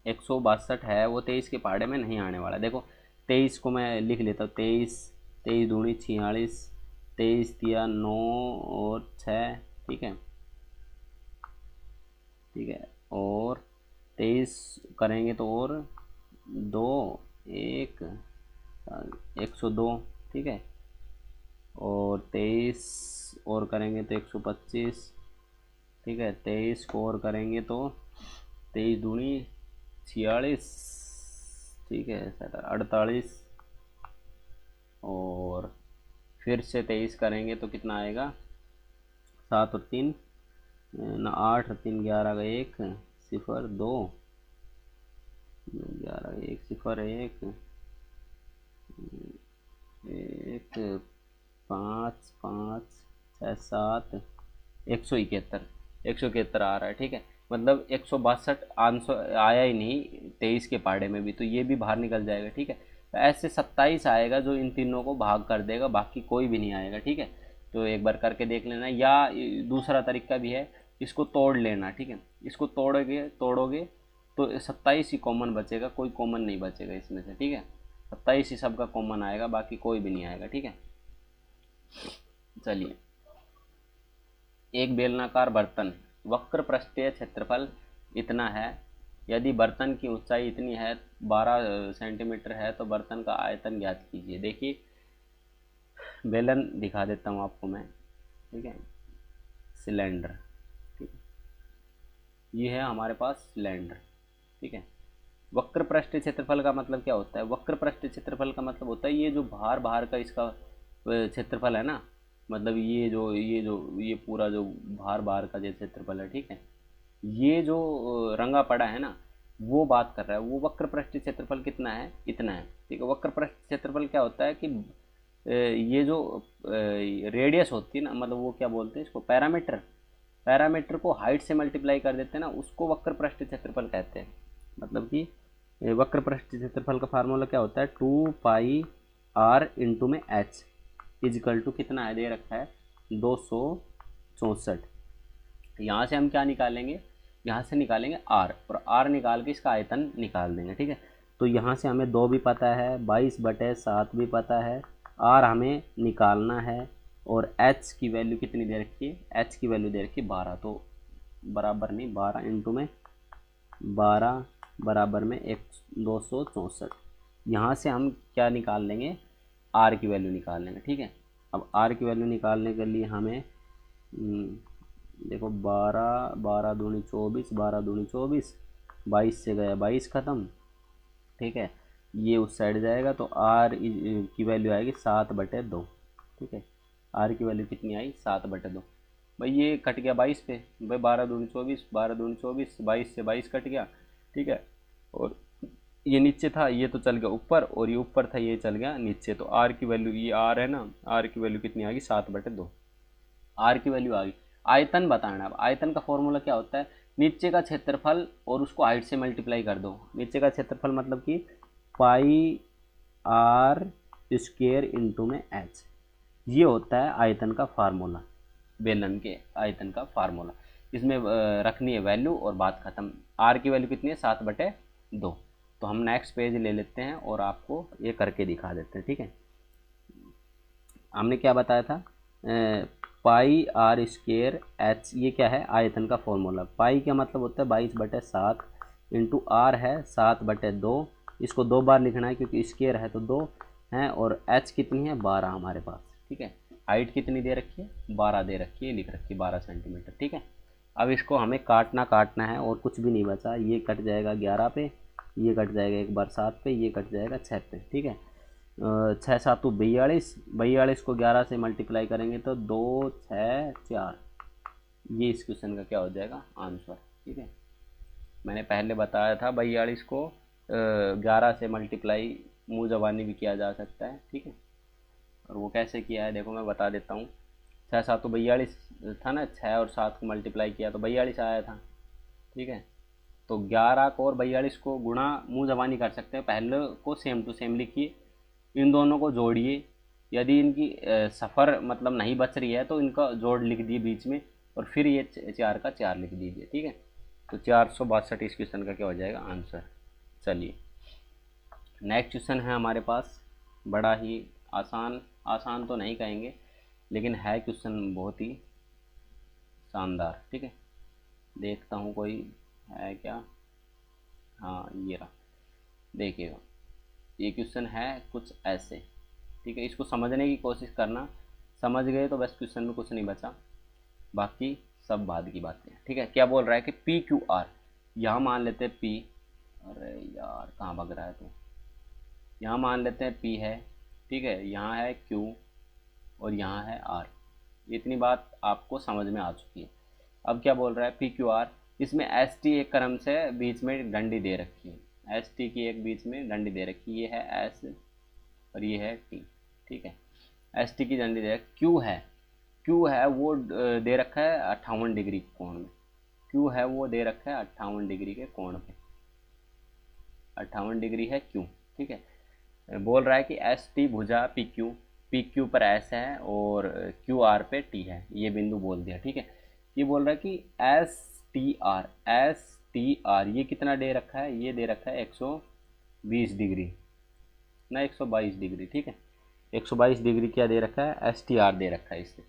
162 है वो 23 के पहाड़े में नहीं आने वाला। देखो 23 को मैं लिख लेता हूँ, 23 दूनी 46, 23 दिया 9 और 6, ठीक है, ठीक है। और 23 करेंगे तो और 2 1 102, ठीक है। और 23 और करेंगे तो 125, ठीक है। 23 को और करेंगे तो 23 दूनी 46, ठीक है, 48, और फिर से 23 करेंगे तो कितना आएगा 7 और 3 ना 8 और 3 11 1 0 2 11 1 0 1 1 5 5 6 7 171 आ रहा है, ठीक है। मतलब 162 आंसर आया ही नहीं 23 के पहाड़े में भी, तो ये भी बाहर निकल जाएगा, ठीक है। तो ऐसे 27 आएगा जो इन तीनों को भाग कर देगा, बाकी कोई भी नहीं आएगा, ठीक है। तो एक बार करके देख लेना, या दूसरा तरीका भी है, इसको तोड़ लेना, ठीक है। इसको तोड़ोगे तो 27 ही कॉमन बचेगा, कोई कॉमन नहीं बचेगा इसमें से, ठीक है। 27 ही सबका कॉमन आएगा, बाकी कोई भी नहीं आएगा, ठीक है। चलिए, एक बेलनाकार बर्तन, वक्र पृष्ठीय क्षेत्रफल इतना है, यदि बर्तन की ऊंचाई इतनी है 12 सेंटीमीटर है तो बर्तन का आयतन ज्ञात कीजिए। देखिए बेलन दिखा देता हूँ आपको मैं, ठीक है, सिलेंडर, ठीक है, ये है हमारे पास सिलेंडर, ठीक है। वक्र पृष्ठीय क्षेत्रफल का मतलब क्या होता है, वक्र पृष्ठीय क्षेत्रफल का मतलब होता है ये जो बाहर का इसका क्षेत्रफल है ना, मतलब ये पूरा जो बाहर का जो क्षेत्रफल है, ठीक है, ये जो रंगा पड़ा है ना, वो बात कर रहा है, वो वक्र पृष्ठीय क्षेत्रफल कितना है, इतना है, ठीक है। वक्र पृष्ठीय क्षेत्रफल क्या होता है कि ये जो रेडियस होती है ना, मतलब वो क्या बोलते हैं इसको, पैरामीटर को हाइट से मल्टीप्लाई कर देते हैं ना, उसको वक्र पृष्ठीय क्षेत्रफल कहते हैं। मतलब कि वक्र पृष्ठीय क्षेत्रफल का फार्मूला क्या होता है, 2πr इंटू में h इजिकल टू कितना है, दे रखा है 264। यहाँ से हम क्या निकालेंगे, यहाँ से निकालेंगे r, और r निकाल के इसका आयतन निकाल देंगे, ठीक है। तो यहाँ से हमें 2 भी पता है, 22/7 भी पता है, r हमें निकालना है, और h की वैल्यू कितनी दे रखी है, h की वैल्यू दे रखी है 12, तो बराबर नहीं 12 इंटू में 12 बराबर में 264। यहाँ से हम क्या निकाल लेंगे, आर की वैल्यू निकाल लेंगे। ठीक है, अब आर की वैल्यू निकालने के लिए हमें देखो 12 12 दूनी 24, 12 दूनी 24, 22 से गया 22 ख़त्म। ठीक है, ये उस साइड जाएगा तो आर की वैल्यू आएगी 7/2। ठीक है, आर की वैल्यू कितनी आई, 7/2। भाई ये कट गया 22 पे, भाई 12 दूनी 24, 12 दूनी 24, 22 से 22 कट गया। ठीक है, और ये नीचे था, ये तो चल गया ऊपर, और ये ऊपर था, ये चल गया नीचे। तो आर की वैल्यू, ये आर है ना, आर की वैल्यू कितनी आ गई, 7/2। आर की वैल्यू आ गई। आयतन बताना। अब आयतन का फॉर्मूला क्या होता है, नीचे का क्षेत्रफल और उसको हाइट से मल्टीप्लाई कर दो। नीचे का क्षेत्रफल मतलब कि पाई आर स्क्वायर इंटू में एच, ये होता है आयतन का फार्मूला, बेलन के आयतन का फार्मूला। इसमें रखनी है वैल्यू और बात खत्म। आर की वैल्यू कितनी है, 7/2। तो हम नेक्स्ट पेज ले लेते हैं और आपको ये करके दिखा देते हैं। ठीक है, हमने क्या बताया था, पाई आर स्क्वायर एच, ये क्या है, आयतन का फॉर्मूला। पाई का मतलब होता है 22/7 इंटू आर है 7/2। इसको 2 बार लिखना है क्योंकि स्क्वायर है तो 2 है, और एच कितनी है, 12 हमारे पास। ठीक है, हाइट कितनी दे रखी है, 12 दे रखी है, लिख रखी है 12 सेंटीमीटर। ठीक है, अब इसको हमें काटना है और कुछ भी नहीं बचा। ये कट जाएगा 11 पे, ये कट जाएगा एक बार 7 पे, ये कट जाएगा 6 पे। ठीक है, 6 7 42, 42 को 11 से मल्टीप्लाई करेंगे तो 2 6 4, ये इस क्वेश्चन का क्या हो जाएगा, आंसर। ठीक है, मैंने पहले बताया था 42 को 11 से मल्टीप्लाई मुँह ज़बानी भी किया जा सकता है। ठीक है, और वो कैसे किया है देखो मैं बता देता हूँ। 6 7 42 था ना, 6 और 7 को मल्टीप्लाई किया तो 42 आया था। ठीक है, तो 11 को और 42 को गुणा मुँह ज़बानी कर सकते हैं। पहले को सेम टू सेम लिखिए, इन दोनों को जोड़िए। यदि इनकी सफ़र मतलब नहीं बच रही है तो इनका जोड़ लिख दिए बीच में, और फिर ये 4 का 4 लिख दीजिए। ठीक है, तो 462 इस क्वेश्चन का क्या हो जाएगा, आंसर। चलिए नेक्स्ट क्वेश्चन है हमारे पास, बड़ा ही आसान, आसान तो नहीं कहेंगे लेकिन है क्वेश्चन बहुत ही शानदार। ठीक है, देखता हूँ कोई है क्या। हाँ ये रहा, देखिएगा ये क्वेश्चन है कुछ ऐसे। ठीक है, इसको समझने की कोशिश करना, समझ गए तो बस क्वेश्चन में कुछ नहीं बचा, बाकी सब बाद की बातें। ठीक है, क्या बोल रहा है कि पी क्यू आर, यहाँ मान लेते हैं पी, अरे यार कहाँ भग रहा है तो, यहाँ मान लेते हैं पी है। ठीक है, यहाँ है क्यू और यहाँ है आर। इतनी बात आपको समझ में आ चुकी है। अब क्या बोल रहा है, पी क्यू आर, इसमें एस टी एक क्रम से बीच में डंडी दे रखी है, एस टी की एक बीच में डंडी दे रखी है, ये है एस और ये है टी। ठीक है, एस टी की डंडी दे रखी, क्यू है वो दे रखा है 58 डिग्री के कोण में, क्यू है वो दे रखा है 58 डिग्री के कोण पे, 58 डिग्री है क्यू। ठीक है, बोल रहा है कि एस टी भुजा पी क्यू पर एस है और क्यू आर पे टी है, ये बिंदु बोल दिया। ठीक है, ये बोल रहा है कि एस टी आर ये कितना दे रखा है, ये दे रखा है 120 डिग्री ना 122 डिग्री। ठीक है, 122 डिग्री क्या दे रखा है, एस टी आर दे रखा है। इससे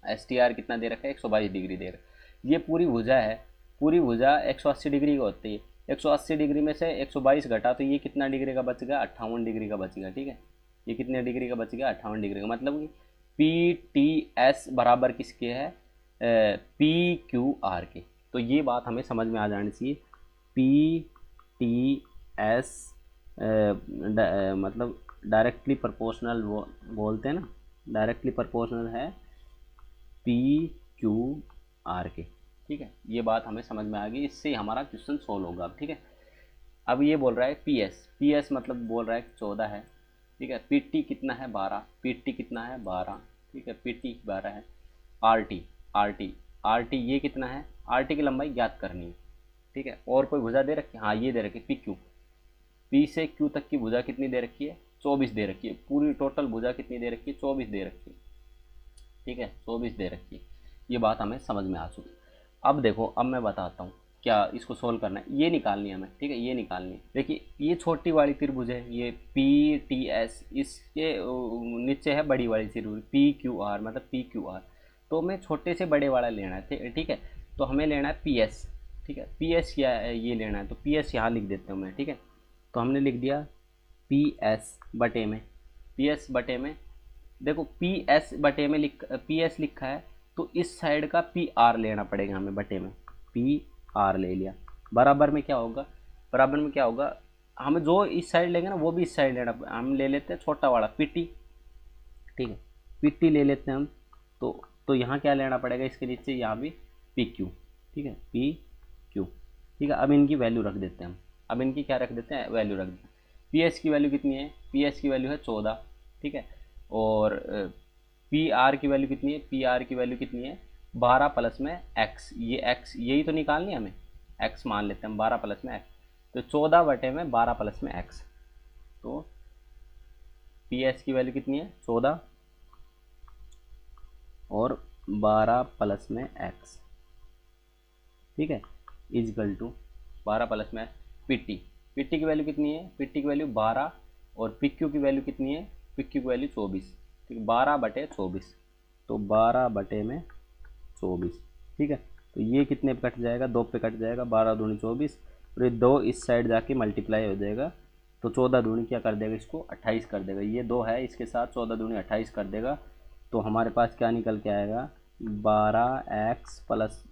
एस टी आर कितना दे रखा है, 122 डिग्री दे रखा है। ये पूरी भुजा है, पूरी भुजा 180 डिग्री की होती है, 180 डिग्री में से 122 घटा तो ये कितना डिग्री का बच गया, 58 डिग्री का बच गया। ठीक है, ये कितने डिग्री का बच गया, 58 डिग्री का। मतलब कि पी टी एस बराबर किसके है, पी क्यू आर के। तो ये बात हमें समझ में आ जानी चाहिए, पी टी एस मतलब डायरेक्टली प्रोपोर्शनल बोलते हैं ना, डायरेक्टली प्रोपोर्शनल है पी क्यू आर के। ठीक है, ये बात हमें समझ में आ गई, इससे हमारा क्वेश्चन सोल्व होगा। ठीक है, अब ये बोल रहा है पी एस मतलब बोल रहा है 14 है। ठीक है, पी टी कितना है 12, पी टी कितना है 12। ठीक है, पी टी 12 है। आर टी ये कितना है, आर टी की लंबाई ज्ञात करनी है। ठीक है, और कोई भुजा दे रखी है, हाँ ये दे रखी है पी क्यू, पी से क्यू तक की भुजा कितनी दे रखी है, 24 दे रखी है। पूरी टोटल भुजा कितनी दे रखी है, 24 दे रखी है। ठीक है, 24 दे रखी है, ये बात हमें समझ में आ चुकी। अब देखो, अब मैं बताता हूँ क्या इसको सोल्व करना है, ये निकालनी है हमें। ठीक है, ये निकालनी है। देखिए ये छोटी वाली त्रिभुज है, ये पी टी एस, इसके नीचे है बड़ी वाली त्रिभुज पी क्यू आर, मतलब पी क्यू आर। तो हमें छोटे से बड़े वाला लेना है। ठीक है, तो हमें लेना है पी एस, ठीक है। पी एस क्या है ये लेना है, तो पी एस यहाँ लिख देते हैं मैं, ठीक है। तो हमने लिख दिया पी एस बटे में, पी एस बटे में, देखो पी एस बटे में पी एस लिखा है, तो इस साइड का पी आर लेना पड़ेगा हमें, बटे में पी आर ले लिया। बराबर में क्या होगा, बराबर में क्या होगा, हम जो इस साइड लेंगे ना वो भी इस साइड लेना, हम ले लेते हैं छोटा वाला पी टी, ठीक है, पी टी ले लेते हैं हम। तो यहाँ क्या लेना पड़ेगा, इसके नीचे यहाँ भी पी क्यू, ठीक है, पी क्यू, ठीक है। अब इनकी वैल्यू रख देते हैं हम, अब इनकी क्या रख देते हैं, वैल्यू रख देते हैं। पी एस की वैल्यू कितनी है, पी एस की वैल्यू है 14, ठीक है। और पी आर की वैल्यू कितनी है, पी आर की वैल्यू कितनी है 12 प्लस में एक्स, ये एक्स यही तो निकालनी है हमें, एक्स मान लेते हैं हम, 12 प्लस में एक्स, तो 14 बटे में 12 प्लस में एक्स। तो पी एस की वैल्यू कितनी है 14 और 12 प्लस में एक्स, ठीक है, इजकल टू 12 प्लस में पी टी, पी टी की वैल्यू कितनी है, पी टी की वैल्यू 12 और पी क्यू की वैल्यू कितनी है, पी क्यू की वैल्यू 24, ठीक है, 12 बटे 24, तो 12 बटे में 24, ठीक है। तो ये कितने पे कट जाएगा, 2 पे कट जाएगा, 12 दूनी 24, और ये 2 इस साइड जाके मल्टीप्लाई हो जाएगा, तो 14 दूनी क्या कर देगा, इसको 28 कर देगा। ये 2 है, इसके साथ 14 दूनी 28 कर देगा, तो हमारे पास क्या निकल के आएगा, 12x प्लस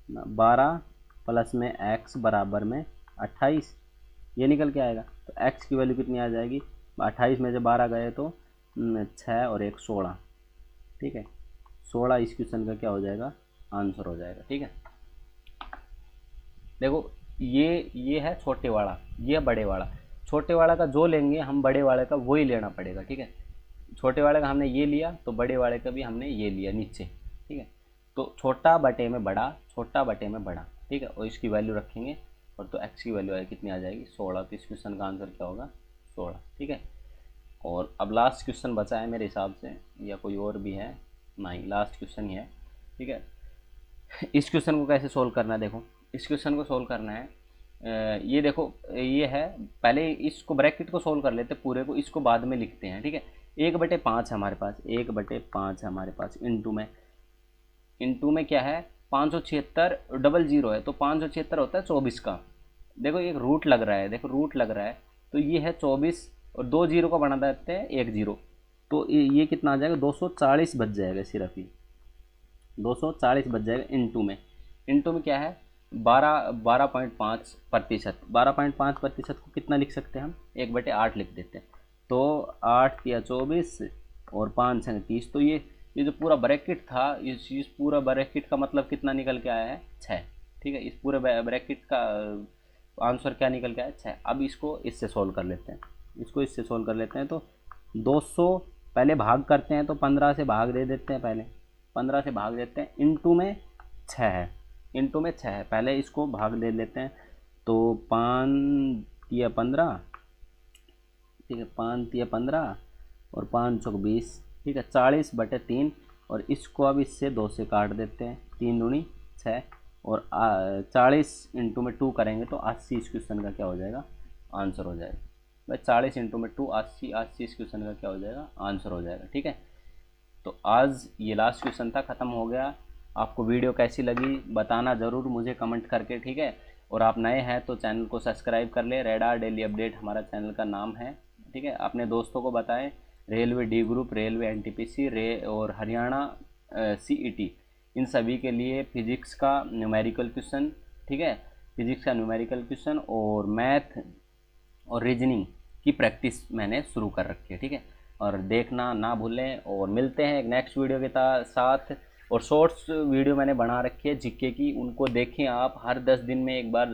12 प्लस में x बराबर में 28, ये निकल के आएगा। तो x की वैल्यू कितनी आ जाएगी, 28 में से 12 गए तो 6 और 1 16, ठीक है, 16 इस क्वेश्चन का क्या हो जाएगा, आंसर हो जाएगा, ठीक है। देखो ये है छोटे वाला, ये बड़े वाला, छोटे वाला का जो लेंगे हम बड़े वाले का वही लेना पड़ेगा, ठीक है। छोटे वाले का हमने ये लिया तो बड़े वाले का भी हमने ये लिया नीचे, ठीक है। तो छोटा बटे में बड़ा, छोटा बटे में बड़ा, ठीक है, और इसकी वैल्यू रखेंगे, और तो x की वैल्यू कितनी आ जाएगी 16, तो इस क्वेश्चन का आंसर क्या होगा 16, ठीक है। और अब लास्ट क्वेश्चन बचा है मेरे हिसाब से, या कोई और भी है, नहीं लास्ट क्वेश्चन ही है, ठीक है। इस क्वेश्चन को कैसे सोल्व करना है, देखो इस क्वेश्चन को सोल्व करना है, ये देखो ये है, पहले इसको ब्रैकेट को सोल्व कर लेते हैं पूरे को, इसको बाद में लिखते हैं, ठीक है। 1/5 है हमारे पास, 1/5 है हमारे पास, इंटू में क्या है 576 डबल जीरो है, तो 576 होता है 24 का, देखो एक रूट लग रहा है, देखो रूट लग रहा है, तो ये है 24 और 2 जीरो का बना देते हैं 1 जीरो, तो ये कितना आ जाएगा 240 बच जाएगा, सिर्फ ही 240 बच जाएगा। इंटू में क्या है 12.5%, 12.5% को कितना लिख सकते हैं हम, 1/8 लिख देते हैं, तो 8 या 24 और 5 है 30, तो ये जो पूरा ब्रैकेट था, इस पूरा ब्रैकेट का मतलब कितना निकल के आया है 6, ठीक है। इस पूरे ब्रैकेट का आंसर क्या निकल के आया 6। अब इसको इससे सोल्व कर लेते हैं, इसको इससे सोल्व कर लेते हैं, तो 200 पहले भाग करते हैं, तो 15 से भाग दे देते हैं, पहले 15 से भाग देते हैं, इंटू में 6 है, इंटू में 6 है, पहले इसको भाग दे लेते हैं, तो 5 या 15, ठीक है, 5 या 15 और 5 चौक 20, ठीक है, 40/3, और इसको अब इससे 2 से काट देते हैं, 3 दूनी 6, और 40 इंटू में 2 करेंगे तो 80 इस क्वेश्चन का क्या हो जाएगा, आंसर हो जाएगा भाई, 40 इंटू में 2 80 इस क्वेश्चन का क्या हो जाएगा, आंसर हो जाएगा, ठीक है। तो आज ये लास्ट क्वेश्चन था, ख़त्म हो गया। आपको वीडियो कैसी लगी बताना ज़रूर मुझे कमेंट करके, ठीक है। और आप नए हैं तो चैनल को सब्सक्राइब कर ले, रेडार डेली अपडेट हमारा चैनल का नाम है, ठीक है। अपने दोस्तों को बताएं, railway D group, railway NTPC और हरियाणा सीईटी, इन सभी के लिए फिजिक्स का न्यूमेरिकल क्वेश्चन, ठीक है, फिजिक्स का न्यूमेरिकल क्वेश्चन और मैथ और रीजनिंग की प्रैक्टिस मैंने शुरू कर रखी है, ठीक है। और देखना ना भूलें, और मिलते हैं एक नेक्स्ट वीडियो के साथ। और शॉर्ट्स वीडियो मैंने बना रखी है जीके की, उनको देखें आप, हर 10 दिन में एक बार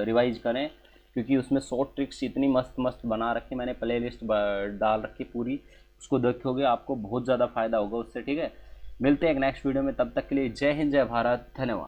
रिवाइज करें, क्योंकि उसमें शॉर्ट ट्रिक्स इतनी मस्त मस्त बना रखी, मैंने प्ले लिस्ट डाल रखी पूरी, उसको देखोगे आपको बहुत ज़्यादा फ़ायदा होगा उससे, ठीक है। मिलते हैं एक नेक्स्ट वीडियो में, तब तक के लिए जय हिंद, जय भारत, धन्यवाद।